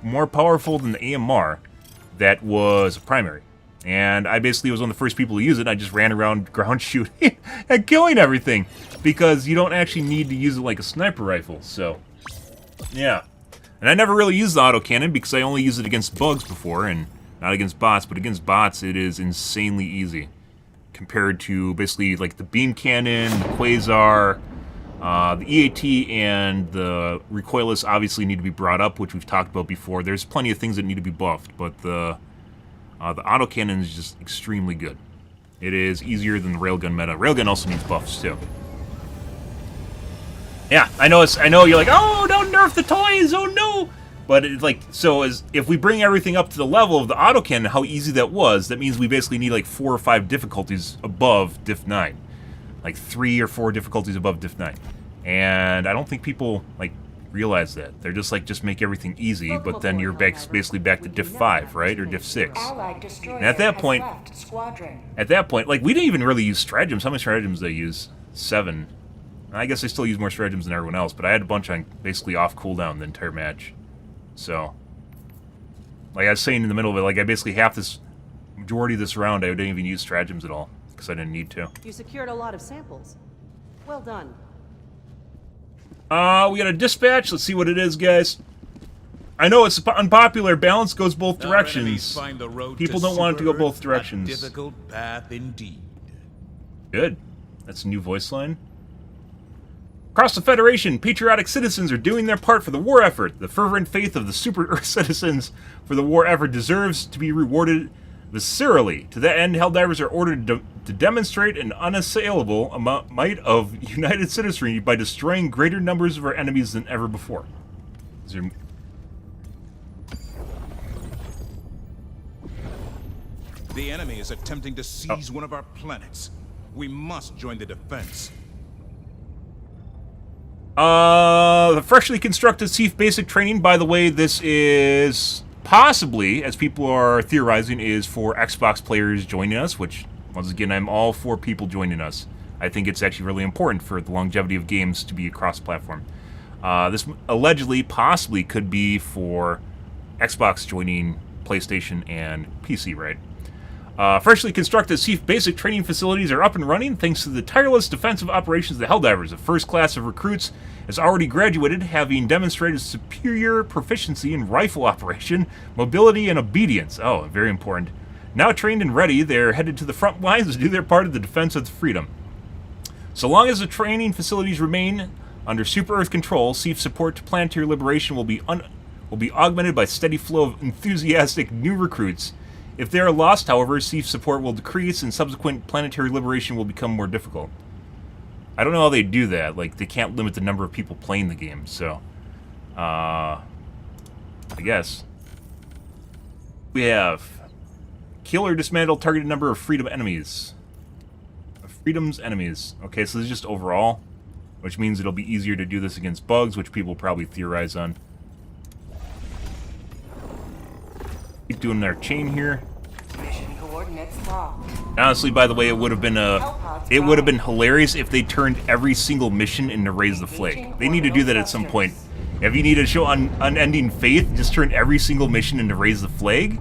more powerful than the AMR, that was a primary. And I basically was one of the first people to use it. I just ran around ground shooting and killing everything, because you don't actually need to use it like a sniper rifle, so, yeah. And I never really used the autocannon because I only used it against bugs before, and not against bots, but against bots it is insanely easy. Compared to basically like the beam cannon, the quasar, the EAT, and the recoilless obviously need to be brought up, which we've talked about before. There's plenty of things that need to be buffed, but the autocannon is just extremely good. It is easier than the railgun meta. Railgun also needs buffs too. Yeah, I know you're like, oh, don't nerf the toys, oh no! But it's like, so if we bring everything up to the level of the autocannon, how easy that was, that means we basically need like 4 or 5 difficulties above Diff 9. Like 3 or 4 difficulties above Diff 9. And I don't think people, like, realize that. They're just like, just make everything easy, but then you're basically back to Diff 5, right? Or Diff 6. And at that point, like, we didn't even really use stratagems. How many stratagems did I use? 7. I guess I still use more stratagems than everyone else, but I had a bunch on basically off cooldown the entire match. So, like I was saying in the middle of it, like I basically majority of this round I didn't even use stratagems at all, because I didn't need to. You secured a lot of samples. Well done. We got a dispatch. Let's see what it is, guys. I know it's unpopular. Balance goes both directions. People don't want it to go both directions. Difficult path indeed. Good. That's a new voice line. Across the Federation, patriotic citizens are doing their part for the war effort. The fervent faith of the Super Earth citizens for the war effort deserves to be rewarded viscerally. To that end, Helldivers are ordered to demonstrate an unassailable might of united citizenry by destroying greater numbers of our enemies than ever before. The enemy is attempting to seize one of our planets. We must join the defense. The freshly constructed Thief basic training, by the way, this is possibly, as people are theorizing, is for Xbox players joining us, which, once again, I'm all for people joining us. I think it's actually really important for the longevity of games to be cross-platform. This allegedly, possibly, could be for Xbox joining PlayStation and PC, right? Freshly constructed Thief basic training facilities are up and running thanks to the tireless defensive operations of the Helldivers. The first class of recruits has already graduated, having demonstrated superior proficiency in rifle operation, mobility, and obedience. Oh, very important. Now trained and ready, they're headed to the front lines to do their part of the defense of freedom. So long as the training facilities remain under Super Earth control, Thief support to planetary liberation will be augmented by steady flow of enthusiastic new recruits. If they are lost, however, Thief support will decrease and subsequent planetary liberation will become more difficult. I don't know how they do that. Like, they can't limit the number of people playing the game, so... I guess. We have... Kill or dismantle targeted number of freedom enemies. Freedom's enemies. Okay, so this is just overall. which means it'll be easier to do this against bugs, which people probably theorize on. Keep doing our chain here. Mission coordinates locked. Honestly, by the way, it would have been hilarious if they turned every single mission into Raise the Flag. They need to do that at some point. If you need to show unending faith, just turn every single mission into Raise the Flag.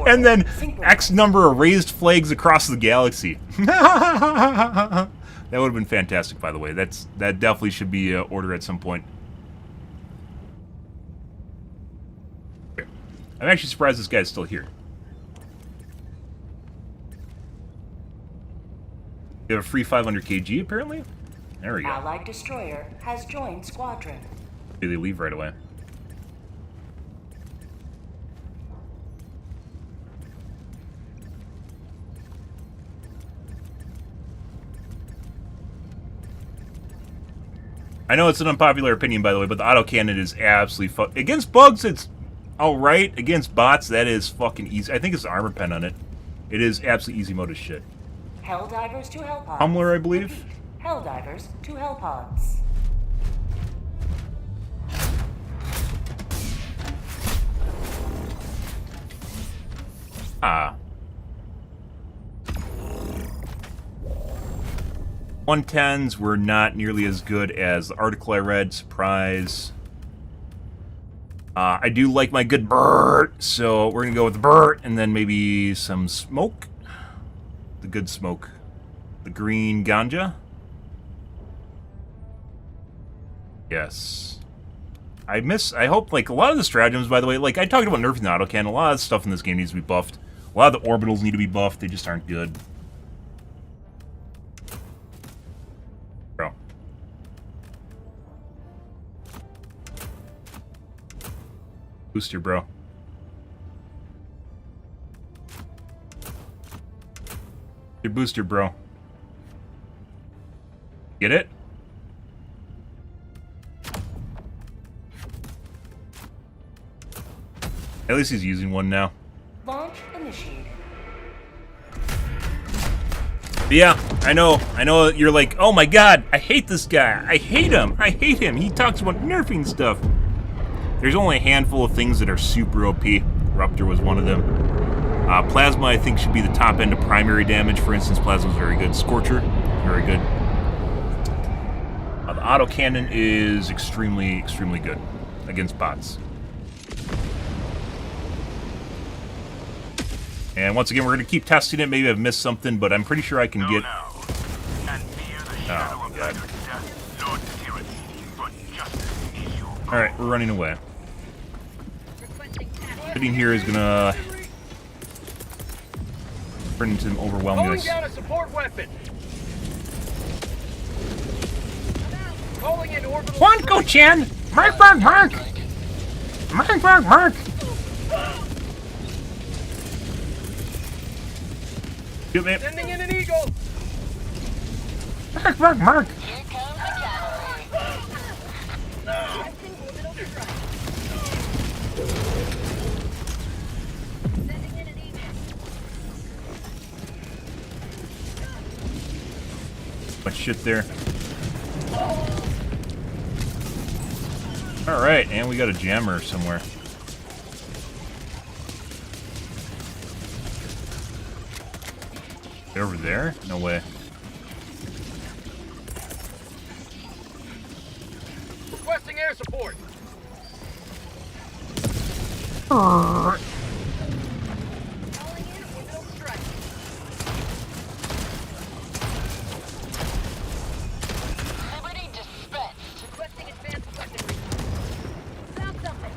And then X number of raised flags across the galaxy. That would have been fantastic, by the way. That definitely should be ordered at some point. Okay. I'm actually surprised this guy's still here. You have a free 500 kg, apparently? There we go. Allied destroyer has joined squadron. Do they leave right away? I know it's an unpopular opinion, by the way, but the autocannon is absolutely against bugs, it's alright. Against bots, that is fucking easy. I think it's the armor pen on it. It is absolutely easy mode as shit. Helldivers to Hellpods. Hummler, I believe. Helldivers to Hellpods. Ah. 110s were not nearly as good as the article I read. Surprise. I do like my good Burt, so we're gonna go with the Burt and then maybe some smoke. The good smoke. The green ganja. Yes. I hope, like, a lot of the stratagems, by the way, like, I talked about nerfing the autocannon. A lot of stuff in this game needs to be buffed. A lot of the orbitals need to be buffed. They just aren't good. Bro. Booster, bro. Your booster, bro. Get it? At least he's using one now. Launch initiated. But yeah, I know you're like, oh my god, I hate this guy. I hate him. He talks about nerfing stuff. There's only a handful of things that are super OP. Ruptor was one of them. Plasma, I think, should be the top end of primary damage. For instance, Plasma's very good. Scorcher, very good. The autocannon is extremely, extremely good against bots. And once again, we're going to keep testing it. Maybe I've missed something, but I'm pretty sure I can get... Oh, my God. Alright, we're running away. Sitting here is going to turn into overwhelmingness. Calling down a support weapon. Calling in orbital. One go, Chen! Mark! Mark! Shoot me. Sending in an eagle. Mark! Here comes the cavalry. Sending in an eagle. Much shit there. Alright, and we got a jammer somewhere. Over there? No way. Requesting air support. Calling in orbital strike. Liberty dispatched. Requesting advanced weaponry. Found something.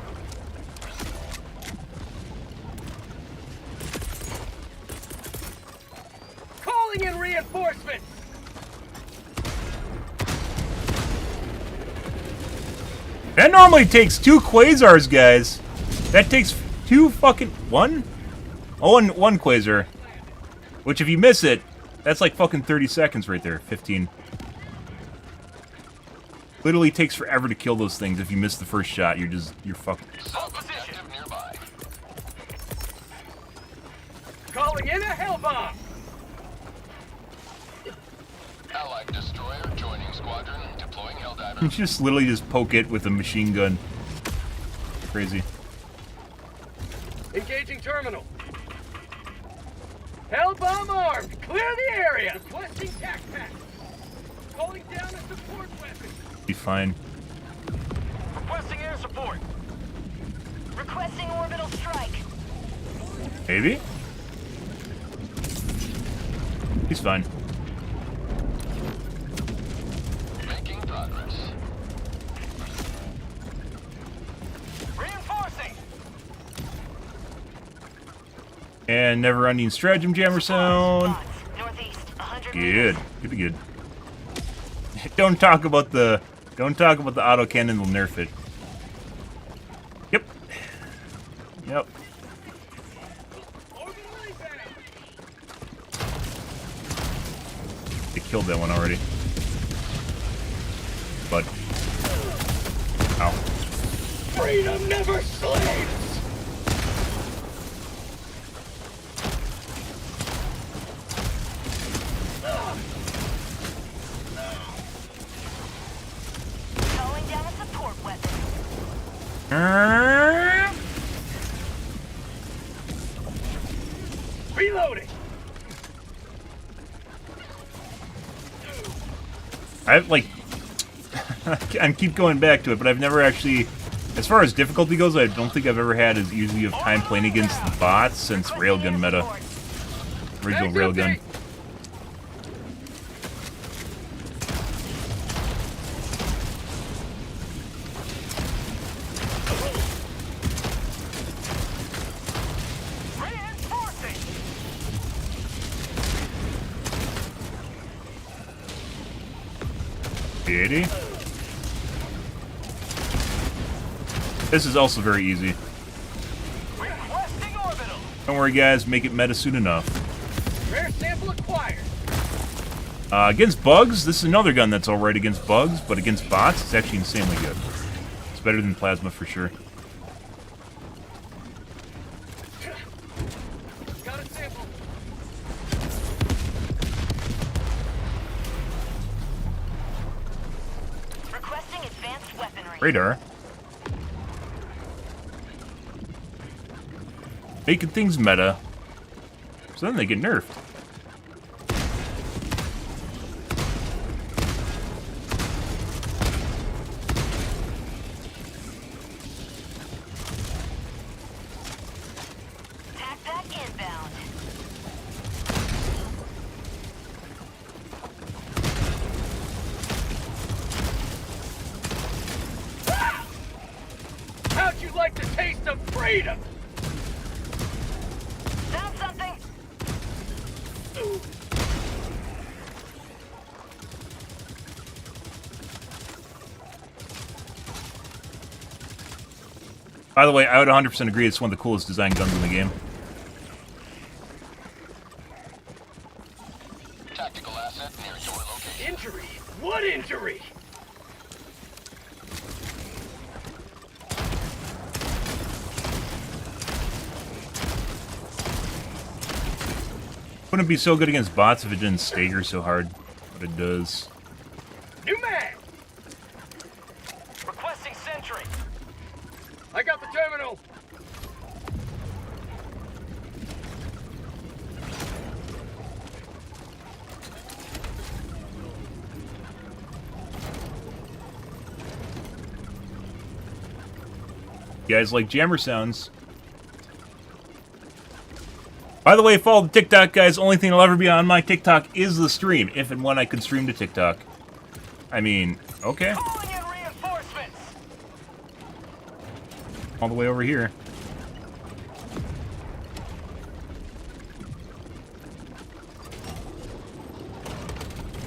Calling in reinforcements. That normally takes 2 quasars, guys. That takes 2 fucking... One? Oh, and 1 quasar. Which, if you miss it, that's like fucking 30 seconds right there. 15. Literally takes forever to kill those things. If you miss the first shot, you're fucking... Position nearby. Calling in a hell bomb. Allied destroyer joining Squadron deploying Helldiver. You just literally just poke it with a machine gun. Crazy. Engaging terminal. Hell bomb armed. Clear the area. Requesting tac pack. Calling down a support weapon. Be fine. Requesting air support. Requesting orbital strike. Maybe? He's fine. Making progress. Reinforcing. And never-ending stratagem jammer sound. Northeast, 100 Good. Good. Don't talk about the autocannon. They'll nerf it. Yep. They killed that one already. But ow. Freedom never sleeps. Calling down a support weapon. Reloading. I've like I keep going back to it, but I've never actually, as far as difficulty goes, I don't think I've ever had as easy of time playing against the bots since Railgun meta. Original Railgun. Reinforcing. Beauty. This is also very easy. Requesting orbital. Don't worry, guys. Make it meta soon enough. Rare sample acquired. Against bugs, this is another gun that's alright against bugs, but against bots, it's actually insanely good. It's better than plasma for sure. Got a sample. Requesting advanced weaponry. Radar. Making things meta. So then they get nerfed. Tac pack inbound. How'd you like the taste of freedom? Found something. By the way, I would 100% agree it's one of the coolest design guns in the game. Tactical asset near your location. Injury? What injury? Wouldn't it be so good against bots if it didn't stagger so hard, but it does. New mag. Requesting sentry. I got the terminal. You guys like jammer sounds? By the way, follow the TikTok, guys. Only thing that'll ever be on my TikTok is the stream, if and when I could stream to TikTok. I mean, okay. Calling in reinforcements. All the way over here.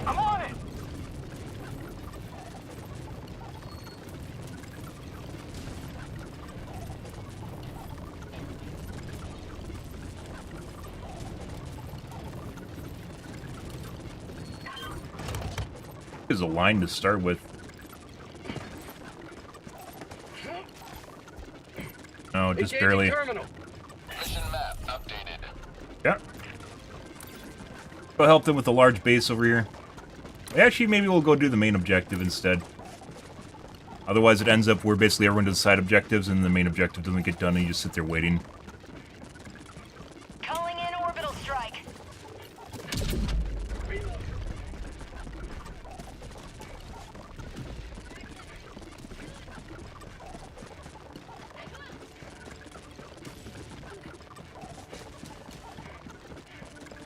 I'm on it. There's a line to start with. No, just Engaging barely. terminal. Mission map updated. Yeah. Go help them with the large base over here. Actually, maybe we'll go do the main objective instead. Otherwise, it ends up where basically everyone does side objectives and the main objective doesn't get done and you just sit there waiting. Calling in orbital strike.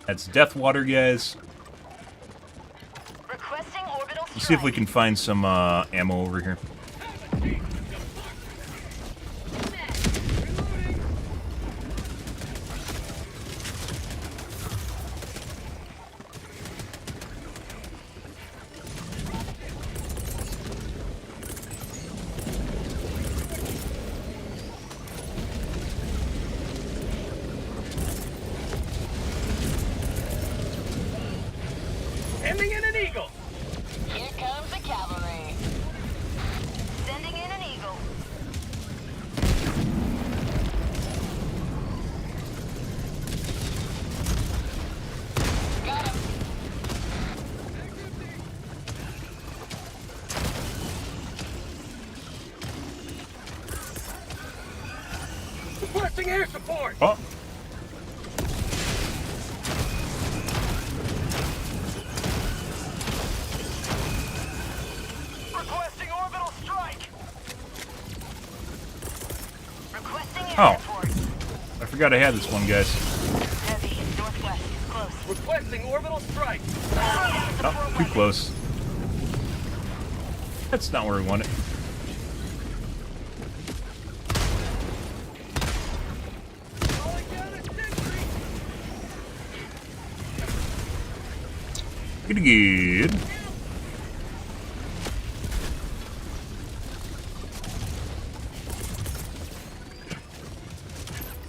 That's Death Water, guys. Requesting orbital strike. Let's see if we can find some ammo over here. Sending in an eagle. Here comes the cavalry. Sending in an eagle. Got him. Requesting air support. Oh, Requesting orbital strike. Requesting air Oh. support. I forgot I had this one, guys. Heavy, northwest, close. Requesting orbital strike. Oh, too close. That's not where we want it. Calling down a sentry. Good.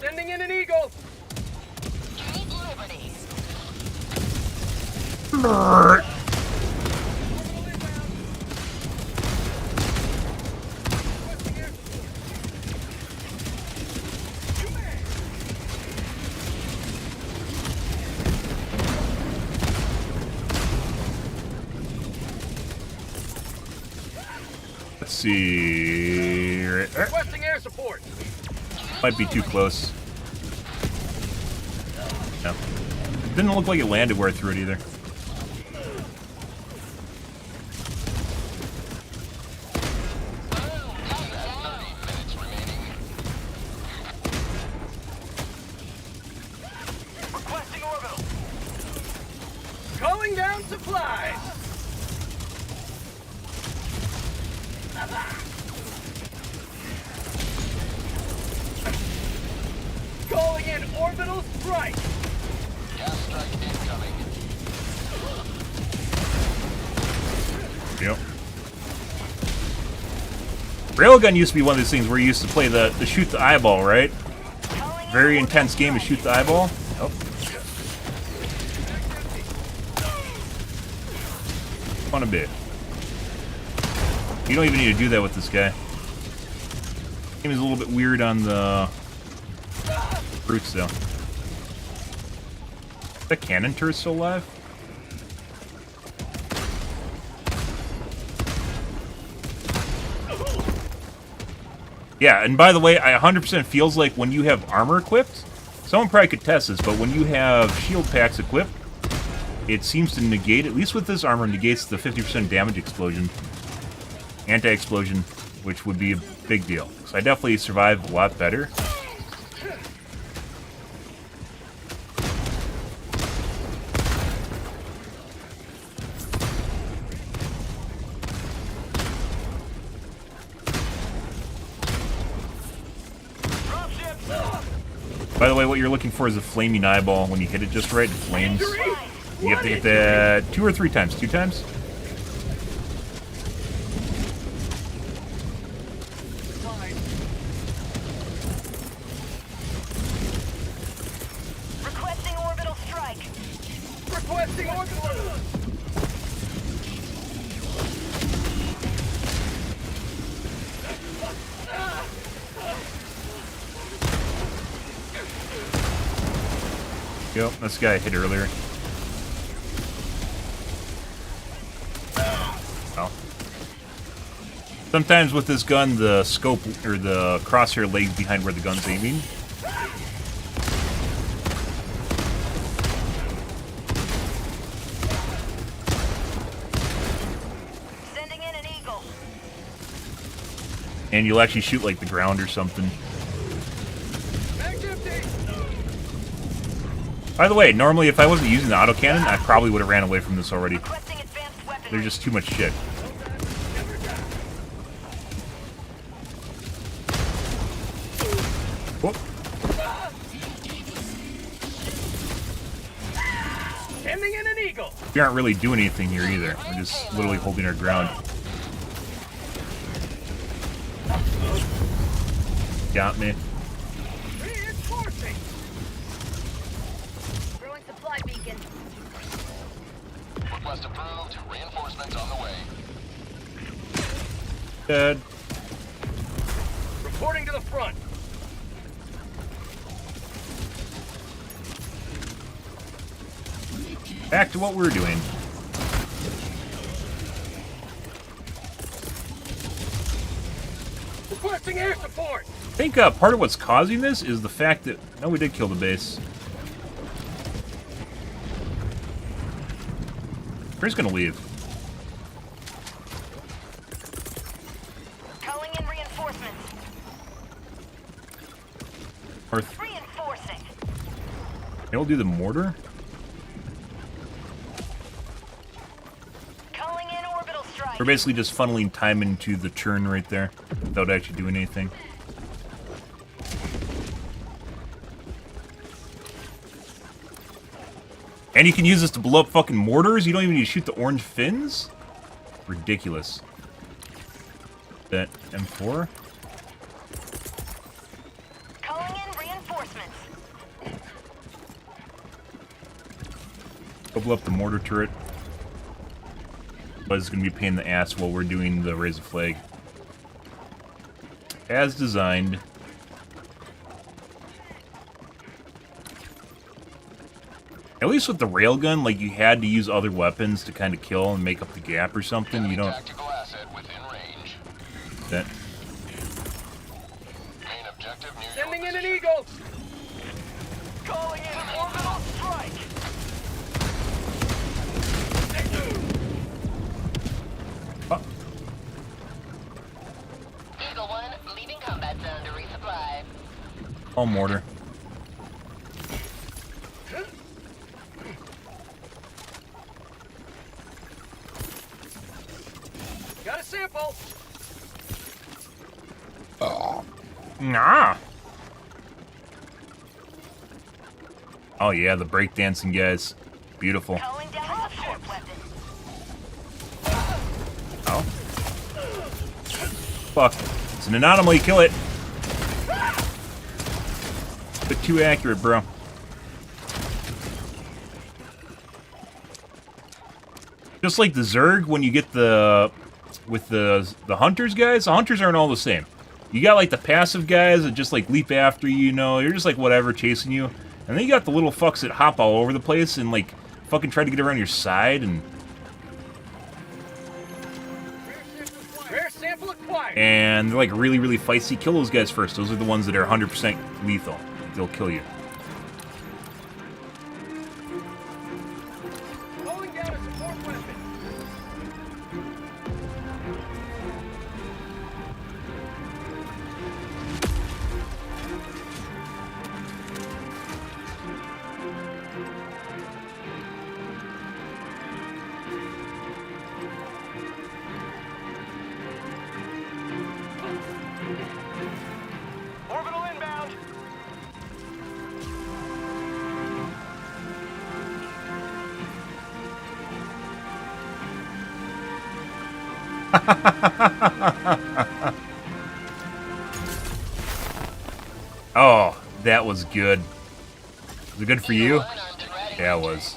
Sending in an eagle. Great liberty. Requesting air Let's see. Right there. Requesting air support. Might be too close. No. Didn't look like it landed where I threw it either. Requesting orbital. Calling down supplies. Calling in orbital strike. Gas strike incoming. Yep. Railgun used to be one of these things where you used to play the shoot the eyeball, right? Very intense game to shoot the eyeball. Oh. Fun a bit. You don't even need to do that with this guy. Game is a little bit weird on the brutes, though. Is that cannon turret still alive? Yeah, and by the way, I 100% feels like when you have armor equipped, someone probably could test this, but when you have shield packs equipped, it seems to negate, at least with this armor, negates the 50% damage explosion. Anti-explosion, which would be a big deal. So I definitely survive a lot better. By the way, what you're looking for is a flaming eyeball. When you hit it just right, it flames. You have to hit that 2 or 3 times. 2 times? Requesting orbital strike. Requesting orbital. Yep, this guy I hit earlier. Sometimes with this gun, the scope or the crosshair lags behind where the gun's aiming. Sending in an eagle. And you'll actually shoot like the ground or something. Mag's empty. By the way, normally if I wasn't using the autocannon, I probably would have ran away from this already. Requesting advanced weaponry. There's just too much shit. Whoop. Sending in an eagle. We aren't really doing anything here either. We're just literally holding our ground. Got me. Reinforcing. Throwing supply beacon. Request approved. Reinforcements on the way. Dead. Reporting to the front. Back to what we were doing. Requesting air support. I think part of what's causing this is the fact that... No, we did kill the base. Where's gonna leave? Calling in reinforcements. North. Reinforcing. Maybe we'll do the mortar? Calling in orbital strike. We're basically just funneling time into the turn right there without actually doing anything. And you can use this to blow up fucking mortars? You don't even need to shoot the orange fins? Ridiculous. That M4? Calling in reinforcements. Go blow up the mortar turret. But it's gonna be a pain in the ass while we're doing the raise a flag. As designed. At least with the railgun, like, you had to use other weapons to kind of kill and make up the gap or something. You don't... Tactical asset within range. That... Main objective near Sending your in an position. eagle. Calling in orbital strike. Eagle 1 leaving combat zone to resupply. All mortar. Got a sample. Nah. Oh yeah, the breakdancing guys. Beautiful. Calling down a support weapon. Oh. Fuck. It's an anomaly, kill it. Bit too accurate, bro. Just like the Zerg, when you get the... with the hunters guys, the hunters aren't all the same. You got like the passive guys that just like leap after you, you know, you're just like whatever chasing you. And then you got the little fucks that hop all over the place and like fucking try to get around your side and Rare sample acquired. they're like really, really feisty. Kill those guys first. Those are the ones that are 100% lethal. They'll kill you. Calling down a support weapon. Orbital inbound. Oh, that was good. Was it good for you? Yeah, it was.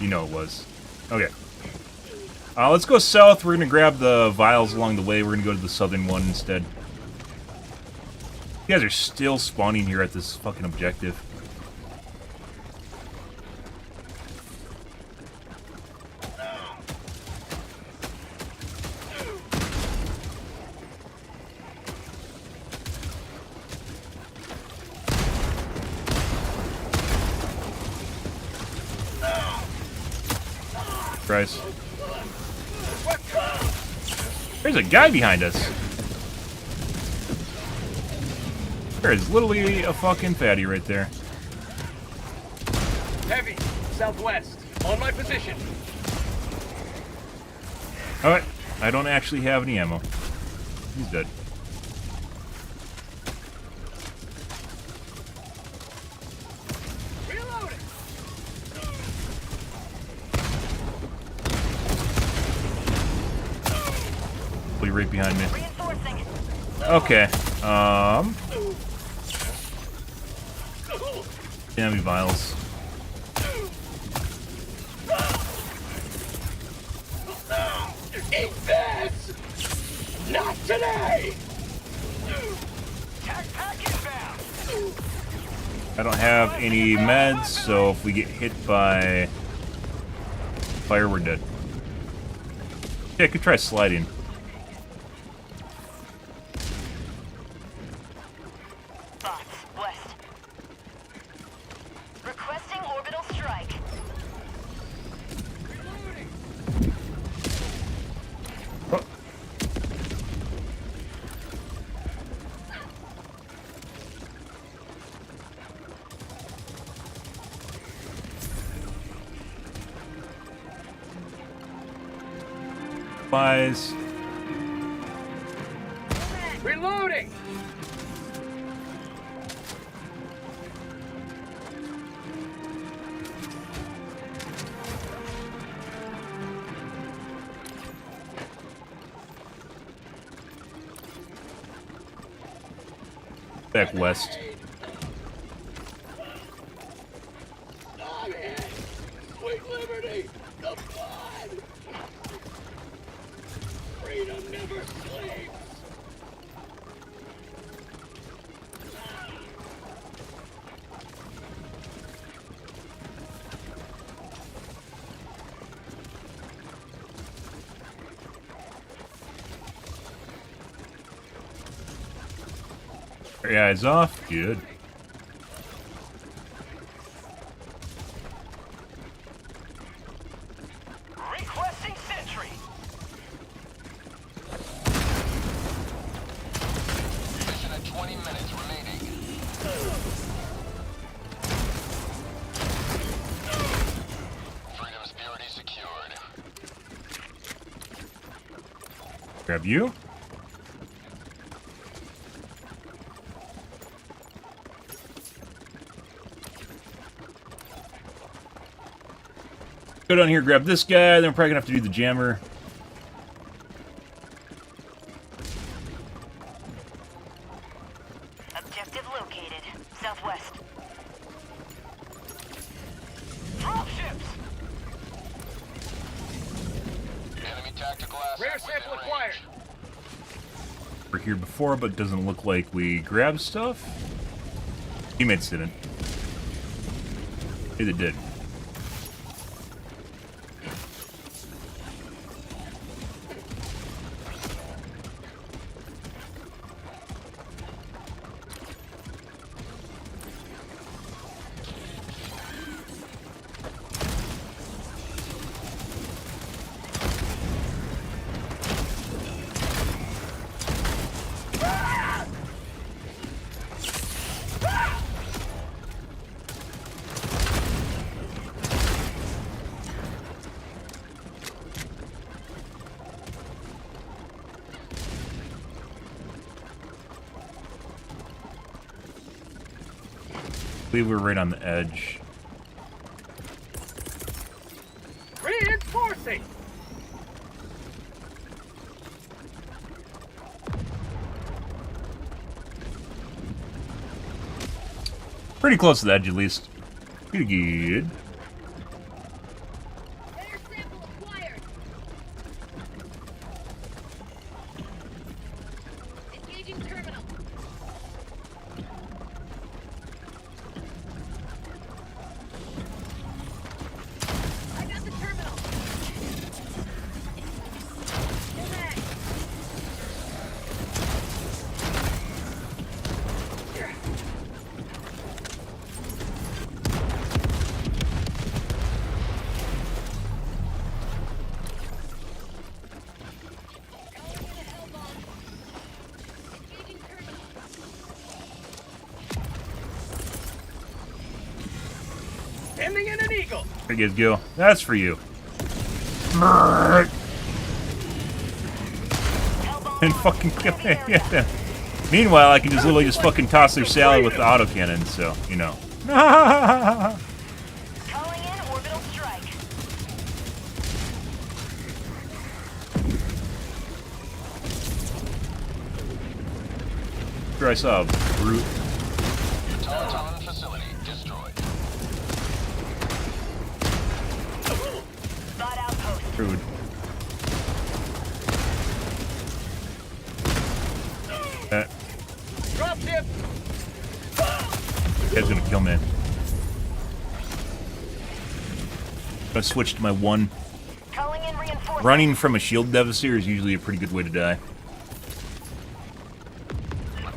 You know it was. Okay. Let's go south. We're going to grab the vials along the way. We're going to go to the southern one instead. You guys are still spawning here at this fucking objective. Christ. There's a guy behind us. There is literally a fucking fatty right there. Heavy, southwest. On my position. Alright, I don't actually have any ammo. He's dead. Reloading. Be right behind me. Okay. Damn vials. Eat this! Not today! I don't have any meds, so if we get hit by fire, we're dead. Yeah, I could try sliding. Bots, west. Requesting orbital strike. Oh. Supplies. Reloading! Back west. I'm in! Sweet liberty! The blood! Freedom never sleeps! Your eyes off. Good. Requesting sentry. Mission at 20 minutes remaining. Freedom's purity secured. Grab you. Go down here, grab this guy, then we're probably gonna have to do the jammer. Objective located. Southwest. Dropships. Enemy tactical assets. Rare sample within acquired. range. We're here before, but doesn't look like we grabbed stuff. Teammates didn't. Maybe they did. I believe we're right on the edge. Reinforcing! Pretty close to the edge, at least. Pretty good. Rare sample acquired. Engaging terminal. I got the terminal. Get back. Sending in an eagle. There you go. That's for you. And fucking kill it. Yeah. Meanwhile, I can just literally just fucking toss their salad with the autocannon, so, you know. Calling in orbital strike. Sure, I saw a brute. Autocannon facility destroyed. Spot outpost. Rude. Drop ship. Guy's gonna kill me. I'm gonna switch to my one. Calling in reinforcements. Running from a shield devastator is usually a pretty good way to die.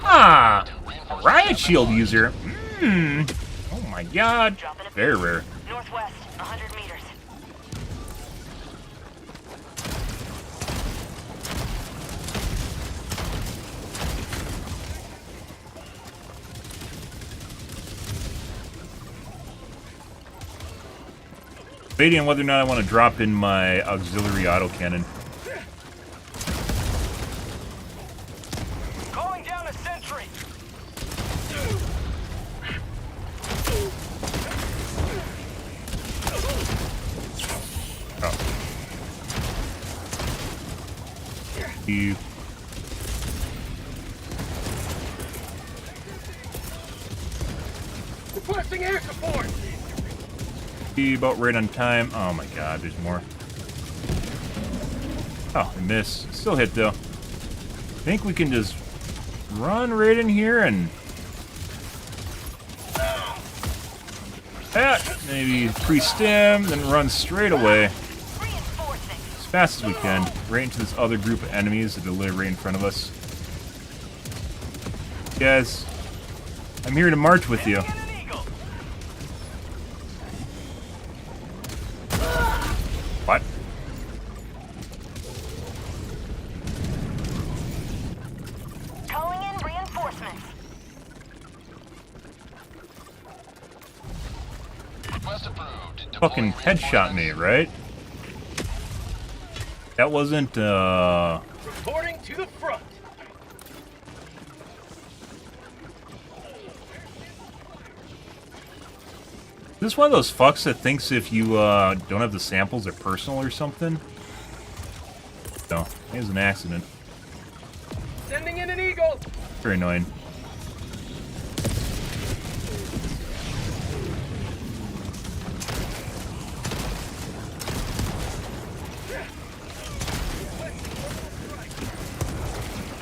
Ah! A riot shield user. Oh my god. Very rare. Northwest, 100 meters. Debating on whether or not I want to drop in my auxiliary autocannon. Calling down a sentry. Oh. You. Requesting air support. Be about right on time. Oh my god, there's more. Oh, I missed. Still hit though. I think we can just run right in here and maybe pre-stim, then run straight away as fast as we can, right into this other group of enemies that are literally right in front of us. Guys, I'm here to march with you. What? Calling in reinforcements. Request approved. Fucking headshot me, right? That wasn't, Reporting to the front. Is this one of those fucks that thinks if you don't have the samples they're personal or something? No, it was an accident. Sending in an eagle. Very annoying.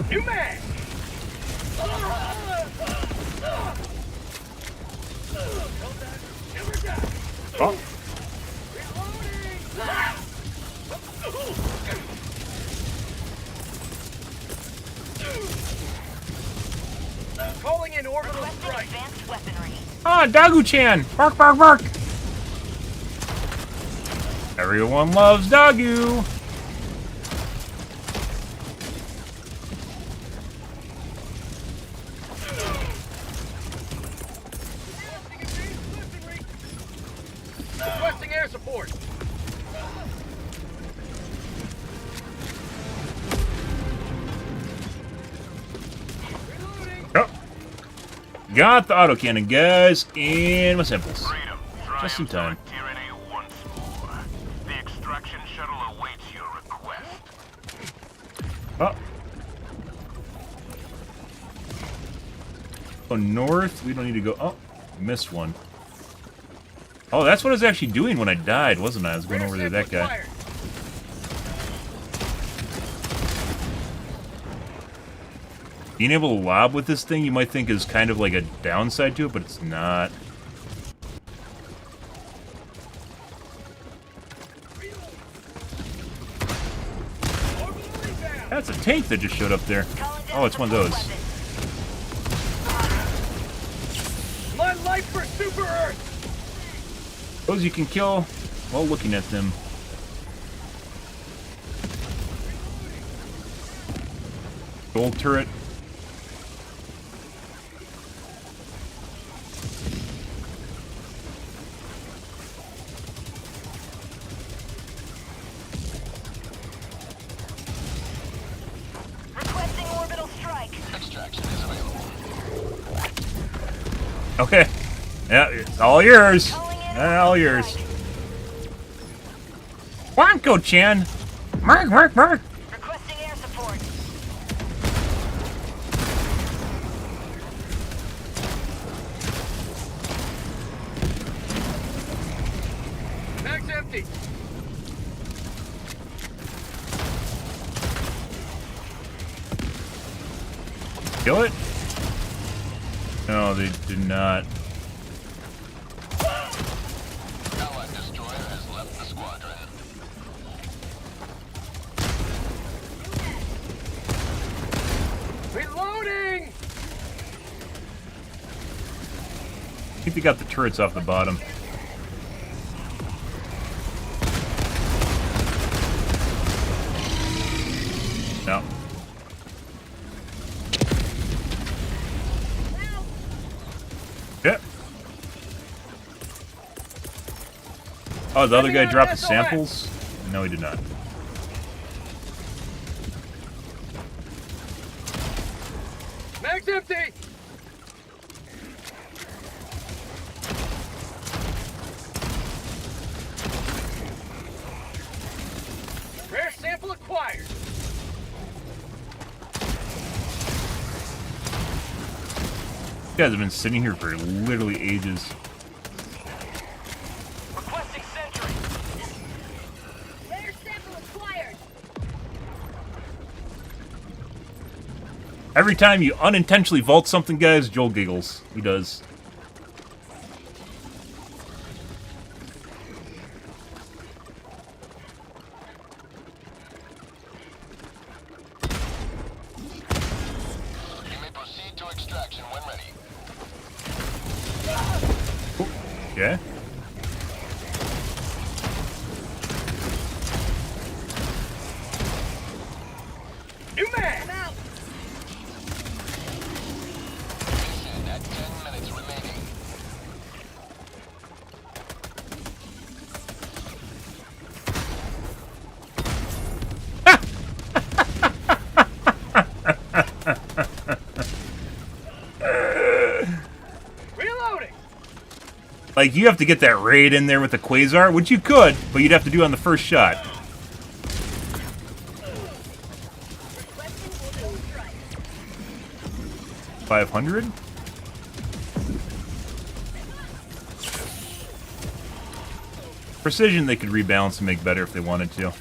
New mag. Oh, Calling in orbital strike. Advanced weaponry. Dagu-chan! Bark, bark, bark! Everyone loves Dagu! Requesting air support. Oh. Got the autocannon, guys, and my samples. Freedom. Just in time. Tyranny once more. The extraction shuttle awaits your request. Oh. Go north. We don't need to go. Oh, missed one. Oh, that's what I was actually doing when I died, wasn't I? I was going over to that guy. Being able to lob with this thing, you might think is kind of like a downside to it, but it's not. That's a tank that just showed up there. Oh, it's one of those. My life for Super Earth. Those you can kill while looking at them. Gold turret. Okay. Yeah, it's all yours. All yours. Wonko-chan. Mark, mark, mark. Requesting air support. Mag's empty. Kill it? No, they did not. Allied destroyer has left the squadron. Reloading! I think they got the turrets off the bottom. No. Yeah. Oh, the other guy dropped the samples? No, he did not. Mag's empty! Rare sample acquired. You guys have been sitting here for literally ages. Requesting sentry. Rare sample acquired. Every time you unintentionally vault something, guys, Joel giggles. He does. You may proceed to extraction when ready. Okay. New mag! I'm out. Mission at 10 minutes remaining. Reloading! Like, you have to get that raid in there with the Quasar, which you could, but you'd have to do on the first shot. Requesting orbital strike. 500? Precision they could rebalance and make better if they wanted to.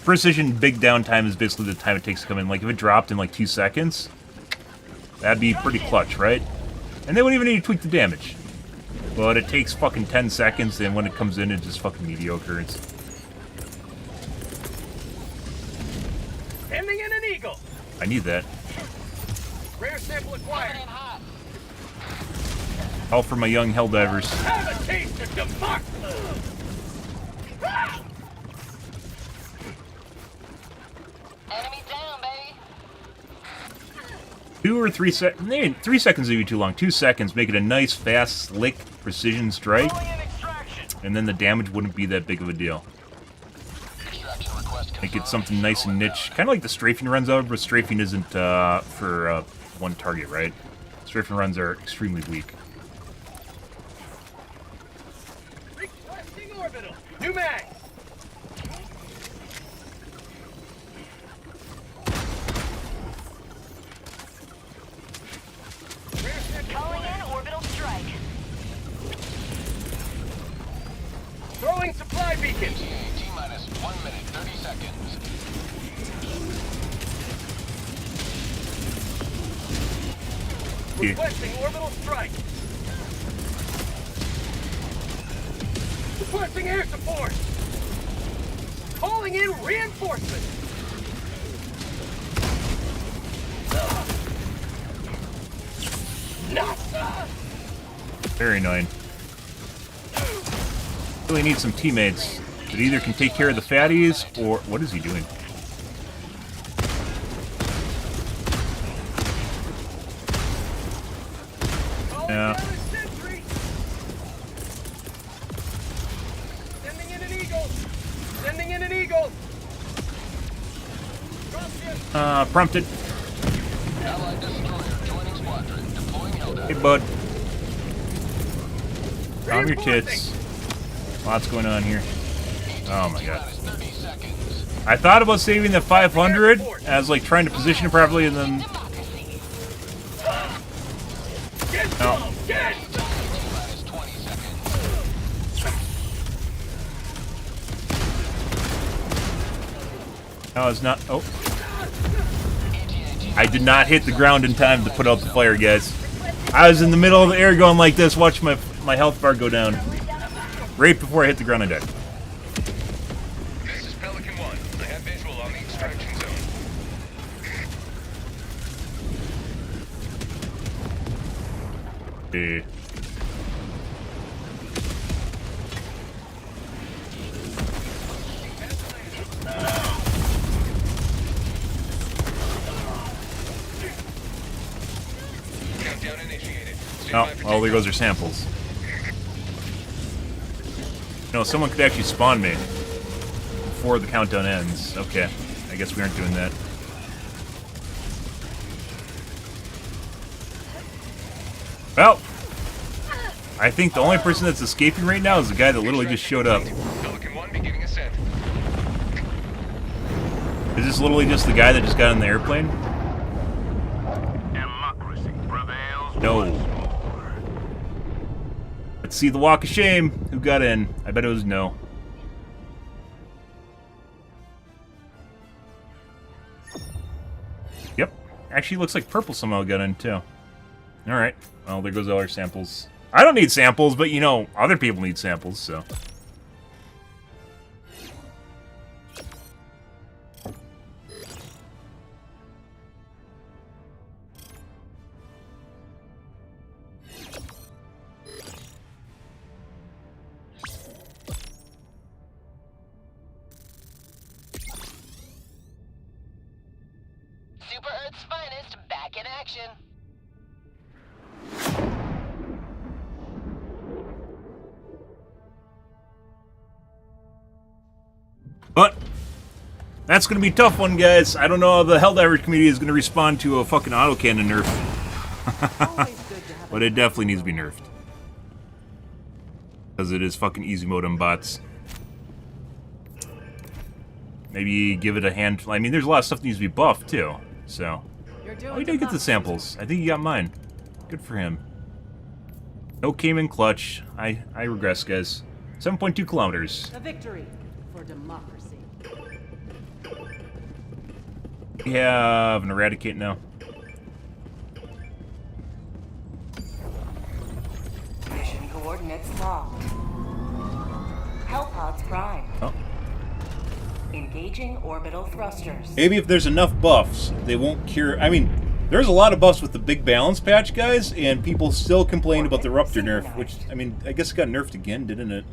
Precision big downtime is basically the time it takes to come in. Like, if it dropped in like 2 seconds, that'd be pretty clutch, right? And they wouldn't even need to tweak the damage. But it takes fucking 10 seconds, and when it comes in, it's just fucking mediocre. It's... Sending in an eagle. I need that. Rare sample acquired. All for my young Helldivers. Have a taste of democracy. Enemy down, baby. 2 or 3 seconds. 3 seconds would be too long. 2 seconds, make it a nice, fast, slick, precision strike, Calling in extraction. and then the damage wouldn't be that big of a deal. Extraction request Make it confirmed. something nice and niche. Kind of like the strafing runs out, but strafing isn't for one target, right? Strafing runs are extremely weak. Requesting orbital. New mag. Rare sample Calling in acquired. orbital strike. Throwing supply beacon. T-minus 1 minute, 30 seconds. Yeah. Requesting orbital strike. Requesting air support. Calling in reinforcements. Very annoying. Really need some teammates that either can take care of the fatties, or... What is he doing? Calling Yeah. down a sentry. Sending in an eagle. Sending in an eagle. Drop ship. Prompted. Allied destroyer joining squadron. Hey, bud. Calm your tits. Lots going on here. Oh my god. I thought about saving the 500 as like trying to position it properly and then... No. No, it's not... Oh. I did not hit the ground in time to put out the fire, guys. I was in the middle of the air going like this, watch my health bar go down. Right before I hit the ground, I died. This is Pelican 1. I have visual on the extraction zone. Countdown initiated. Oh, well, there goes our samples. No, someone could actually spawn me before the countdown ends. Okay, I guess we aren't doing that. Well, I think the only person that's escaping right now is the guy that literally just showed up. Pelican 1 beginning ascent. Is this literally just the guy that just got on the airplane? Democracy prevails. No. Let's see the walk of shame. Who got in? I bet it was no. Yep. Actually looks like purple somehow got in too. Alright. Well, there goes all our samples. I don't need samples, but you know, other people need samples, so. Super Earth's finest back in action. But that's going to be a tough one, guys. I don't know how the Helldivers community is going to respond to a fucking autocannon nerf. But it definitely needs to be nerfed. Because it is fucking easy mode on bots. Maybe give it a hand... I mean, there's a lot of stuff that needs to be buffed, too. So... Oh, he did get the samples. I think he got mine. Good for him. No came in clutch. I regress, guys. 7.2 kilometers. A victory for democracy. We have an eradicate now. Mission coordinates locked. Hellpods prime. Oh. Engaging orbital thrusters. Maybe if there's enough buffs, they won't cure... I mean, there's a lot of buffs with the big balance patch, guys, and people still complain about the Ruptor nerf, which, I mean, I guess it got nerfed again, didn't it?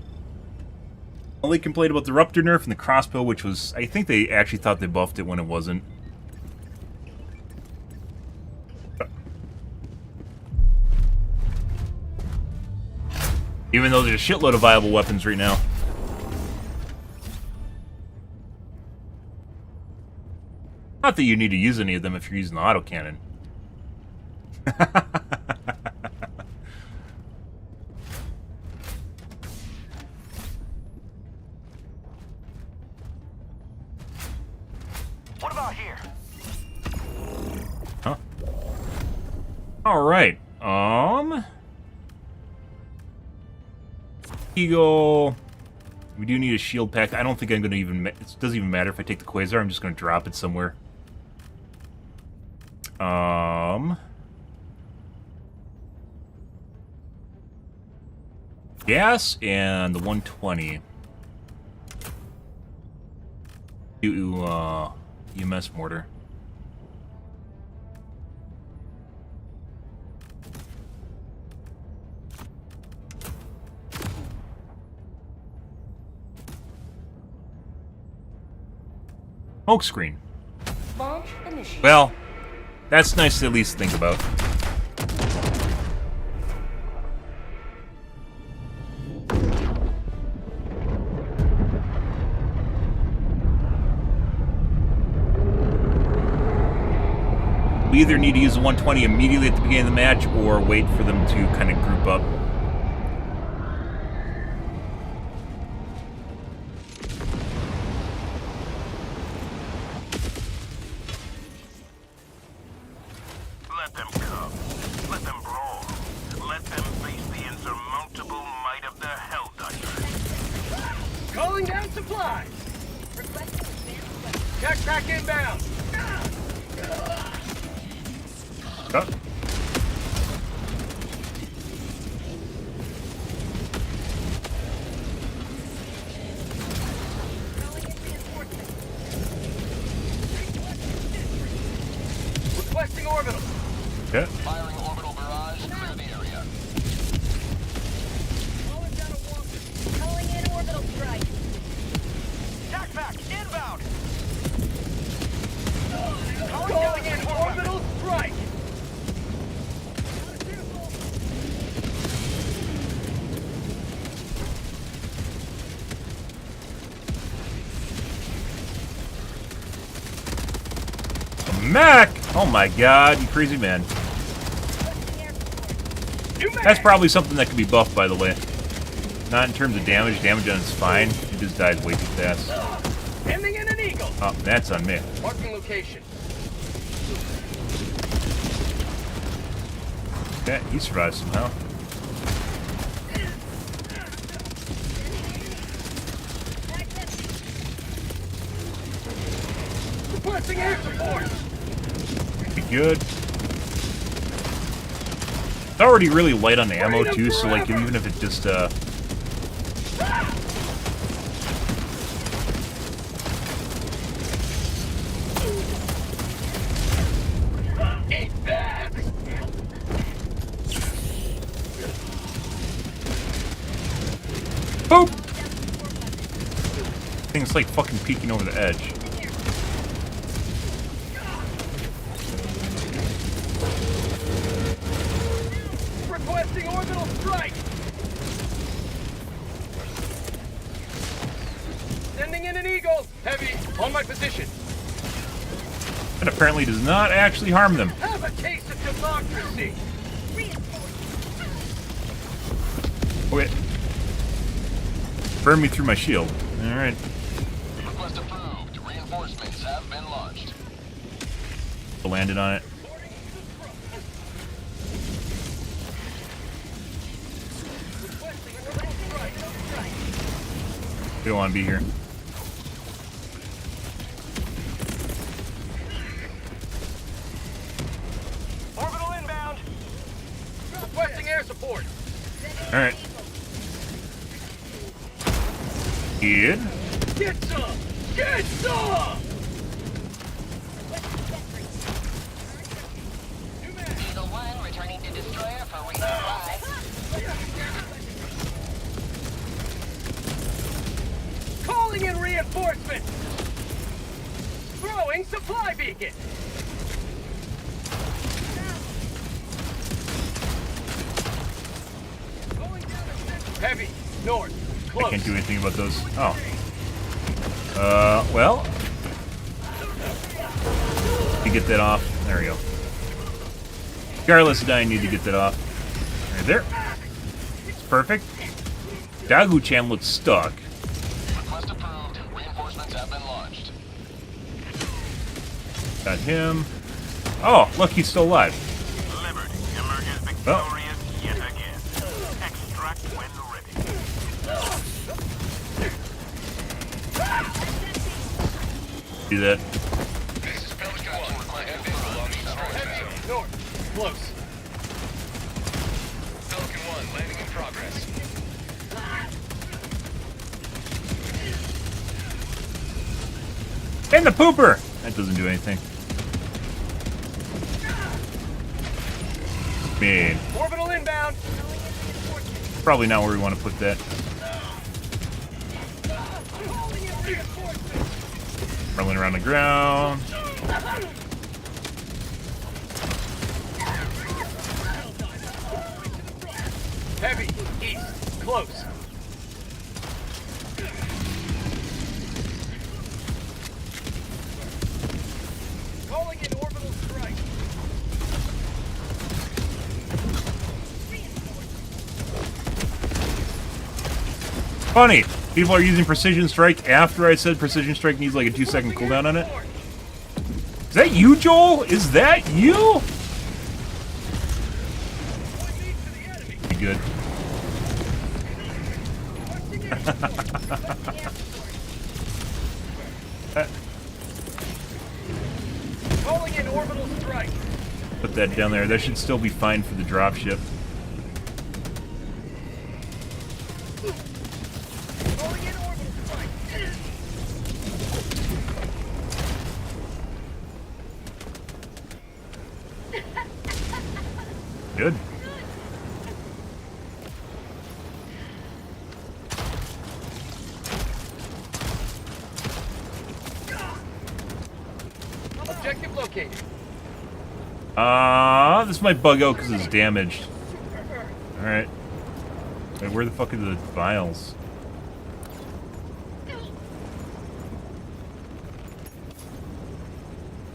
Only complained about the Ruptor nerf and the crossbow, which was... I think they actually thought they buffed it when it wasn't. Even though there's a shitload of viable weapons right now. Not that you need to use any of them if you're using the autocannon. What about here? Huh? Alright. Eagle. We do need a shield pack. I don't think I'm going to even... It doesn't even matter if I take the Quasar. I'm just going to drop it somewhere. Gas and the 120. EMS mortar. Smoke screen. Launch initiated. Well, that's nice to at least think about. We either need to use the 120 immediately at the beginning of the match or wait for them to kind of group up. Let them come. Let them brawl. Let them face the insurmountable might of the Helldivers. Calling down supplies. Backpack inbound. Oh. Requesting orbital. Okay. Firing orbital barrage. Clear the area. Calling in orbital strike. Backpack inbound. Calling in orbital strike. Mac! Oh my god, you crazy man. That's probably something that can be buffed, by the way. Not in terms of damage. Damage on it's fine. It just dies way too fast. Ending in an eagle. Oh, that's on me. Marking location. Okay, he survived somehow. Requesting air support. Be good. It's already really light on ammo too, so like even if it just Eat that. boop! Thing's like fucking peeking over the edge. Requesting orbital strike. Sending in an eagle. Heavy on my position. And apparently does not actually harm them. Have a taste of democracy. Wait. Burn me through my shield. Alright. Request approved. Reinforcements have been launched. Landed on it. We don't want to be here. Orbital inbound. Requesting air support. Alright. Good. Get some! Get some! Eagle 1 returning to destroyer for resupply. Calling in reinforcements! Throwing supply beacon! Heavy, north, close. I can't do anything about those. Oh. Well. You get that off. There we go. Regardless of dying, you need to get that off. Right there. It's perfect. Dagu-chan looks stuck. Request approved. Reinforcements have been launched. Got him. Oh, look, he's still alive. Liberty emerges victorious yet again. Extract when ready. Do that. This is Pelican 1. Heavy, north, close. Pelican 1 landing in progress. And the pooper! That doesn't do anything. Man, Orbital inbound. probably not where we want to put that. Rolling around the ground. Heavy, east, close. Calling in orbital strike. Funny, people are using Precision Strike after I said Precision Strike needs like a 2-second cooldown on it. Is that you, Joel? Is that you? Be good. Calling in orbital strike. Put that down there. That should still be fine for the dropship. Calling in orbital strike. Good. Objective located. This might bug out because it's damaged. Alright. Wait, where the fuck are the vials?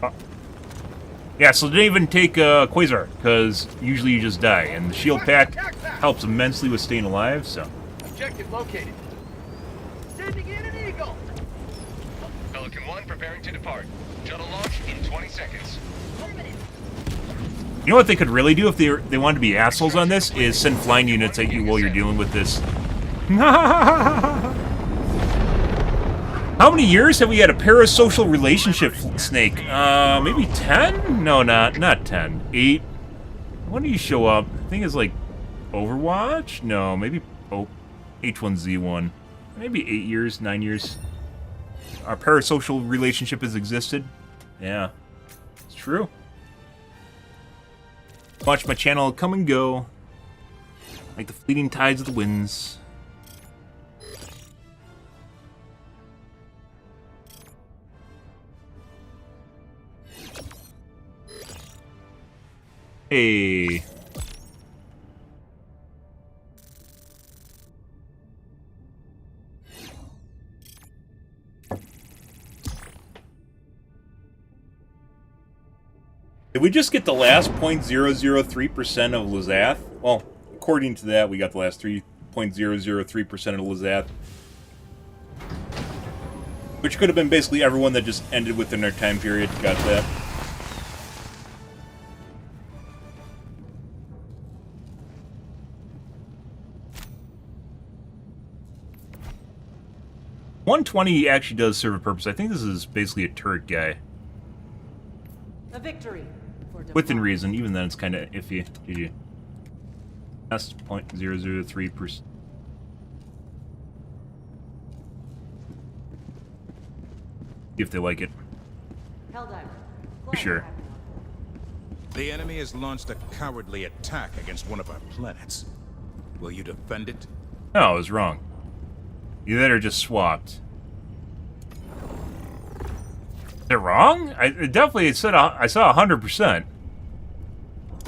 Oh. Yeah, so they didn't even take Quasar, because usually you just die, and the shield pack helps immensely with staying alive, so. Objective located. Sending in an eagle. Pelican 1 preparing to depart. Shuttle launch in 20 seconds. You know what they could really do if they wanted to be assholes on this, is send flying units at you while you're dealing with this. How many years have we had a parasocial relationship, Snake? Maybe 10? No, not 10. 8? When do you show up? I think it's like Overwatch? No, maybe H1Z1. Maybe 8 years, 9 years. Our parasocial relationship has existed. Yeah, it's true. Watch my channel come and go, like the fleeting tides of the winds. Hey. Did we just get the last 0.003% of Lizath? Well, according to that, we got the last 3.003% of Lizath. Which could have been basically everyone that just ended within their time period. Got that. $120 actually does serve a purpose. I think this is basically a turret guy. A victory. Within reason, even then it's kind of iffy. GG. That's 0.003%. See if they like it. Helldiver. Sure. The enemy has launched a cowardly attack against one of our planets. Will you defend it? No, I was wrong. Either that or just swapped. They're wrong? It definitely said I saw 100%.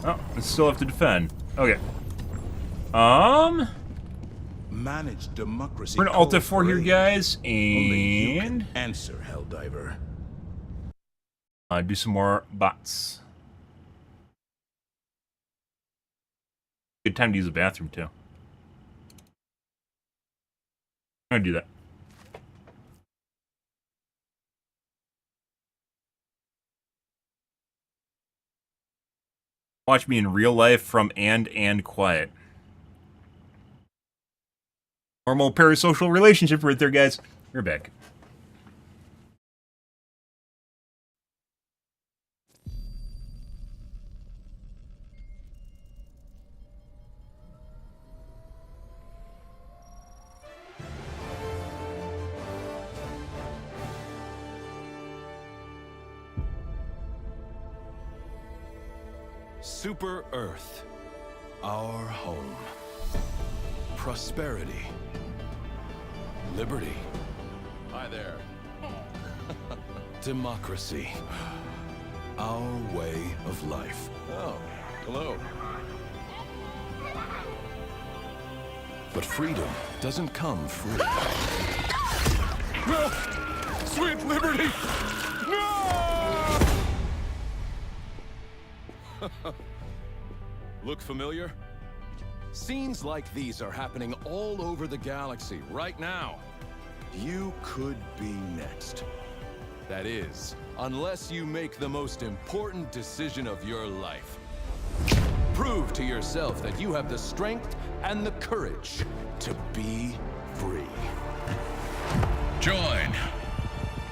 Oh, I still have to defend. Okay. Manage democracy. We're gonna Alt F4 here, guys, Only you and can answer, Helldiver. Do some more bots. Good time to use the bathroom too. I'm gonna do that. Watch me in real life from and quiet. Normal parasocial relationship right there, guys. We're back. Super Earth, our home. Prosperity. Liberty. Hi there. Democracy. Our way of life. Oh, hello. But freedom doesn't come free. No! Sweet liberty! No! Look familiar? Scenes like these are happening all over the galaxy right now. You could be next. That is, unless you make the most important decision of your life. Prove to yourself that you have the strength and the courage to be free. Join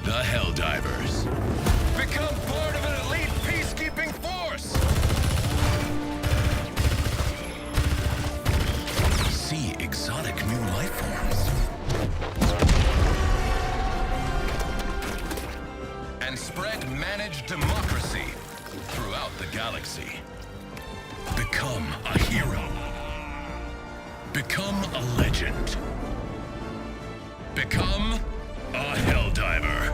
the Helldivers. Become part of an elite peacekeeping force! See exotic new life forms. And spread managed democracy throughout the galaxy. Become a hero. Become a legend. Become a Helldiver.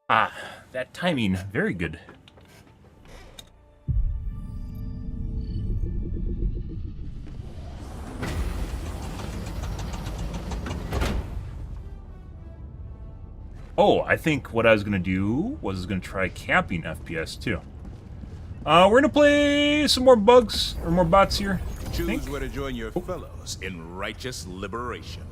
Ah, that timing, very good. Oh, I think what I was gonna do was gonna try camping FPS too. We're gonna play some more bugs or more bots here. Choose where to join your fellows in righteous liberation.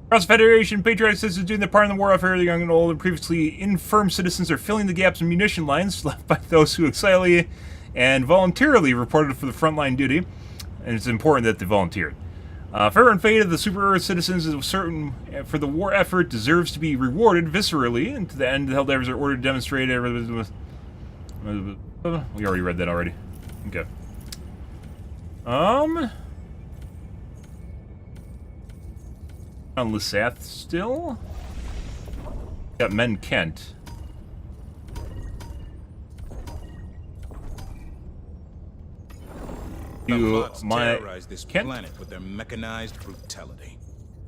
Across the Federation, patriotic citizens doing their part in the war effort, the young and old and previously infirm citizens are filling the gaps in munition lines left by those who excitedly and voluntarily reported for the frontline duty. And it's important that they volunteered. Favor and fate of the super Earth citizens is certain for the war effort deserves to be rewarded viscerally, and to the end the Helldivers are ordered to demonstrate we already read that already. Okay. On Lysath still? Got Men Kent. Terrorize this planet with their mechanized brutality.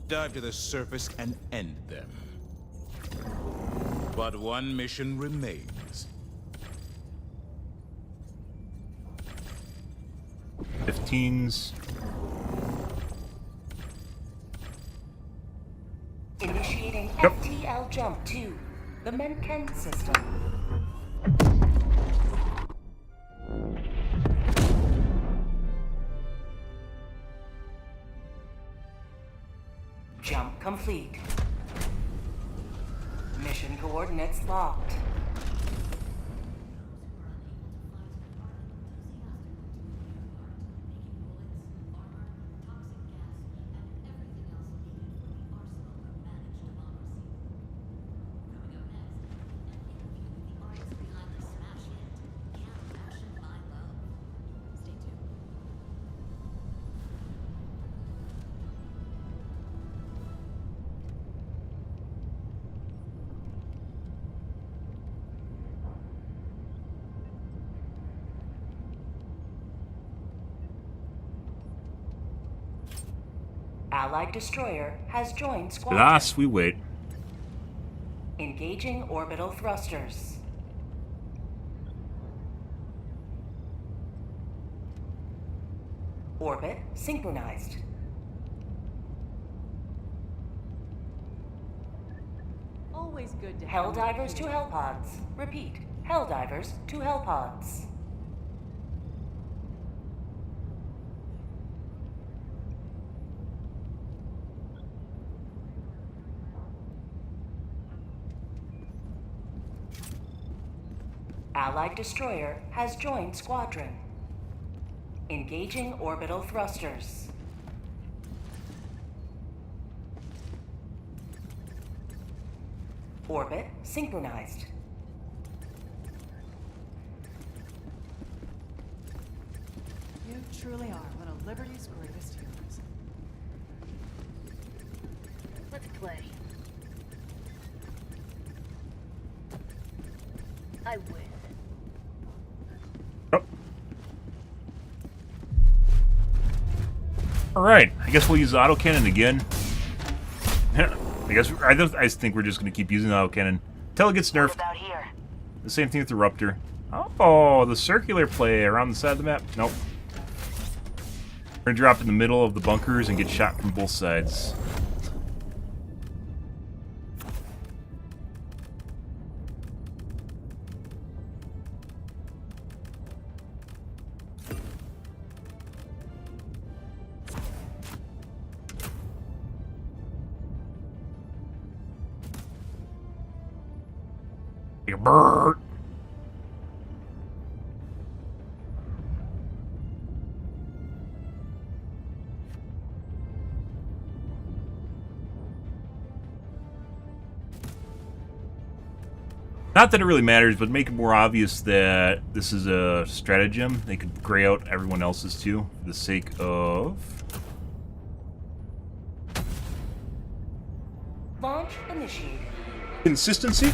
Dive to the surface and end them. But one mission remains. 15s. Initiating FTL jump to the Menken system. Jump complete. Mission coordinates locked. Allied destroyer has joined squadron. Last we wait. Engaging orbital thrusters. Orbit synchronized. Always good to Helldivers to Hellpods. Repeat. Helldivers to Hellpods. Allied destroyer has joined squadron. Engaging orbital thrusters. Orbit synchronized. You truly are one of Liberty's greatest heroes. Let's play. I win. Alright, I guess we'll use Autocannon again. I just think we're just going to keep using the Autocannon until it gets nerfed. The same thing with the Ruptor. Oh, the circular play around the side of the map. Nope. We're gonna drop in the middle of the bunkers and get shot from both sides. Brrr. Not that it really matters, but make it more obvious that this is a stratagem. They could gray out everyone else's too, for the sake of... Launch initiated. Consistency?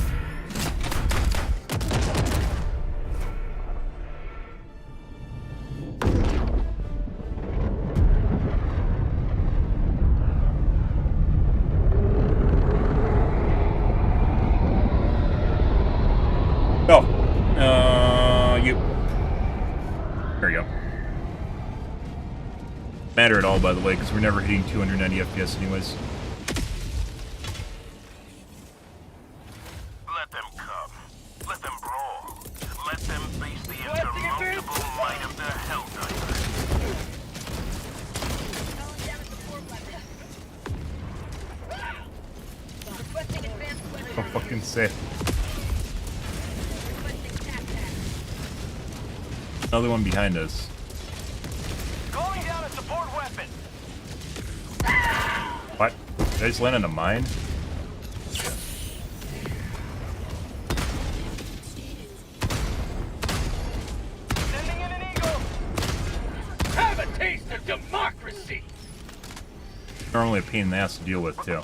There you go. Matter at all, by the way, because we're never hitting 290 FPS anyways. Let them come. Let them brawl. Let them face the insurmountable might of the Helldivers. Oh, fucking sick. Another one behind us. Calling down a support weapon. What? Did I just land on a mine? Sending in an eagle. Have a taste of democracy. Normally a pain in the ass to deal with, too.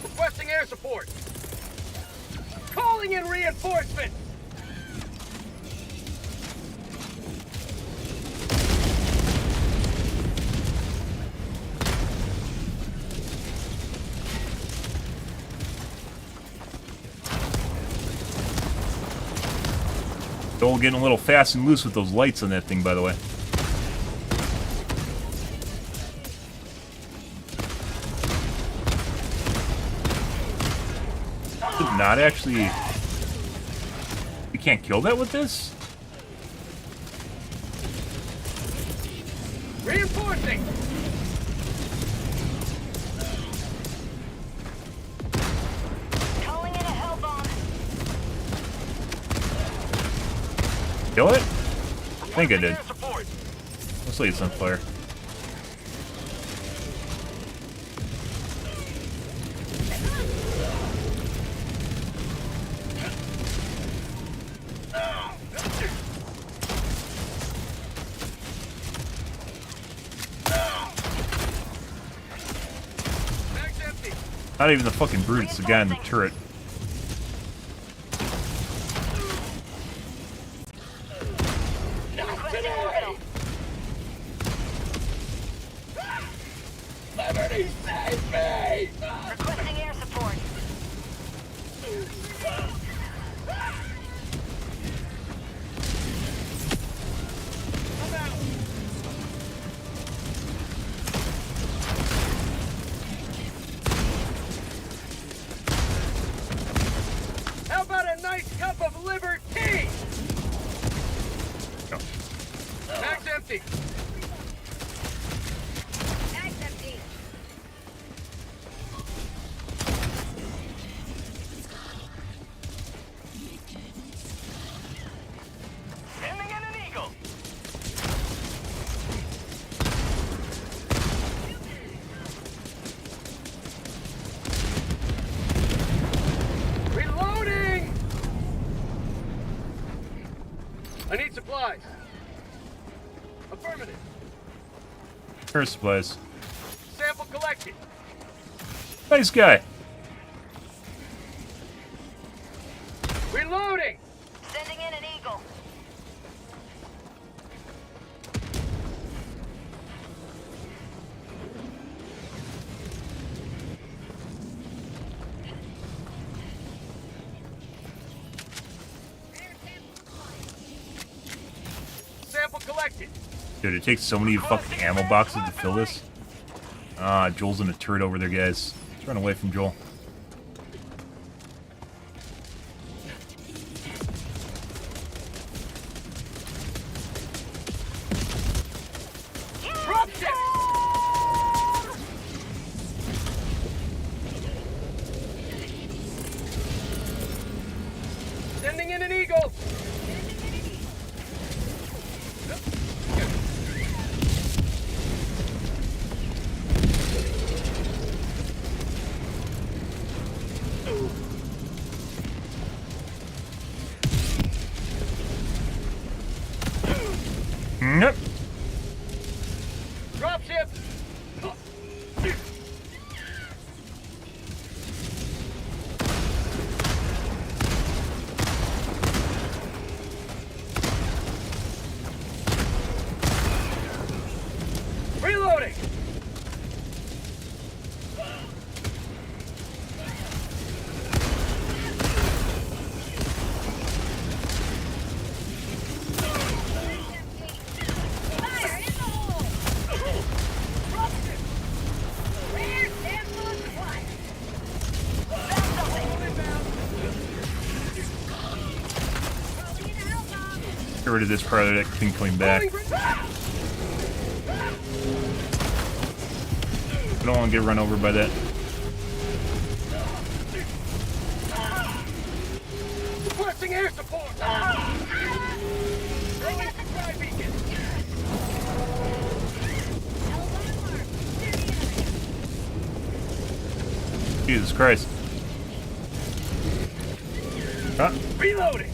Requesting air support. Calling in reinforcements. Joel getting a little fast and loose with those lights on that thing, by the way. Did not actually... You can't kill that with this? Reinforcing. Calling in a hell bomb. Kill it? I think I did. Looks like it's on fire. Not even the fucking brute, it's the guy in the turret. Liberty, save me! Requesting air support. How about a nice cup of liberty? No. Mag's empty. Mag's empty. Sending in an eagle. Reloading! I need supplies. Affirmative. First supplies. Sample collected. Nice guy. Reloading! Sending in an eagle. sample collected. Dude, it takes so many fucking ammo boxes to fill this. Ah, Joel's in a turret over there, guys. Let's run away from Joel. Dropship! Sending in an eagle. Nope. Dropship. Reloading. Get rid of this part of that thing coming back. I don't want to get run over by that. Requesting air support. Throwing supply beacon. Jesus Christ. Ah. Reloading.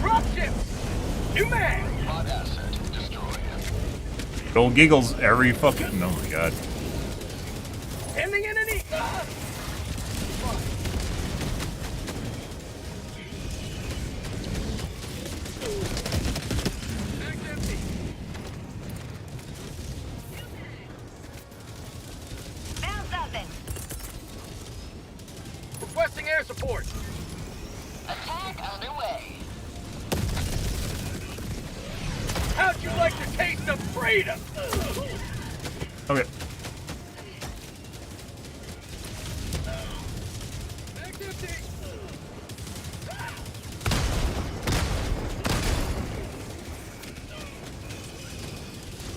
Dropship. New mag. Pod asset destroyed. Joel giggles every fucking... Oh my god. Sending in an eagle. Mag's empty. Found something. Requesting air support. Attack underway. How'd you like the taste of freedom? Okay. Mag's empty.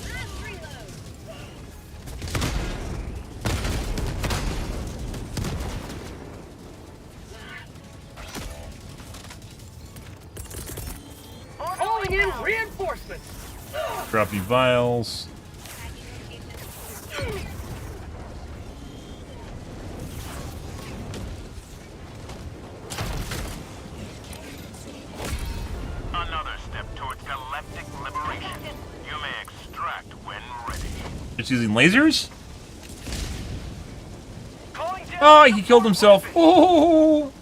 Last reload. Calling in reinforcements. Drop the vials. Another step towards galactic liberation. You may extract when ready. Just using lasers? Calling down. Oh, he killed himself. Oh!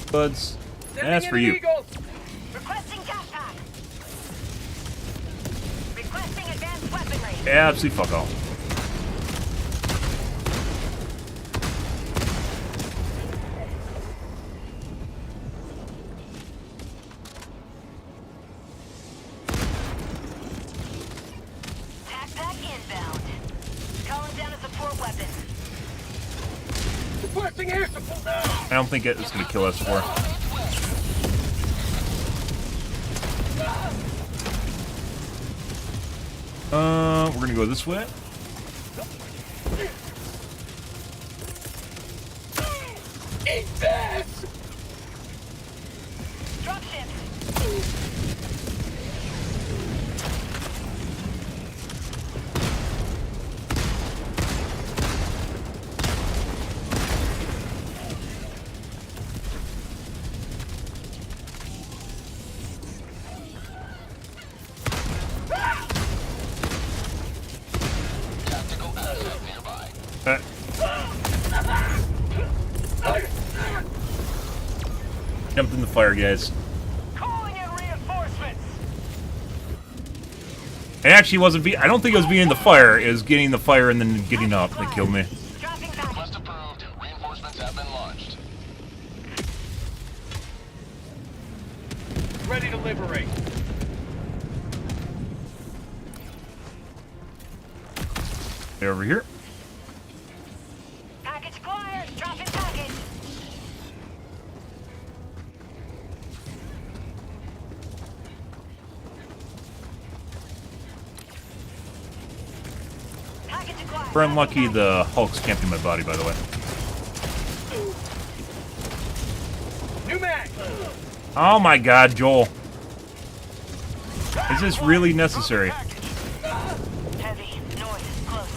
Buds. That's for you. Requesting jetpack. Requesting advanced weaponry. Absolutely fuck all. Tac inbound. Calling down a support weapon. Requesting air support. I don't think it's gonna kill us for. We're gonna go this way. Eat this! Dropship. Tactical asset nearby. Jumped in the fire, guys. Calling in reinforcements. It actually wasn't I don't think it was being in the fire. It was getting the fire and then getting up that killed me. Request approved. Reinforcements have been launched. Ready to liberate. They're over here. Package acquired. Dropping package. Package acquired. If we're unlucky, the Hulk's camping my body, by the way. New mag. Oh my god, Joel. Is this really necessary? Heavy. North. Close.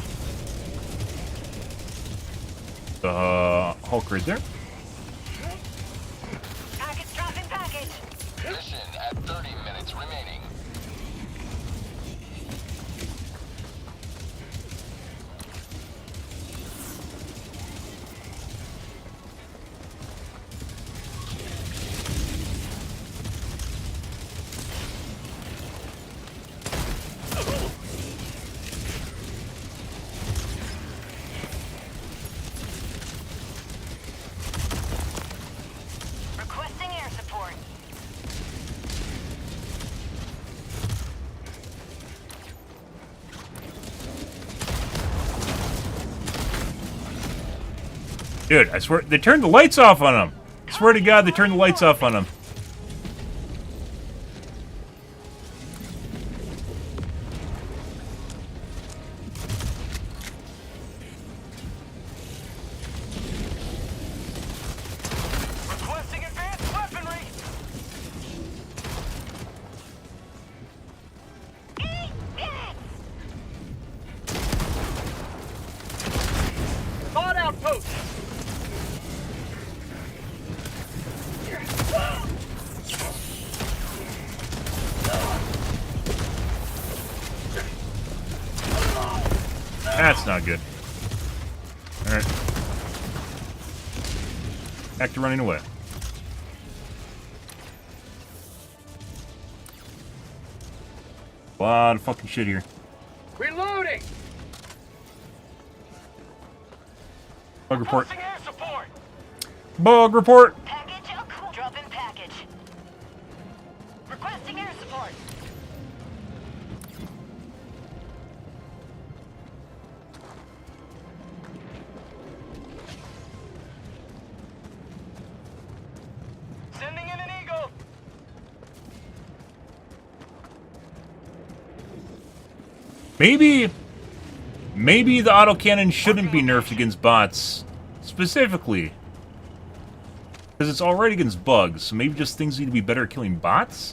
Hulk right there. Package dropping package. Mission at 30 minutes remaining. Requesting air support. Dude, I swear, they turned the lights off on him. I swear to God, they turned the lights off on him. Requesting advanced weaponry. Thought outpost. That's not good. Alright. Back to running away. A lot of fucking shit here. Reloading. Bug report. Requesting air support. Bug report! Package. Dropping package. Requesting air support. Sending in an eagle. Maybe the autocannon shouldn't be nerfed against bots, specifically. Because it's already against bugs, so maybe just things need to be better at killing bots?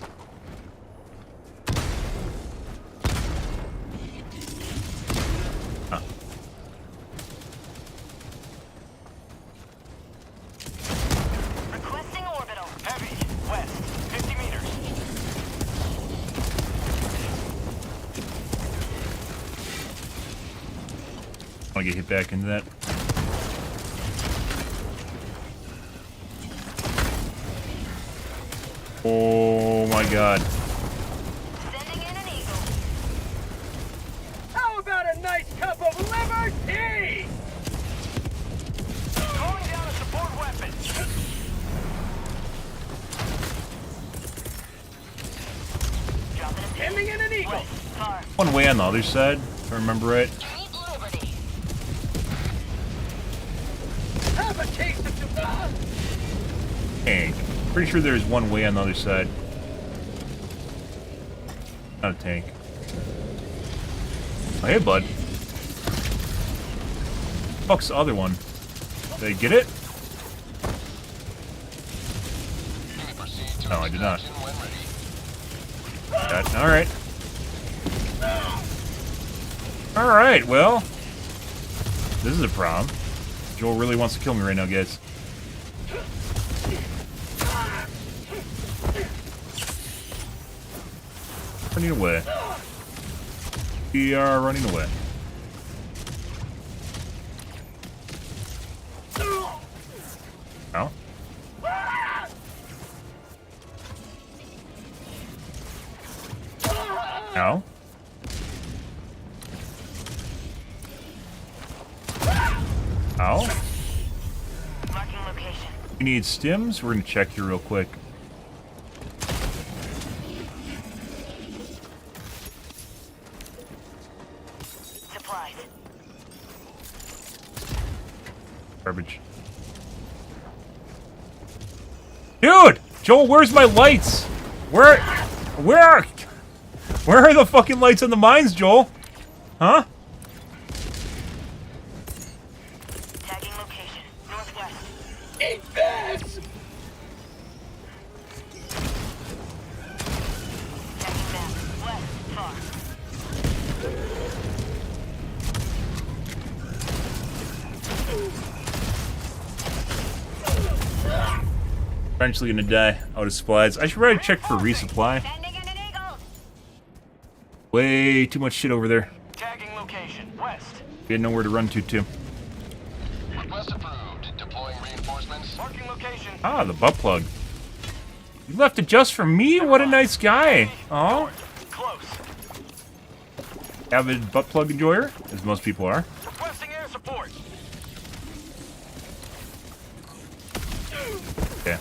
Huh. Requesting orbital. Heavy. West. 50 meters. I want to get hit back into that. Oh my god. Sending in an eagle. How about a nice cup of liberty? Calling down a support weapon. Dropping a Sending in an eagle. car. One way on the other side, if I remember right. Keep liberty. Have a taste of Dubai. Tank. Pretty sure there's one way on the other side. Not a tank. Oh, hey, bud. Fuck's the other one? Did I get it? No, I did not. Alright. Alright, well. This is a problem. Joel really wants to kill me right now, guys. Running away. We are running away. Ow. Ow. Ow. Marking location. You need stims? We're gonna check here real quick. Supplies. Garbage. Dude! Joel, where's my lights? Where are the fucking lights on the mines, Joel? Huh? Tagging location. Northwest. Eat this! Tagging map. West. Far. Eventually gonna die out of supplies. I should probably check for resupply. Sending in an eagle. Way too much shit over there. Tagging location. West. We had nowhere to run to. Request approved. Deploying reinforcements. Marking location. Ah, the butt plug. You left it just for me? What a nice guy. Aw. Close. Avid butt plug enjoyer, as most people are. Requesting air support. Yeah.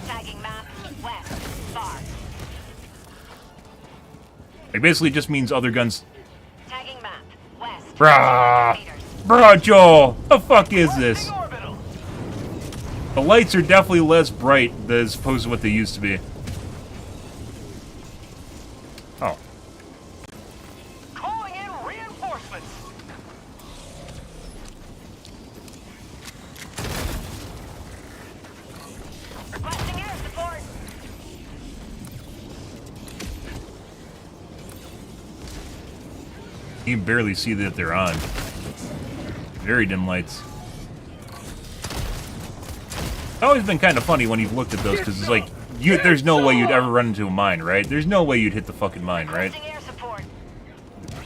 Tagging map. West. Far. It basically just means other guns. Tagging map. West. Bruh. 200 meters. Bruh, Joel. The fuck is this? The lights are definitely less bright as opposed to what they used to be. Oh. Calling in reinforcements. Requesting air support. You can barely see that they're on. Very dim lights. It's always been kind of funny when you've looked at those, because it's like, there's no way you'd ever run into a mine, right? There's no way you'd hit the fucking mine, right? Requesting air support.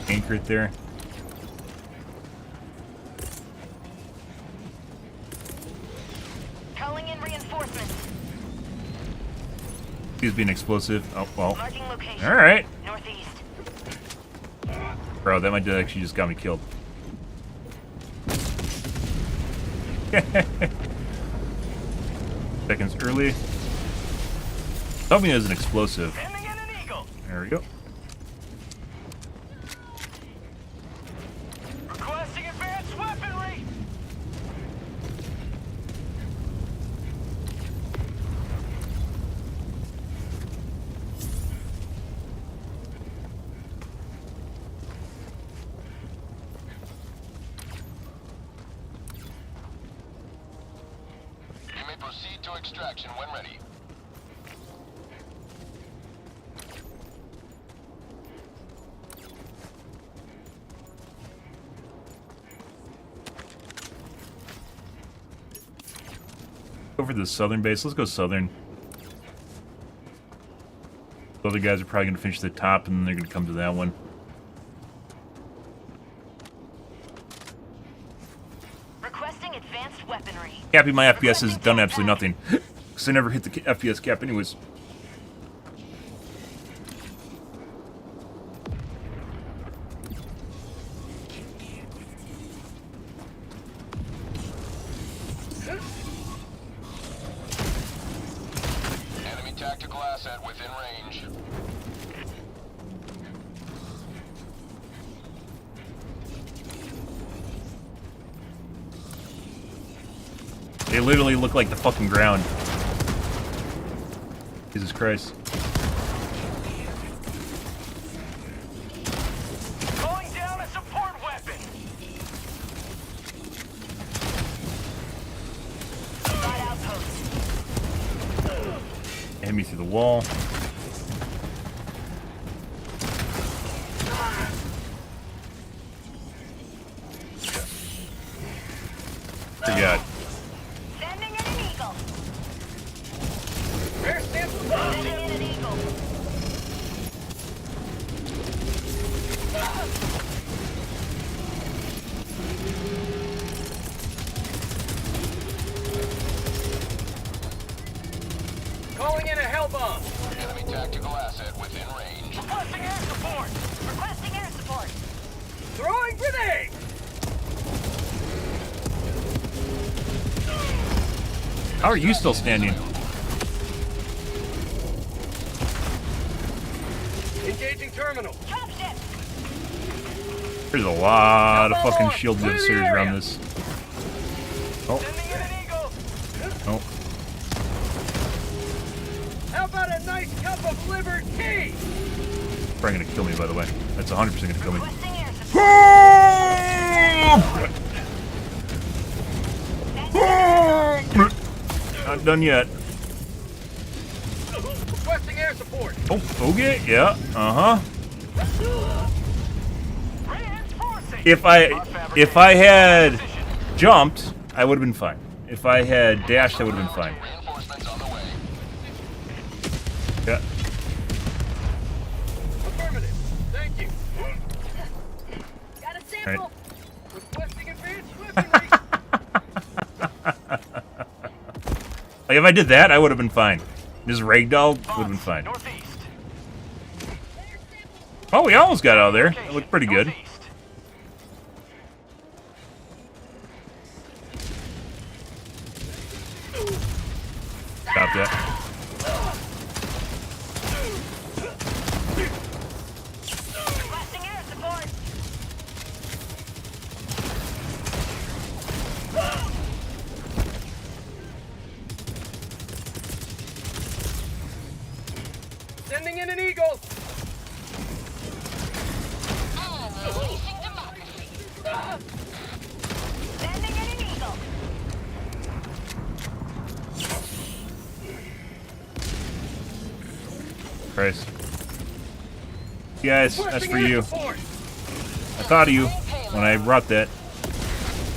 Tank right there. Calling in reinforcements. He's being explosive. Oh, well. Marking location. Alright. Northeast. Bro, that might have actually just got me killed. Seconds early. Tell me there's an explosive. Sending in an eagle. There we go. Requesting advanced weaponry. You may proceed to extraction when ready. Go for the southern base. Let's go southern. The other guys are probably going to finish the top, and then they're going to come to that one. Requesting advanced weaponry. Happy my FPS has done absolutely nothing. Because I never hit the FPS cap anyways. Enemy tactical asset within range. They literally look like the fucking ground. Jesus Christ. Calling down a support weapon. Side outpost. Hit me through the wall. Forgot. Sending in an eagle. Air stamp Sending in an eagle. bomb. Enemy tactical asset within range. Requesting air support. Requesting air support. Throwing grenade. How are you still standing? Engaging terminal. Dropship. There's a lot of fucking shield series around this. Oh. Sending in an eagle. Oh. How about a nice cup of liver tea? Probably gonna kill me, by the way. That's 100% gonna kill me. Requesting air support. Not done yet. Requesting air support. Oh, okay, yeah, uh-huh. If I had jumped, I would have been fine. If I had dashed, I would have been fine. Yeah. Affirmative. Thank you. Got a All sample. right. Requesting advanced weaponry. Like, if I did that, I would have been fine. This ragdoll would have been fine. Oh, we almost got out of there. It looked pretty good. Stop that. Requesting air support. Sending in an eagle. Unleashing democracy. Sending in an eagle. Christ. Guys, that's for you. I thought of you when I brought that.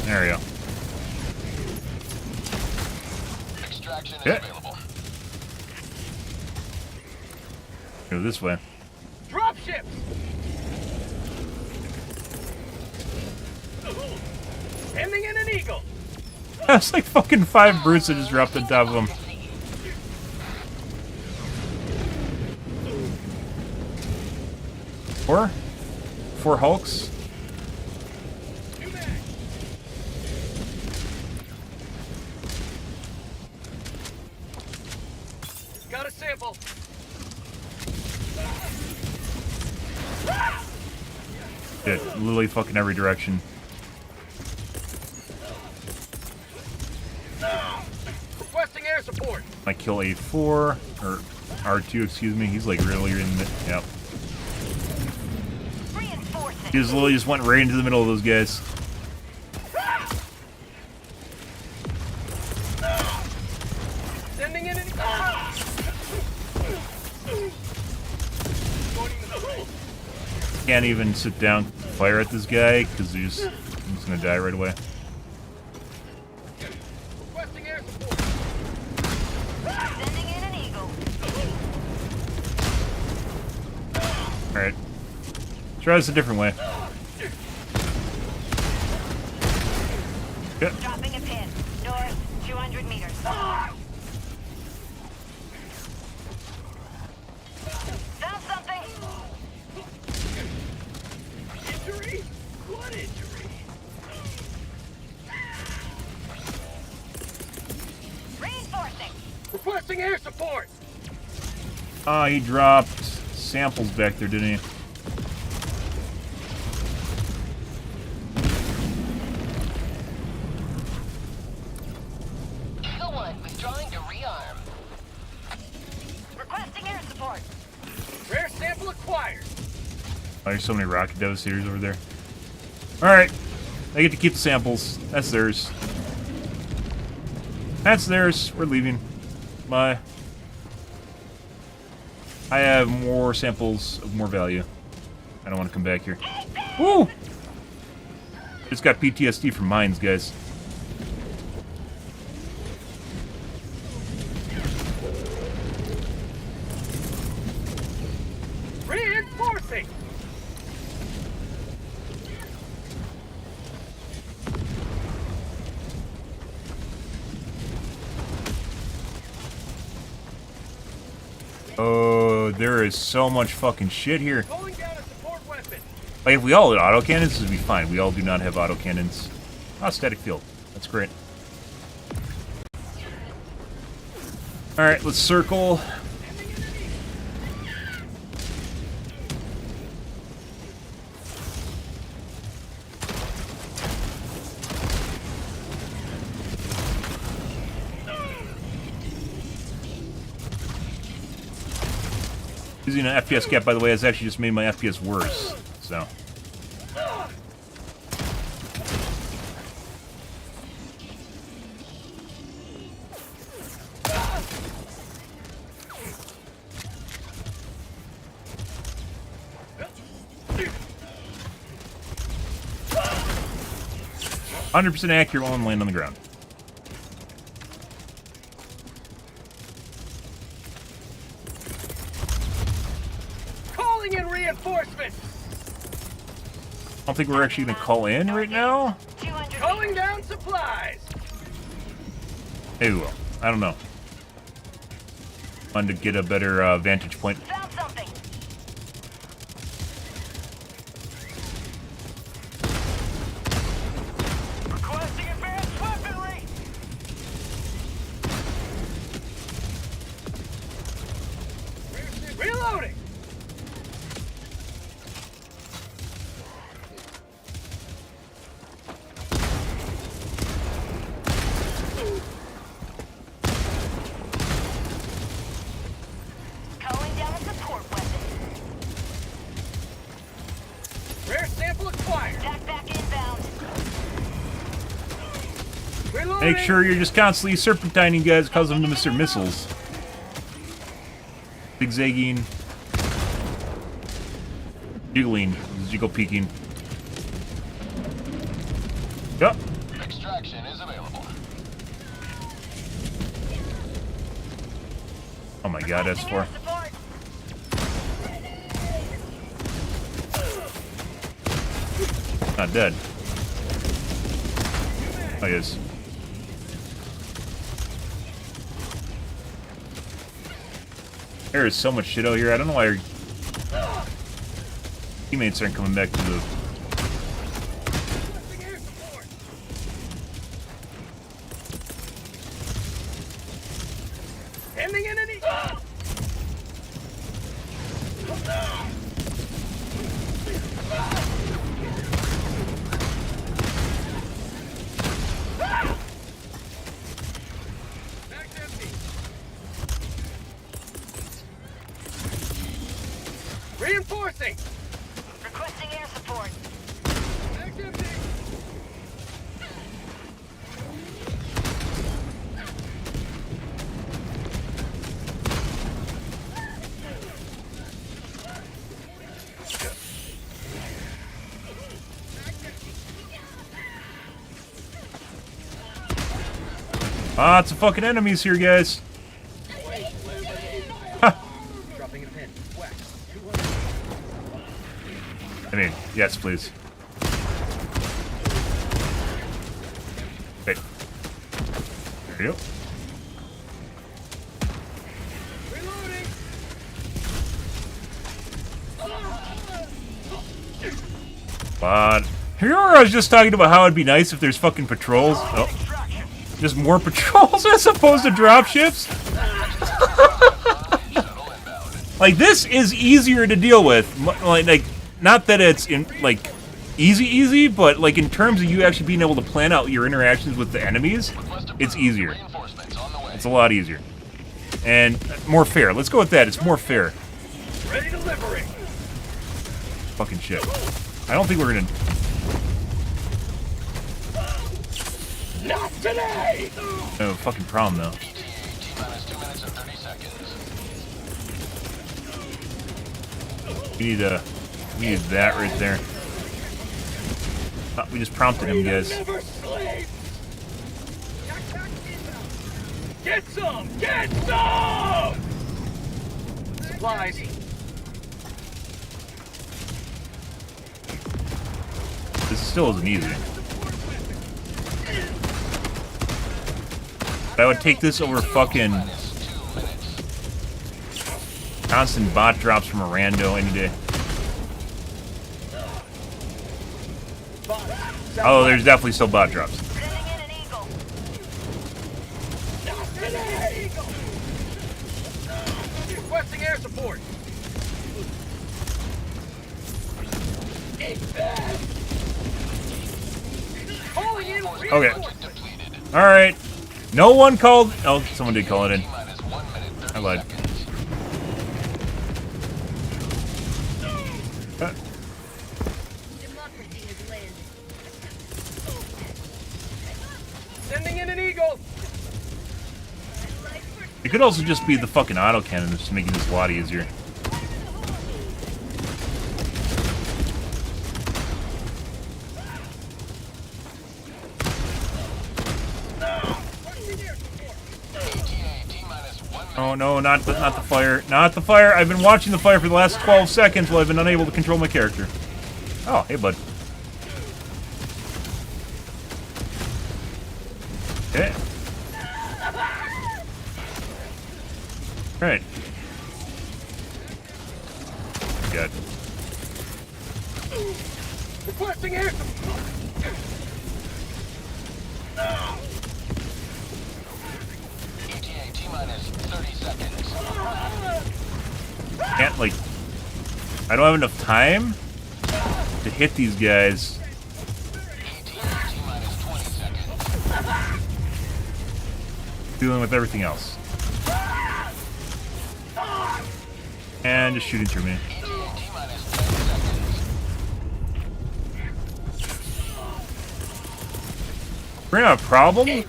There we go. Extraction is Yeah. available. Go this way. Drop ships. Sending in an eagle. That's like fucking 5 brutes that just dropped on top of him. Four Hulks? Got a sample. Shit, literally fucking every direction. Requesting air support. I kill A4, or R2, excuse me. He's like really in the. Yep. He just literally just went right into the middle of those guys. Sending in an Can't even sit down, fire at this guy because he's gonna die right away. requesting air support. Sending in an eagle. All right, try this a different way. Good. Dropping a pin. North, 200 meters. Found something. Injury? What injury? Reinforcing. Requesting air support. Ah, he dropped samples back there, didn't he? Eagle 1 withdrawing to rearm. Requesting air support. Rare sample acquired. Oh, there's so many rocket devastators over there. Alright. They get to keep the samples. That's theirs. That's theirs. We're leaving. Bye. I have more samples of more value. I don't want to come back here. Woo! Just got PTSD from mines, guys. Reinforcing. Oh, there is so much fucking shit here. Calling down a support weapon. Like, if we all had autocannons, this would be fine. We all do not have autocannons. Ah, static field. That's great. Alright, let's circle. Using an FPS cap, by the way, has actually just made my FPS worse. So. %100% accurate while I'm laying on the ground. Calling in reinforcements. I don't think we're actually going to call in right now. Calling down supplies. Maybe we will. I don't know. Wanted to get a better vantage point. Found something. Requesting advanced weaponry. Reloading. Calling down a support weapon. Rare sample acquired. Back inbound. Reloading. Make sure you're just constantly serpentining, guys, cause them to miss their missiles. Zigzagging. Jiggling. Jiggle peeking. Yup. Extraction is available. Oh my god, S4. Not dead. Oh, he is. There is so much shit out here. I don't know why our teammates aren't coming back to the... Ending in an Reinforcing. Requesting air support. Lots of fucking enemies here, guys. Dropping a pin. Whack. I mean, yes, please. Wait. There you go. Reloading. But here I was just talking about how it'd be nice if there's fucking patrols. Oh. Just more patrols as opposed to dropships. Like, this is easier to deal with. Like, not that it's in like easy, but like in terms of you actually being able to plan out your interactions with the enemies, it's easier. It's a lot easier and more fair. Let's go with that. It's more fair. Ready to liberate. Fucking shit. I don't think we're gonna. Not today. No fucking problem though. We need that right there. Oh, we just prompted him, guys. Never sleep. Get some! Get some! Supplies. This still isn't easy. But I would take this over fucking Constant bot drops from a rando any day. Oh, there's definitely still bot drops. Requesting air support. Calling in Okay. Alright. No one called. Oh, someone did call it in. I lied. Sending in an eagle. It could also just be the fucking autocannon that's just making this a lot easier. Oh no, not the fire. Not the fire. I've been watching the fire for the last 12 seconds while I've been unable to control my character. Oh, hey bud. Okay. Alright. Good. Requesting air support. ETA T-minus 30 seconds. Can't, like... I don't have enough time to hit these guys. ETA T-minus 20 seconds. Dealing with everything else. And just shooting through me. We're gonna have a problem.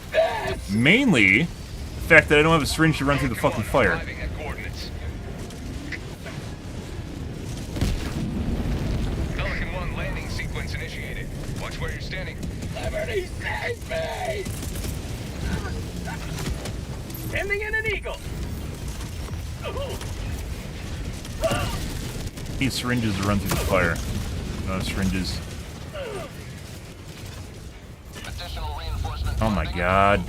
Mainly, the fact that I don't have a syringe to run through the fucking fire. Pelican 1 landing sequence initiated. Watch where you're standing. Liberty, save me! Sending in an eagle. Need syringes to run through the fire. No syringes. Oh my god.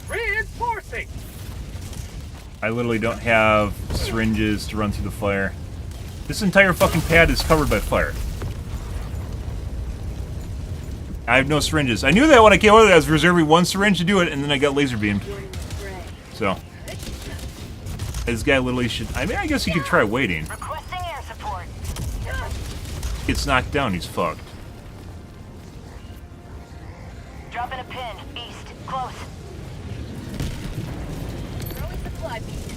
Reinforcing. I literally don't have syringes to run through the fire. This entire fucking pad is covered by fire. I have no syringes. I knew that when I came over there, I was reserving one syringe to do it, and then I got laser beamed. So. This guy literally should... I mean, I guess he could try waiting. Requesting air support. Gets knocked down, he's fucked. Dropping a pin. East. Close. Throwing supply beacon.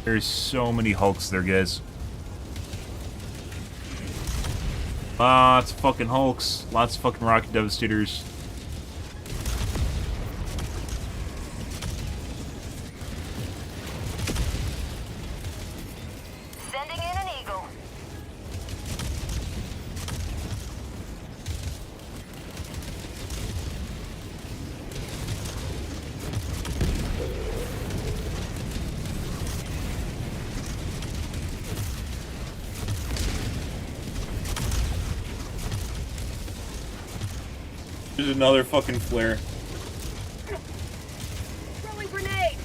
There's so many Hulks there, guys. Lots of fucking Hulks. Lots of fucking Rocket Devastators. Sending in an eagle. There's another fucking flare. Throwing grenade.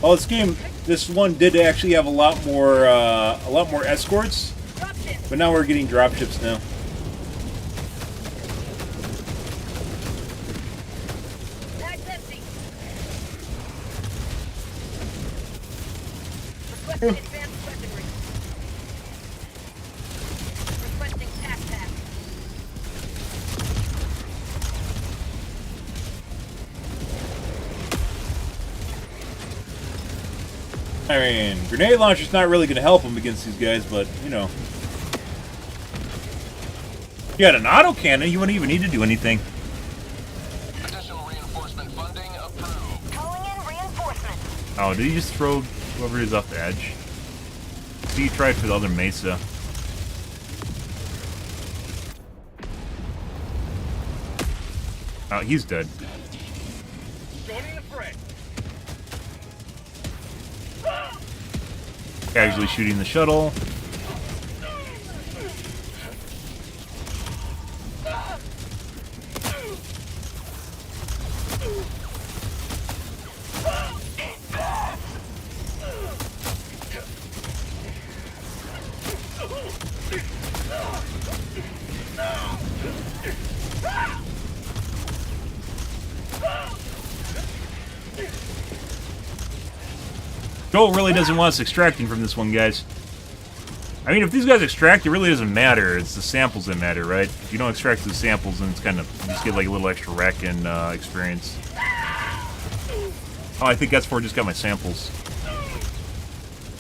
Oh, this one did actually have a lot more escorts, but now we're getting dropships now. Bag's empty. Requesting advanced weaponry. Requesting tac pack. I mean, grenade launcher's not really going to help him against these guys, but, you know. You had an autocannon, you wouldn't even need to do anything. Additional reinforcement funding approved. Calling in reinforcements. Oh, did he just throw whoever it is off the edge? See, he tried for the other mesa. Oh, he's dead. Joining the fray. Casually shooting the shuttle. Joel really doesn't want us extracting from this one, guys. I mean, if these guys extract, it really doesn't matter. It's the samples that matter, right? If you don't extract the samples, then it's kind of, you just get like a little extra wreck and experience. Oh, I think that's where I just got my samples.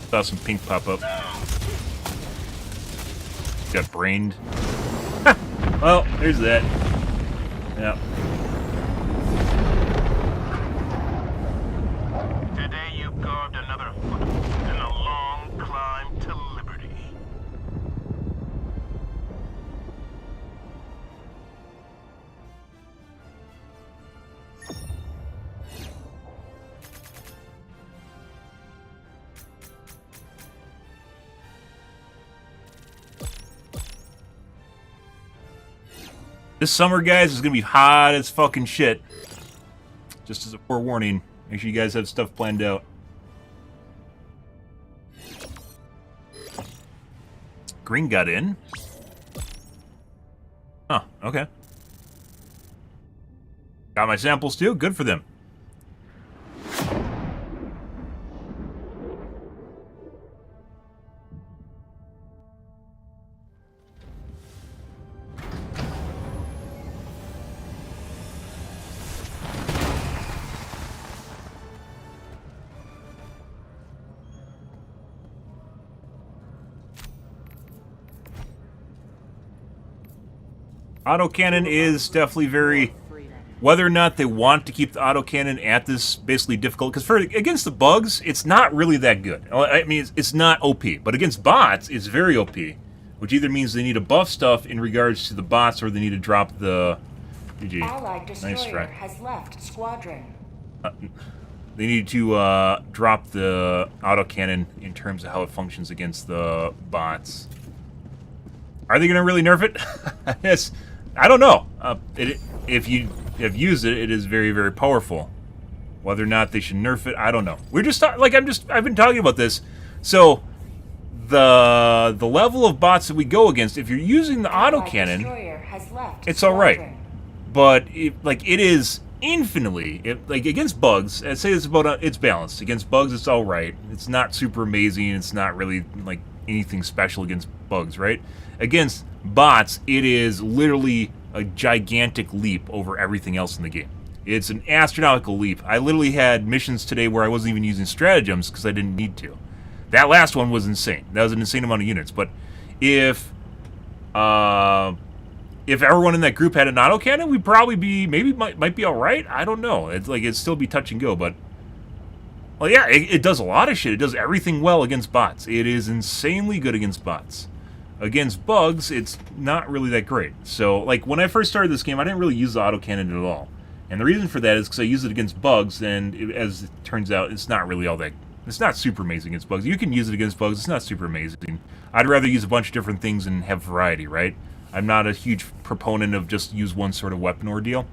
Saw some pink pop up. Got brained. Well, there's that. Yeah. Today you carved another foot in a long climb to liberty. This summer, guys, is gonna be hot as fucking shit. Just as a forewarning, make sure you guys have stuff planned out. Green got in. Huh, okay. Got my samples too, good for them. Autocannon is definitely very... Whether or not they want to keep the autocannon at this basically difficult... Because for against the bugs, it's not really that good. I mean, it's not OP. But against bots, it's very OP. Which either means they need to buff stuff in regards to the bots, or they need to drop the... GG. Allied destroyer Nice try. has left squadron. They need to drop the autocannon in terms of how it functions against the bots. Are they going to really nerf it? Yes. I don't know. If you have used it, it is very, very powerful. Whether or not they should nerf it, I don't know. We're just I've been talking about this. So the level of bots that we go against, if you're using the autocannon, it's all right. But it is infinitely like against bugs. I'd say it's about it's balanced. Against bugs, it's all right. It's not super amazing. It's not really like anything special against bugs, right? Against bots, it is literally a gigantic leap over everything else in the game. It's an astronomical leap. I literally had missions today where I wasn't even using stratagems because I didn't need to. That last one was insane. That was an insane amount of units. But if everyone in that group had an autocannon, we'd probably be might be all right. I don't know. It's like it'd still be touch and go, but well, yeah, it does a lot of shit. It does everything well against bots. It is insanely good against bots. Against bugs, it's not really that great. So, like, when I first started this game, I didn't really use the autocannon at all. And the reason for that is because I use it against bugs, and as it turns out, it's not really all that... It's not super amazing against bugs. You can use it against bugs, it's not super amazing. I'd rather use a bunch of different things and have variety, right? I'm not a huge proponent of just use one sort of weapon ordeal.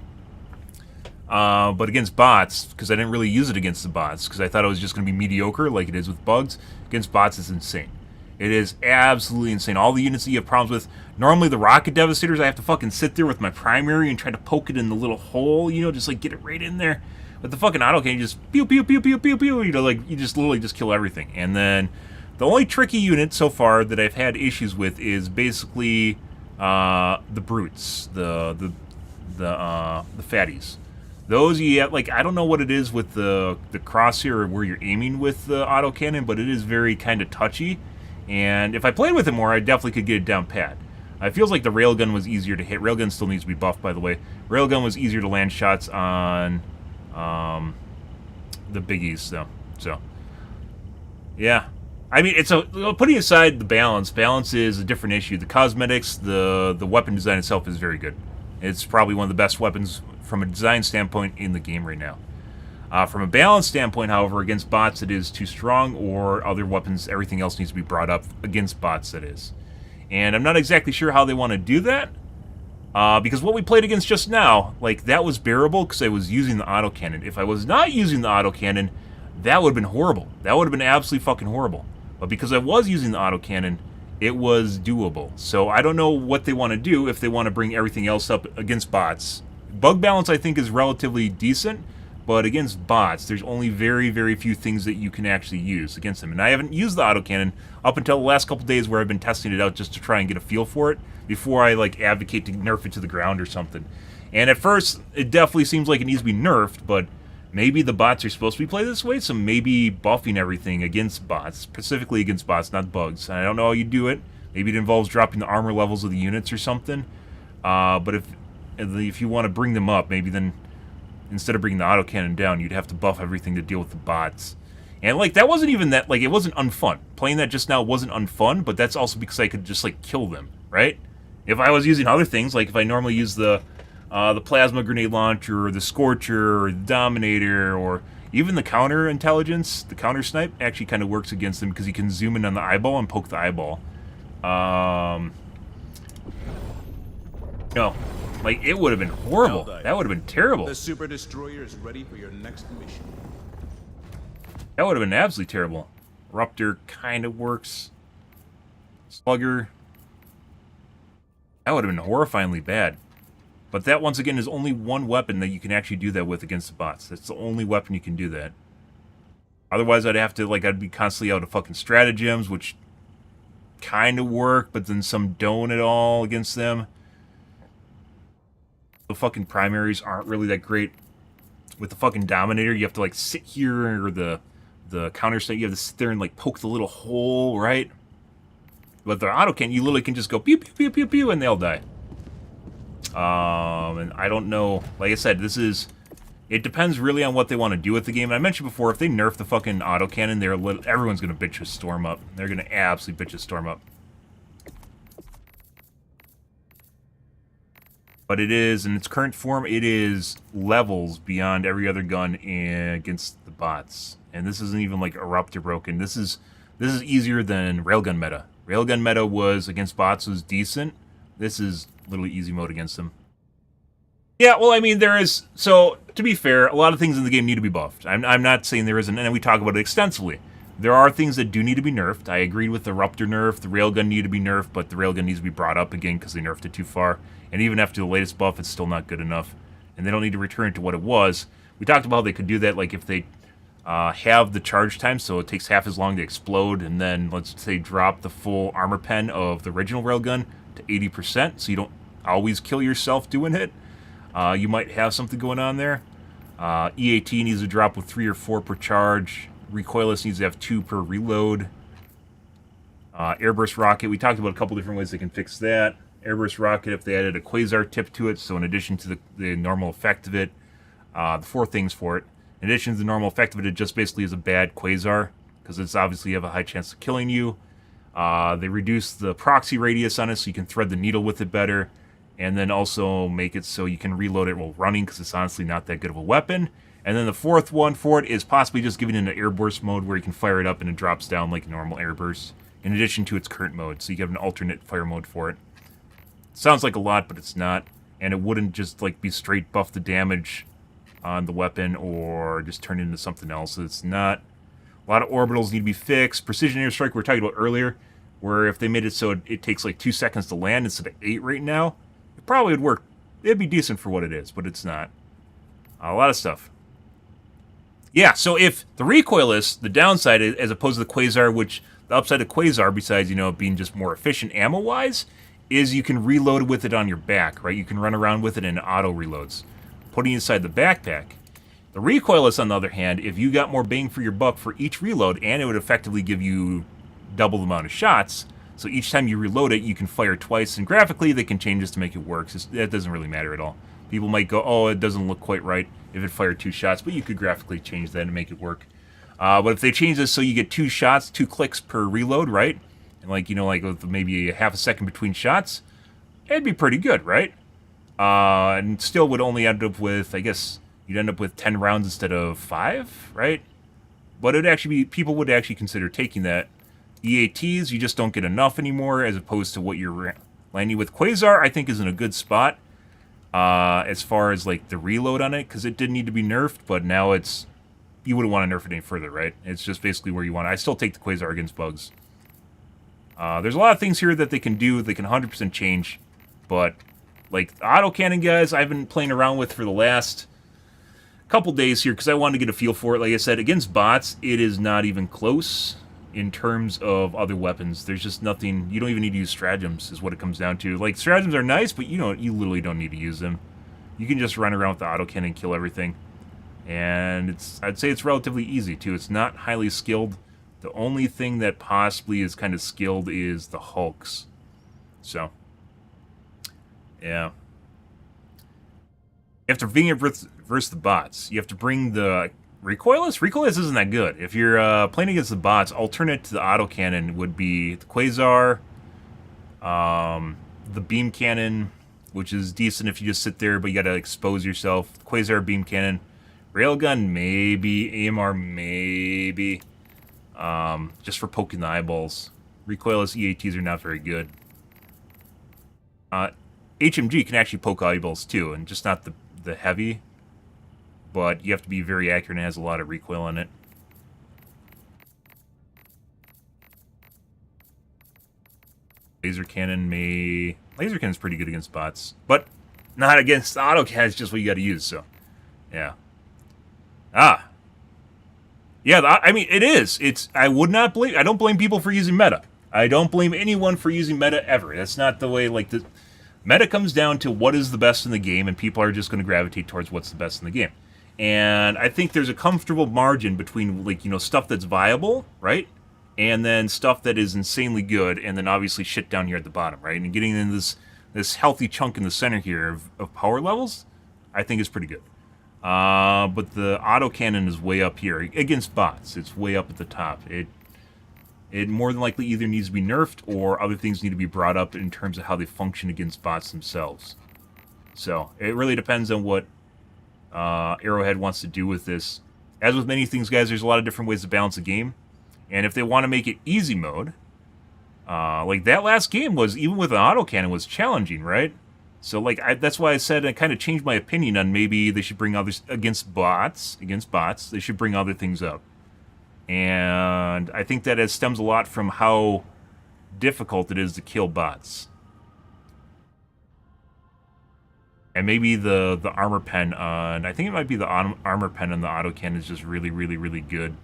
But against bots, because I didn't really use it against the bots, because I thought it was just going to be mediocre like it is with bugs, against bots it's insane. It is absolutely insane. All the units that you have problems with, normally the rocket devastators, I have to fucking sit there with my primary and try to poke it in the little hole, you know, just like get it right in there. But the fucking autocannon, you just pew, pew, pew, pew, pew, pew, you know, like you just literally just kill everything. And then the only tricky unit so far that I've had issues with is basically the brutes, the fatties. Those you have, like, I don't know what it is with the crosshair or where you're aiming with the autocannon, but it is very kind of touchy. And if I played with it more, I definitely could get it down pat. It feels like the railgun was easier to hit. Railgun still needs to be buffed, by the way. Railgun was easier to land shots on the biggies, though. So, yeah. I mean, it's putting aside the balance. Balance is a different issue. The cosmetics, the weapon design itself is very good. It's probably one of the best weapons from a design standpoint in the game right now. From a balance standpoint, however, against bots it is too strong, or other weapons, everything else needs to be brought up against bots, that is. And I'm not exactly sure how they want to do that, because what we played against just now, like, that was bearable because I was using the autocannon. If I was not using the autocannon, that would have been horrible. That would have been absolutely fucking horrible. But because I was using the autocannon, it was doable. So I don't know what they want to do, if they want to bring everything else up against bots. Bug balance, I think, is relatively decent, but against bots, there's only very, very few things that you can actually use against them. And I haven't used the autocannon up until the last couple days where I've been testing it out just to try and get a feel for it before I, like, advocate to nerf it to the ground or something. And at first, it definitely seems like it needs to be nerfed, but maybe the bots are supposed to be played this way, so maybe buffing everything against bots, specifically against bots, not bugs. And I don't know how you do it. Maybe it involves dropping the armor levels of the units or something. But if you want to bring them up, maybe then instead of bringing the autocannon down, you'd have to buff everything to deal with the bots. And, like, that wasn't even that, like, it wasn't unfun. Playing that just now wasn't unfun, but that's also because I could just, like, kill them, right? If I was using other things, like if I normally use the plasma grenade launcher, or the scorcher, or the dominator, or even the counter intelligence, the counter snipe actually kind of works against them because you can zoom in on the eyeball and poke the eyeball. No, like, it would have been horrible. Helldive. That would have been terrible. The Super Destroyer is ready for your next mission. That would have been absolutely terrible. Ruptor kind of works. Slugger. That would have been horrifyingly bad. But that, once again, is only one weapon that you can actually do that with against the bots. That's the only weapon you can do that. Otherwise, I'd have to, like, I'd be constantly out of fucking stratagems, which kind of work, but then some don't at all against them. The fucking primaries aren't really that great. With the fucking Dominator, you have to, like, sit here, or the counter state, you have to sit there and, like, poke the little hole, right? But the autocannon, you literally can just go pew, pew, pew, pew, pew, and they'll die. And I don't know. Like I said, it depends really on what they want to do with the game. And I mentioned before, if they nerf the fucking autocannon, everyone's going to bitch a storm up. They're going to absolutely bitch a storm up. But it is, in its current form, it is levels beyond every other gun against the bots. And this isn't even like Eruptor broken. This is easier than Railgun meta. Railgun meta was, against bots, was decent. This is literally easy mode against them. Yeah, well, I mean, there is... So, to be fair, a lot of things in the game need to be buffed. I'm not saying there isn't, and we talk about it extensively. There are things that do need to be nerfed. I agreed with the Ruptor nerf. The Railgun needed to be nerfed, but the Railgun needs to be brought up again because they nerfed it too far. And even after the latest buff, it's still not good enough. And they don't need to return it to what it was. We talked about how they could do that, like if they have the charge time, so it takes half as long to explode, and then, let's say, drop the full armor pen of the original Railgun to 80%, so you don't always kill yourself doing it. You might have something going on there. EAT needs to drop with 3 or 4 per charge. Recoilless needs to have 2 per reload. Airburst rocket, we talked about a couple different ways they can fix that. Airburst rocket, if they added a quasar tip to it, so in addition to the normal effect of it, the 4 things for it. In addition to the normal effect of it, it just basically is a bad quasar, because it's obviously have a high chance of killing you. They reduce the proxy radius on it, so you can thread the needle with it better. And then also make it so you can reload it while running, because it's honestly not that good of a weapon. And then the 4th one for it is possibly just giving it an airburst mode where you can fire it up and it drops down like a normal airburst, in addition to its current mode, so you have an alternate fire mode for it. Sounds like a lot, but it's not. And it wouldn't just like be straight buff the damage on the weapon or just turn it into something else. It's not. A lot of orbitals need to be fixed. Precision airstrike we were talking about earlier, where if they made it so it takes like 2 seconds to land instead of 8 right now, it probably would work. It'd be decent for what it is, but it's not. A lot of stuff. Yeah, so if the recoilless, the downside, as opposed to the quasar, which the upside of quasar, besides, you know, being just more efficient ammo-wise, is you can reload with it on your back, right? You can run around with it in auto reloads. Putting it inside the backpack. The recoilless, on the other hand, if you got more bang for your buck for each reload, and it would effectively give you double the amount of shots, so each time you reload it, you can fire twice, and graphically, they can change this to make it work. So that doesn't really matter at all. People might go, oh, it doesn't look quite right if it fired 2 shots, but you could graphically change that and make it work. But if they change this so you get 2 shots, 2 clicks per reload, right? And like, you know, like with maybe a half a second between shots, it'd be pretty good, right? And still would only end up with, I guess, you'd end up with 10 rounds instead of 5, right? But it would actually be, people would actually consider taking that. EATs, you just don't get enough anymore, as opposed to what you're landing with. Quasar, I think, is in a good spot as far as like the reload on it, because it did need to be nerfed, but now it's, you wouldn't want to nerf it any further, right? It's just basically where you want it. I still take the Quasar against bugs. There's a lot of things here that they can do, they can 100% change, but like the autocannon guys, I've been playing around with for the last couple days here because I wanted to get a feel for it. Like I said, against bots, it is not even close in terms of other weapons. There's just nothing, you don't even need to use stratagems is what it comes down to. Like, stratagems are nice, but you literally don't need to use them. You can just run around with the autocannon and kill everything. And I'd say it's relatively easy too. It's not highly skilled. The only thing that possibly is kind of skilled is the hulks. So, yeah. You have to bring it versus the bots. You have to bring the recoilless. Recoilless isn't that good. If you're playing against the bots, alternate to the autocannon would be the Quasar, the beam cannon, which is decent if you just sit there, but you got to expose yourself. Quasar, beam cannon, railgun, maybe AMR, maybe. Just for poking the eyeballs. Recoilless EATs are not very good. HMG can actually poke eyeballs too, and just not the heavy. But you have to be very accurate and it has a lot of recoil in it. Laser cannon Laser cannon's pretty good against bots. But not against autocannon, it's just what you gotta use, so. Yeah. Yeah, I mean, it is. I don't blame people for using meta. I don't blame anyone for using meta ever. That's not the way, like, the meta comes down to what is the best in the game, and people are just going to gravitate towards what's the best in the game. And I think there's a comfortable margin between, like, stuff that's viable, right? And then stuff that is insanely good, and then obviously shit down here at the bottom, right? And getting in this healthy chunk in the center here of power levels, I think is pretty good. But the autocannon is way up here. Against bots, it's way up at the top. It more than likely either needs to be nerfed or other things need to be brought up in terms of how they function against bots themselves. So, it really depends on what Arrowhead wants to do with this. As with many things, guys, there's a lot of different ways to balance the game. And if they want to make it easy mode, like that last game was, even with an autocannon, was challenging, right? So, like, that's why I said I kind of changed my opinion on maybe they should bring others against bots, they should bring other things up. And I think that it stems a lot from how difficult it is to kill bots. And maybe the armor pen on, I think it might be the armor pen on the autocannon is just really, really, really good.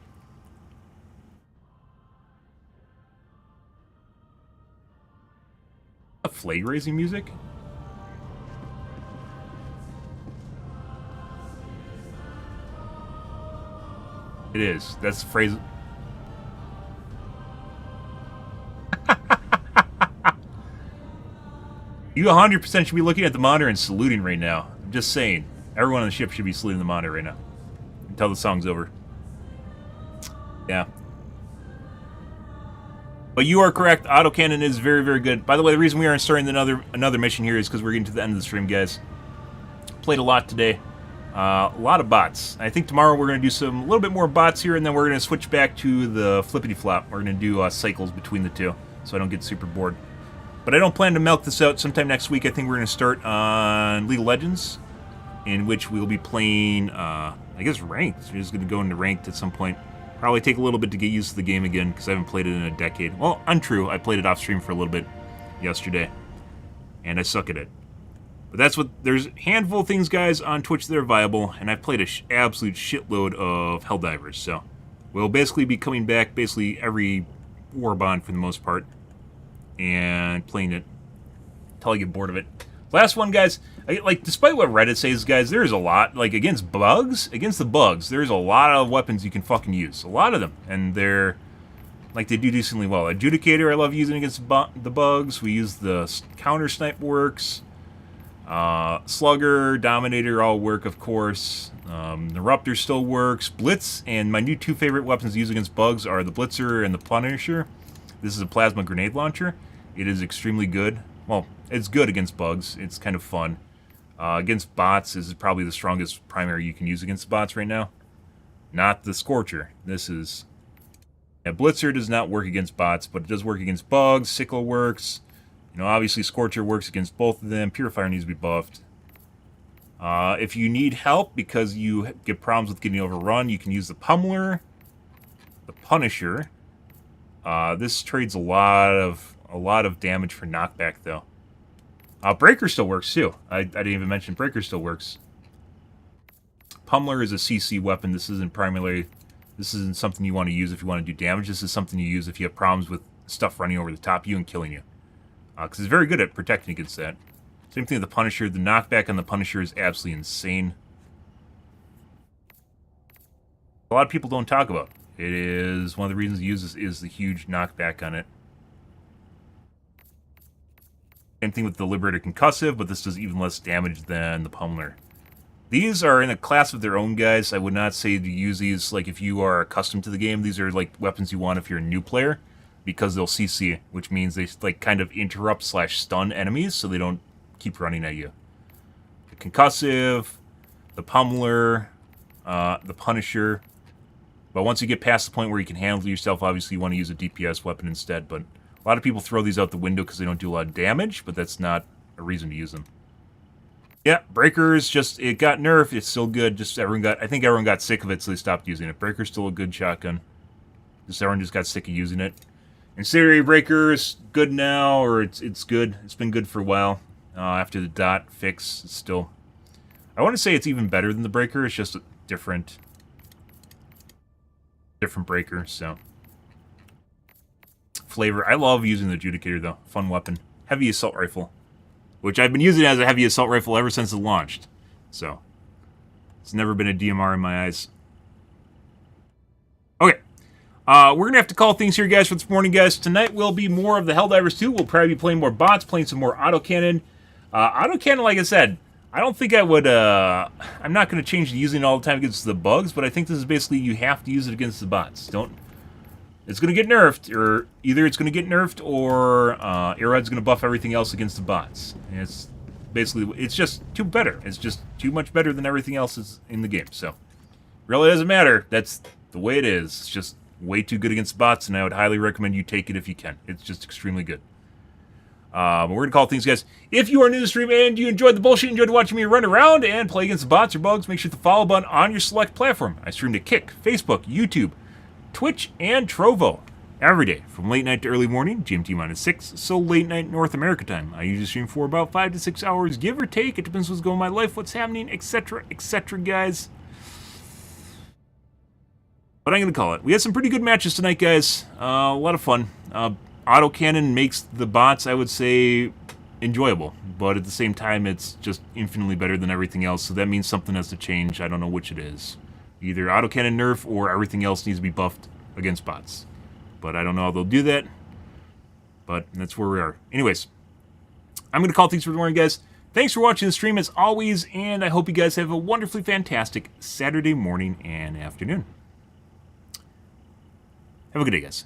A flag raising music? It is. That's the phrase. You 100% should be looking at the monitor and saluting right now. I'm just saying. Everyone on the ship should be saluting the monitor right now. Until the song's over. Yeah. But you are correct. Autocannon is very, very good. By the way, the reason we aren't starting another mission here is because we're getting to the end of the stream, guys. Played a lot today. A lot of bots. I think tomorrow we're going to do a little bit more bots here, and then we're going to switch back to the flippity-flop. We're going to do cycles between the two, so I don't get super bored. But I don't plan to milk this out sometime next week. I think we're going to start on League of Legends, in which we'll be playing, I guess, ranked. We're just going to go into ranked at some point. Probably take a little bit to get used to the game again, because I haven't played it in a decade. Well, untrue. I played it off-stream for a little bit yesterday, and I suck at it. But that's what, there's a handful of things, guys, on Twitch that are viable, and I've played an absolute shitload of Helldivers, so we'll basically be coming back basically every Warbond for the most part, and playing it until I get bored of it. Last one, guys, like, despite what Reddit says, guys, there's a lot, like, against the bugs, there's a lot of weapons you can fucking use. A lot of them, and they're, like, they do decently well. Adjudicator, I love using against the bugs. We use the counter snipe works. Slugger, Dominator all work, of course. The Ruptor still works. Blitz, and my new two favorite weapons to use against bugs are the Blitzer and the Punisher. This is a plasma grenade launcher. It is extremely good. Well, it's good against bugs. It's kind of fun. Against bots, this is probably the strongest primary you can use against bots right now. Not the Scorcher. This is... Yeah, Blitzer does not work against bots, but it does work against bugs. Sickle works. You know, obviously Scorcher works against both of them. Purifier needs to be buffed. If you need help because you get problems with getting overrun, you can use the Pummeler, the Punisher. This trades a lot of damage for knockback, though. Breaker still works, too. I didn't even mention Breaker still works. Pummeler is a CC weapon. This isn't primarily... This isn't something you want to use if you want to do damage. This is something you use if you have problems with stuff running over the top of you and killing you. Because it's very good at protecting against that. Same thing with the Punisher. The knockback on the Punisher is absolutely insane. A lot of people don't talk about. It is one of the reasons it uses is the huge knockback on it. Same thing with the Liberator Concussive, but this does even less damage than the Pummeler. These are in a class of their own, guys. I would not say to use these like if you are accustomed to the game. These are like weapons you want if you're a new player, because they'll CC, which means they like kind of interrupt / stun enemies so they don't keep running at you. The Concussive, the Pummeler, the Punisher. But once you get past the point where you can handle yourself, obviously you want to use a DPS weapon instead. But a lot of people throw these out the window because they don't do a lot of damage, but that's not a reason to use them. Yeah, Breaker's just, it got nerfed. It's still good. Just I think everyone got sick of it, so they stopped using it. Breaker's still a good shotgun. Just everyone just got sick of using it. Incendiary Breaker's good now, or it's good. It's been good for a while. After the dot fix, it's still... I want to say it's even better than the Breaker. It's just a different Breaker, so... Flavor. I love using the Adjudicator, though. Fun weapon. Heavy Assault Rifle. Which I've been using as a heavy assault rifle ever since it launched. So, it's never been a DMR in my eyes. Okay. We're going to have to call things here, guys, for this morning, guys. Tonight will be more of the Helldivers 2. We'll probably be playing more bots, playing some more Autocannon. Autocannon, like I said, I don't think I would... I'm not going to change to using it all the time against the bugs, but I think this is basically you have to use it against the bots. It's going to get nerfed, or either it's going to get nerfed, or Arrowhead's going to buff everything else against the bots. And it's basically, it's just too better. It's just too much better than everything else is in the game. So, really doesn't matter. That's the way it is. It's just way too good against bots, and I would highly recommend you take it if you can. It's just extremely good. We're going to call things, guys. If you are new to the stream and you enjoyed the bullshit, enjoyed watching me run around and play against the bots or bugs, make sure to follow button on your select platform. I stream to Kick, Facebook, YouTube, Twitch, and Trovo every day from late night to early morning, GMT-6, so late night North America time. I usually stream for about 5 to 6 hours, give or take. It depends what's going on in my life, what's happening, etc., guys. But I'm going to call it. We had some pretty good matches tonight, guys. A lot of fun. Autocannon makes the bots, I would say, enjoyable. But at the same time, it's just infinitely better than everything else, so that means something has to change. I don't know which it is. Either Autocannon nerf or everything else needs to be buffed against bots. But I don't know how they'll do that. But that's where we are. Anyways, I'm going to call things for the morning, guys. Thanks for watching the stream as always, and I hope you guys have a wonderfully fantastic Saturday morning and afternoon. Have a good day, guys.